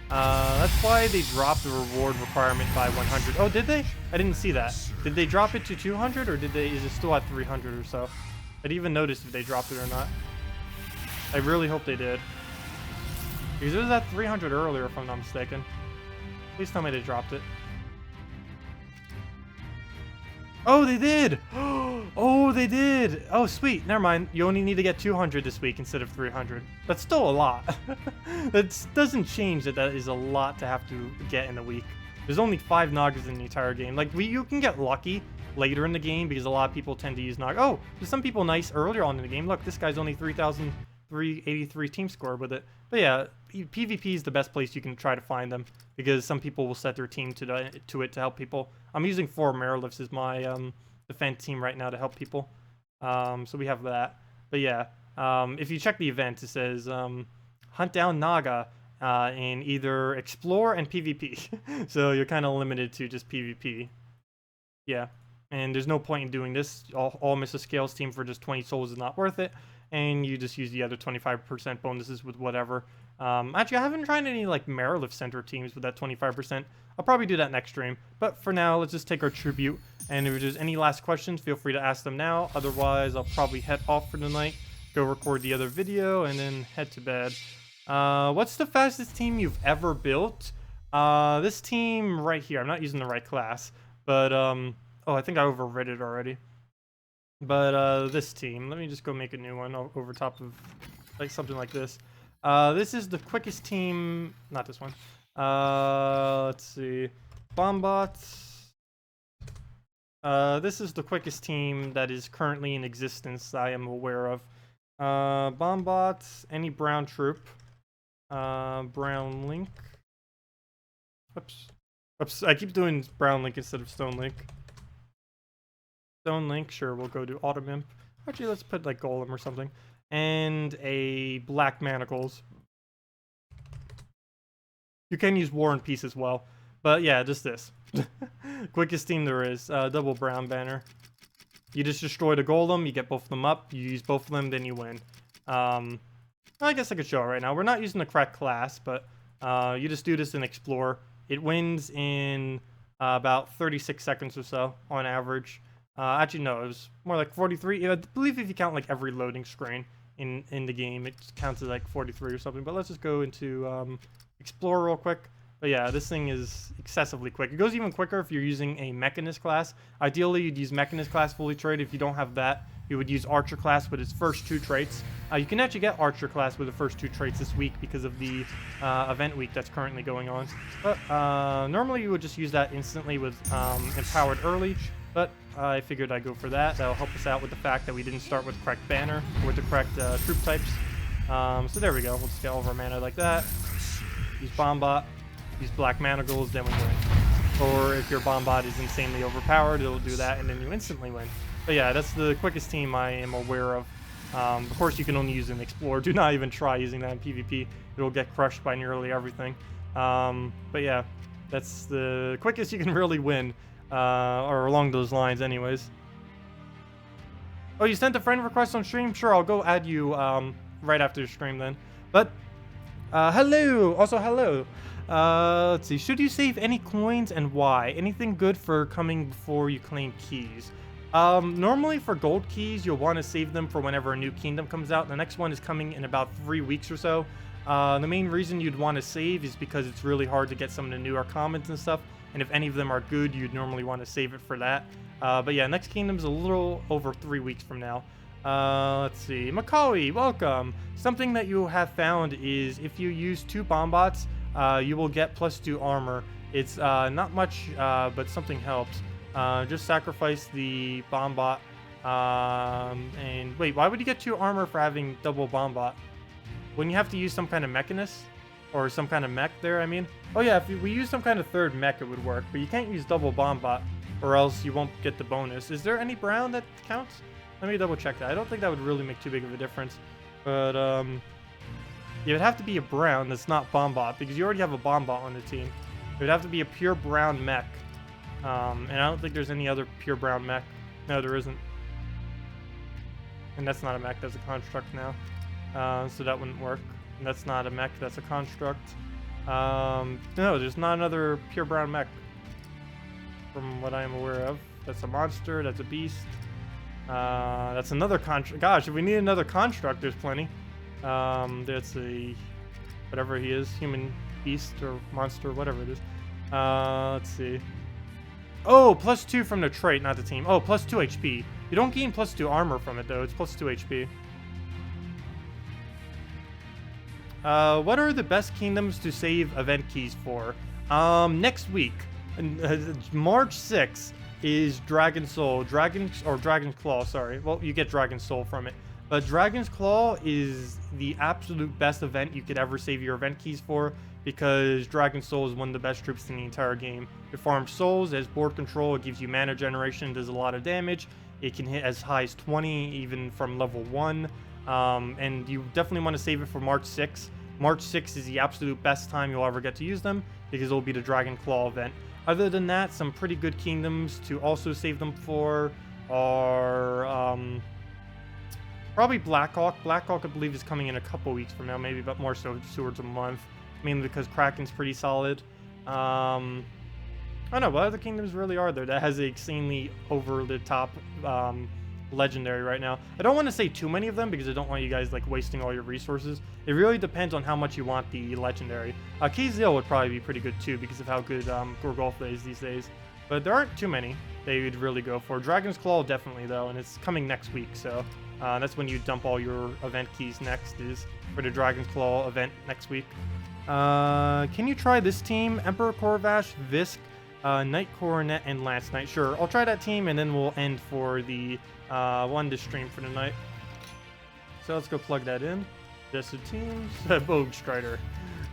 That's why they dropped the reward requirement by 100. Oh, did they? I didn't see that. Did they drop it to 200 or did they? Is it still at 300 or so? I didn't even notice if they dropped it or not. I really hope they did. Because it was at 300 earlier, if I'm not mistaken. Please tell me they dropped it. Oh, they did! Oh, they did! Oh, sweet. Never mind. You only need to get 200 this week instead of 300. That's still a lot. That doesn't change that is a lot to have to get in a week. There's only 5 Nagas in the entire game. Like, you can get lucky later in the game because a lot of people tend to use Naga. Oh, there's some people nice earlier on in the game. Look, this guy's only 3,383 team score with it. But yeah, PvP is the best place you can try to find them because some people will set their team to it to help people. I'm using 4 Marilifts as my defense team right now to help people. So we have that. But yeah, if you check the event, it says hunt down Naga in either Explore and PvP. So you're kind of limited to just PvP. Yeah, and there's no point in doing this. All Mr. Scales team for just 20 souls is not worth it. And you just use the other 25% bonuses with whatever. Actually, I haven't tried any like Marilif Center teams with that 25%. I'll probably do that next stream. But for now, let's just take our tribute. And if there's any last questions, feel free to ask them now. Otherwise, I'll probably head off for the night, go record the other video, and then head to bed. What's the fastest team you've ever built? This team right here. I'm not using the right class. But, oh, I think I overrid it already. But this team, let me just go make a new one over top of like something like this. This is the quickest team, not this one. Let's see, Bombots. This is the quickest team that is currently in existence I am aware of. Bombots, any brown troop, brown link. Oops, I keep doing brown link instead of stone link. Stone link, sure, we'll go to autumn imp. Actually, let's put like golem or something. And a black manacles. You can use war and peace as well. But yeah, just this. Quickest team there is. Double brown banner. You just destroy the golem, you get both of them up, you use both of them, then you win. I guess I could show it right now. We're not using the correct class, but you just do this in Explore. It wins in about 36 seconds or so on average. Actually, no, it was more like 43. I believe if you count like every loading screen in the game, it counts as like 43 or something. But let's just go into Explore real quick. But yeah, this thing is excessively quick. It goes even quicker if you're using a Mechanist class. Ideally, you'd use Mechanist class fully traded. If you don't have that, you would use Archer class with its first 2 traits. You can actually get Archer class with the first 2 traits this week because of the event week that's currently going on. But normally you would just use that instantly with Empowered early. But I figured I'd go for that. That'll help us out with the fact that we didn't start with the correct banner, or with the correct troop types. So there we go. We'll just get all of our mana like that. Use Bombot, use Black Manacles, then we win. Or if your Bombot is insanely overpowered, it'll do that, and then you instantly win. But yeah, that's the quickest team I am aware of. Of course, you can only use an Explorer. Do not even try using that in PvP. It'll get crushed by nearly everything. But yeah, that's the quickest you can really win. Or along those lines anyways. Oh, you sent a friend request on stream? Sure, I'll go add you right after the stream then. But, hello! Also, hello! Let's see, should you save any coins and why? Anything good for coming before you claim keys? Normally for gold keys, you'll want to save them for whenever a new kingdom comes out. The next one is coming in about 3 weeks or so. The main reason you'd want to save is because it's really hard to get some of the newer commons and stuff, and if any of them are good, you'd normally want to save it for that. But yeah, next kingdom's a little over 3 weeks from now. Let's see. Macaulay, welcome. Something that you have found is if you use 2 bomb bots, you will get +2 armor. It's not much, but something helps. Just sacrifice the bomb bot. And wait, why would you get 2 armor for having double bomb bot? Wouldn't you have to use some kind of mechanist? Or some kind of mech there, I mean? Oh yeah, if we use some kind of third mech, it would work. But you can't use double bomb bot, or else you won't get the bonus. Is there any brown that counts? Let me double check that. I don't think that would really make too big of a difference. But, it would have to be a brown that's not bomb bot, because you already have a bomb bot on the team. It would have to be a pure brown mech. And I don't think there's any other pure brown mech. No, there isn't. And that's not a mech, that's a construct now. So that wouldn't work. And that's not a mech, that's a construct. No, there's not another pure brown mech. From what I am aware of. That's a monster, that's a beast. That's another construct. Gosh, if we need another construct, there's plenty. That's a... whatever he is. Human beast or monster, whatever it is. Let's see. Oh, +2 from the trait, not the team. Oh, +2 HP. You don't gain +2 armor from it, though. It's +2 HP. What are the best kingdoms to save event keys for? Next week, March 6th, is Dragon Soul. Dragon's Claw, sorry. Well, you get Dragon Soul from it. But Dragon's Claw is the absolute best event you could ever save your event keys for, because Dragon Soul is one of the best troops in the entire game. It farms souls, it has board control, it gives you mana generation, does a lot of damage. It can hit as high as 20, even from level 1. And you definitely want to save it for March 6th. March 6th is the absolute best time you'll ever get to use them, because it'll be the Dragon Claw event. Other than that, some pretty good kingdoms to also save them for are probably Blackhawk. Blackhawk, I believe, is coming in a couple weeks from now, maybe, but more so towards a month. Mainly because Kraken's pretty solid. I don't know, what other kingdoms really are there that has a insanely over-the-top legendary right now? I don't want to say too many of them because I don't want you guys like wasting all your resources. It really depends on how much you want the legendary. KZL would probably be pretty good too because of how good Gorgolfa is these days. But there aren't too many they would really go for. Dragon's Claw definitely though, and it's coming next week, so that's when you dump all your event keys next, is for the Dragon's Claw event next week. Can you try this team? Emperor Corvash, Visk, Knight Coronet, and Lance Knight. Sure, I'll try that team, and then we'll end for the one to stream for the night. So let's go plug that in. Just the teams. Bog Strider.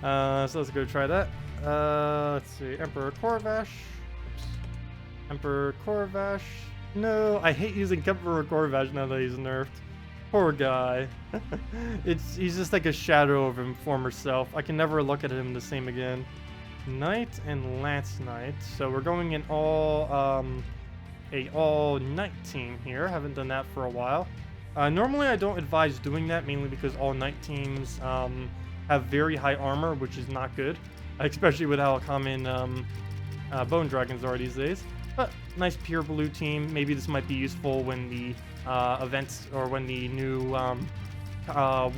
So let's go try that. Let's see. Emperor Corvash. Oops. Emperor Corvash. No, I hate using Emperor Corvash now that he's nerfed. Poor guy. He's just like a shadow of his former self. I can never look at him the same again. Knight and Lance Knight. So we're going in all all-night team here. Haven't done that for a while. Normally I don't advise doing that, mainly because all-night teams have very high armor, which is not good, especially with how common bone dragons are these days. But nice pure blue team. Maybe this might be useful when the events, or when the new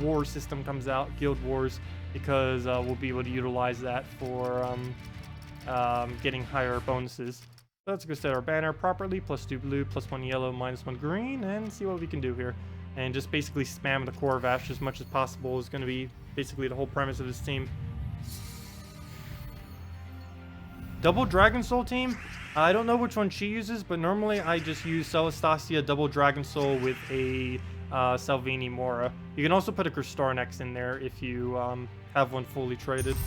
war system comes out, Guild Wars, because we'll be able to utilize that for getting higher bonuses. So let's go set our banner properly. +2 blue, +1 yellow, -1 green, and see what we can do here. And just basically spam the Corvash as much as possible is going to be basically the whole premise of this team. Double Dragon Soul team? I don't know which one she uses, but normally I just use Celestasia Double Dragon Soul with a Salvini Mora. You can also put a Kristarnex in there if you have one fully traded.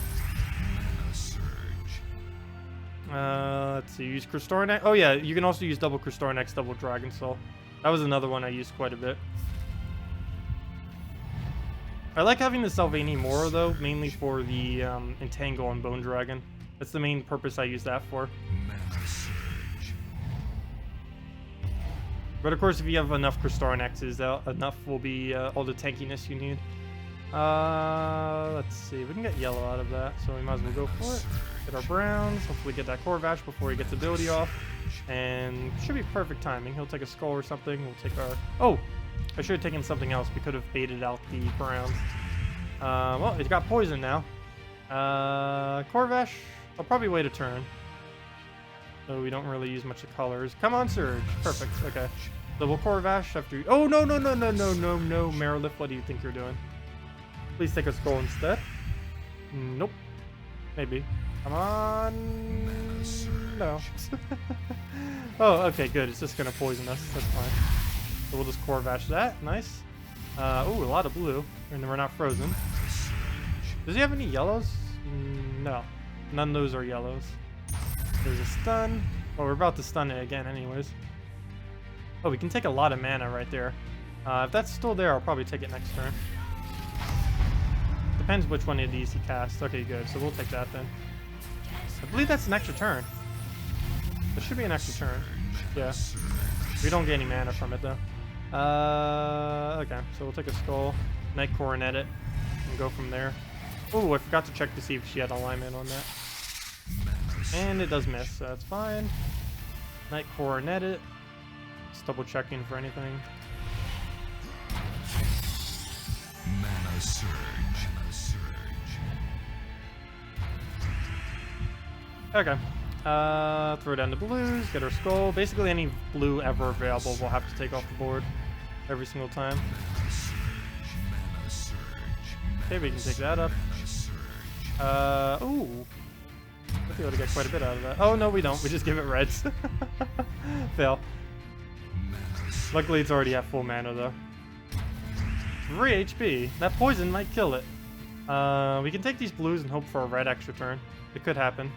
Let's see, use Kristarnex. Oh yeah, you can also use double Kristarnex, double Dragon Soul. That was another one I used quite a bit. I like having the Salvini Mora though, mainly for the Entangle on Bone Dragon. That's the main purpose I use that for. But of course, if you have enough Kristarnexes, enough will be all the tankiness you need. Let's see, we can get yellow out of that, so we might as well go for it. Get our browns, hopefully get that Corvash before he gets ability off. And should be perfect timing. He'll take a skull or something, we'll take our... Oh! I should have taken something else. We could have baited out the browns. Well, it got poison now. Corvash, I'll probably wait a turn. So we don't really use much of colors. Come on, Surge. Perfect. Okay. So we'll Corvash after. Oh, no, no, no, no, no, no, no. Merilith, what do you think you're doing? Please take a skull instead. Nope. Maybe. Come on. No. Oh, okay, good. It's just going to poison us. That's fine. So we'll just Corvash that. Nice. Oh, a lot of blue. And we're not frozen. Does he have any yellows? No. None of those are yellows. There's a stun. Well, we're about to stun it again anyways. Oh, we can take a lot of mana right there. If that's still there, I'll probably take it next turn. Depends which one of these he casts. Okay, good. So we'll take that then. I believe that's an extra turn. There should be an extra turn. Yeah. We don't get any mana from it though. Okay, so we'll take a skull, Night Coronet it, and go from there. Oh, I forgot to check to see if she had alignment on that. And it does miss, so that's fine. Night Coronet it. Just double checking for anything. Mana surge. Mana surge. Okay. Throw down the blues, get our skull. Basically any blue ever available we'll have to take off the board every single time. Mana surge. Okay, we can take that up. Ooh. I think we ought to get quite a bit out of that. Oh, no, we don't. We just give it reds. Fail. Luckily, it's already at full mana, though. 3 HP. That poison might kill it. We can take these blues and hope for a red extra turn. It could happen.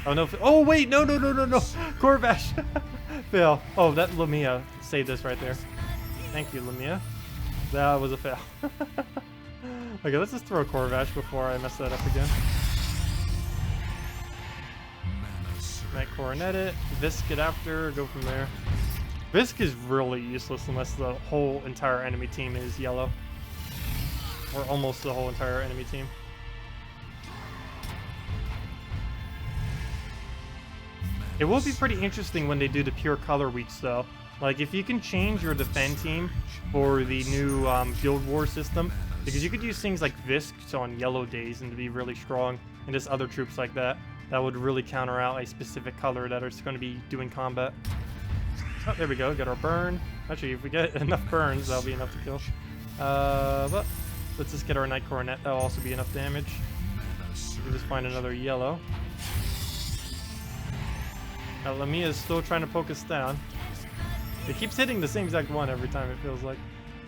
Oh, no. Oh, wait. No, no, no, no, no. Corvash. Fail. Oh, that Lamia saved us right there. Thank you, Lamia. That was a fail. Okay, let's just throw a Corvash before I mess that up again. Night Coronet it. Visk it after. Go from there. Visk is really useless unless the whole entire enemy team is yellow. Or almost the whole entire enemy team. It will be pretty interesting when they do the pure color weeks though. Like if you can change your defend team for the new Guild War system, because you could use things like Visk so on yellow days and to be really strong, and just other troops like that. That would really counter out a specific color that is going to be doing combat. Oh, there we go. Get our burn. Actually, if we get enough burns, that'll be enough to kill. But let's just get our Night Coronet. That'll also be enough damage. We'll just find another yellow. Now, Lamia's still trying to poke us down. It keeps hitting the same exact one every time, it feels like.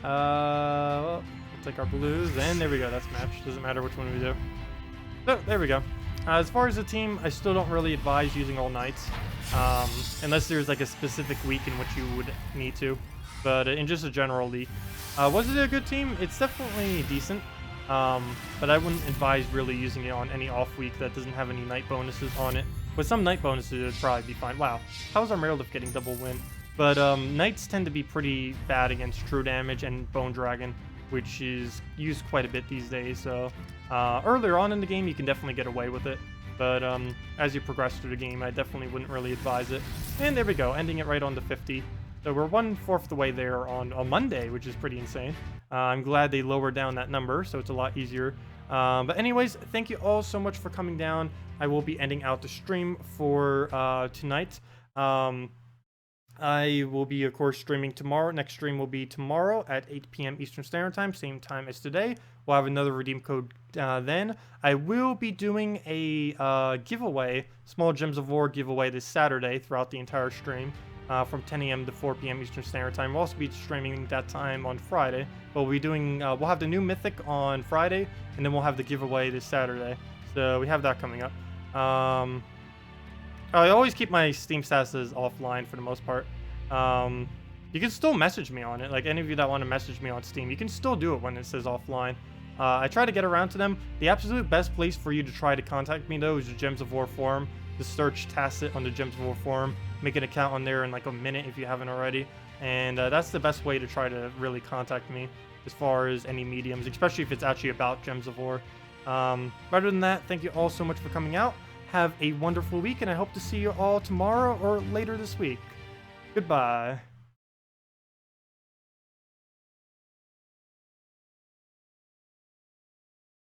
Well, we'll take our blues, and there we go. That's matched. Doesn't matter which one we do. So, there we go. As far as the team, I still don't really advise using all knights. Unless there's like a specific week in which you would need to. But in just a general league. Was it a good team? It's definitely decent. But I wouldn't advise really using it on any off week that doesn't have any knight bonuses on it. With some knight bonuses, it would probably be fine. Wow, how's our Merilith getting double win? But knights tend to be pretty bad against true damage and Bone Dragon, which is used quite a bit these days. So earlier on in the game, you can definitely get away with it. But as you progress through the game, I definitely wouldn't really advise it. And there we go, ending it right on the 50. So we're 1/4 the way there on Monday, which is pretty insane. I'm glad they lowered down that number, so it's a lot easier. But anyways, thank you all so much for coming down. I will be ending out the stream for tonight. I will be, of course, streaming tomorrow. Next stream will be tomorrow at 8 p.m. Eastern Standard Time, same time as today. We'll have another redeem code then. I will be doing a giveaway, Small Gems of War giveaway this Saturday throughout the entire stream from 10 a.m. to 4 p.m. Eastern Standard Time. We'll also be streaming that time on Friday. But we'll be doing, we'll have the new Mythic on Friday, and then we'll have the giveaway this Saturday. So we have that coming up. I always keep my Steam statuses offline for the most part. You can still message me on it. Like any of you that want to message me on Steam, you can still do it when it says offline. I try to get around to them. The absolute best place for you to try to contact me though is the Gems of War forum. Just search Tacit on the Gems of War forum. Make an account on there in like a minute if you haven't already. And that's the best way to try to really contact me as far as any mediums, especially if it's actually about Gems of War. Other than that, thank you all so much for coming out. Have a wonderful week, and I hope to see you all tomorrow or later this week. Goodbye.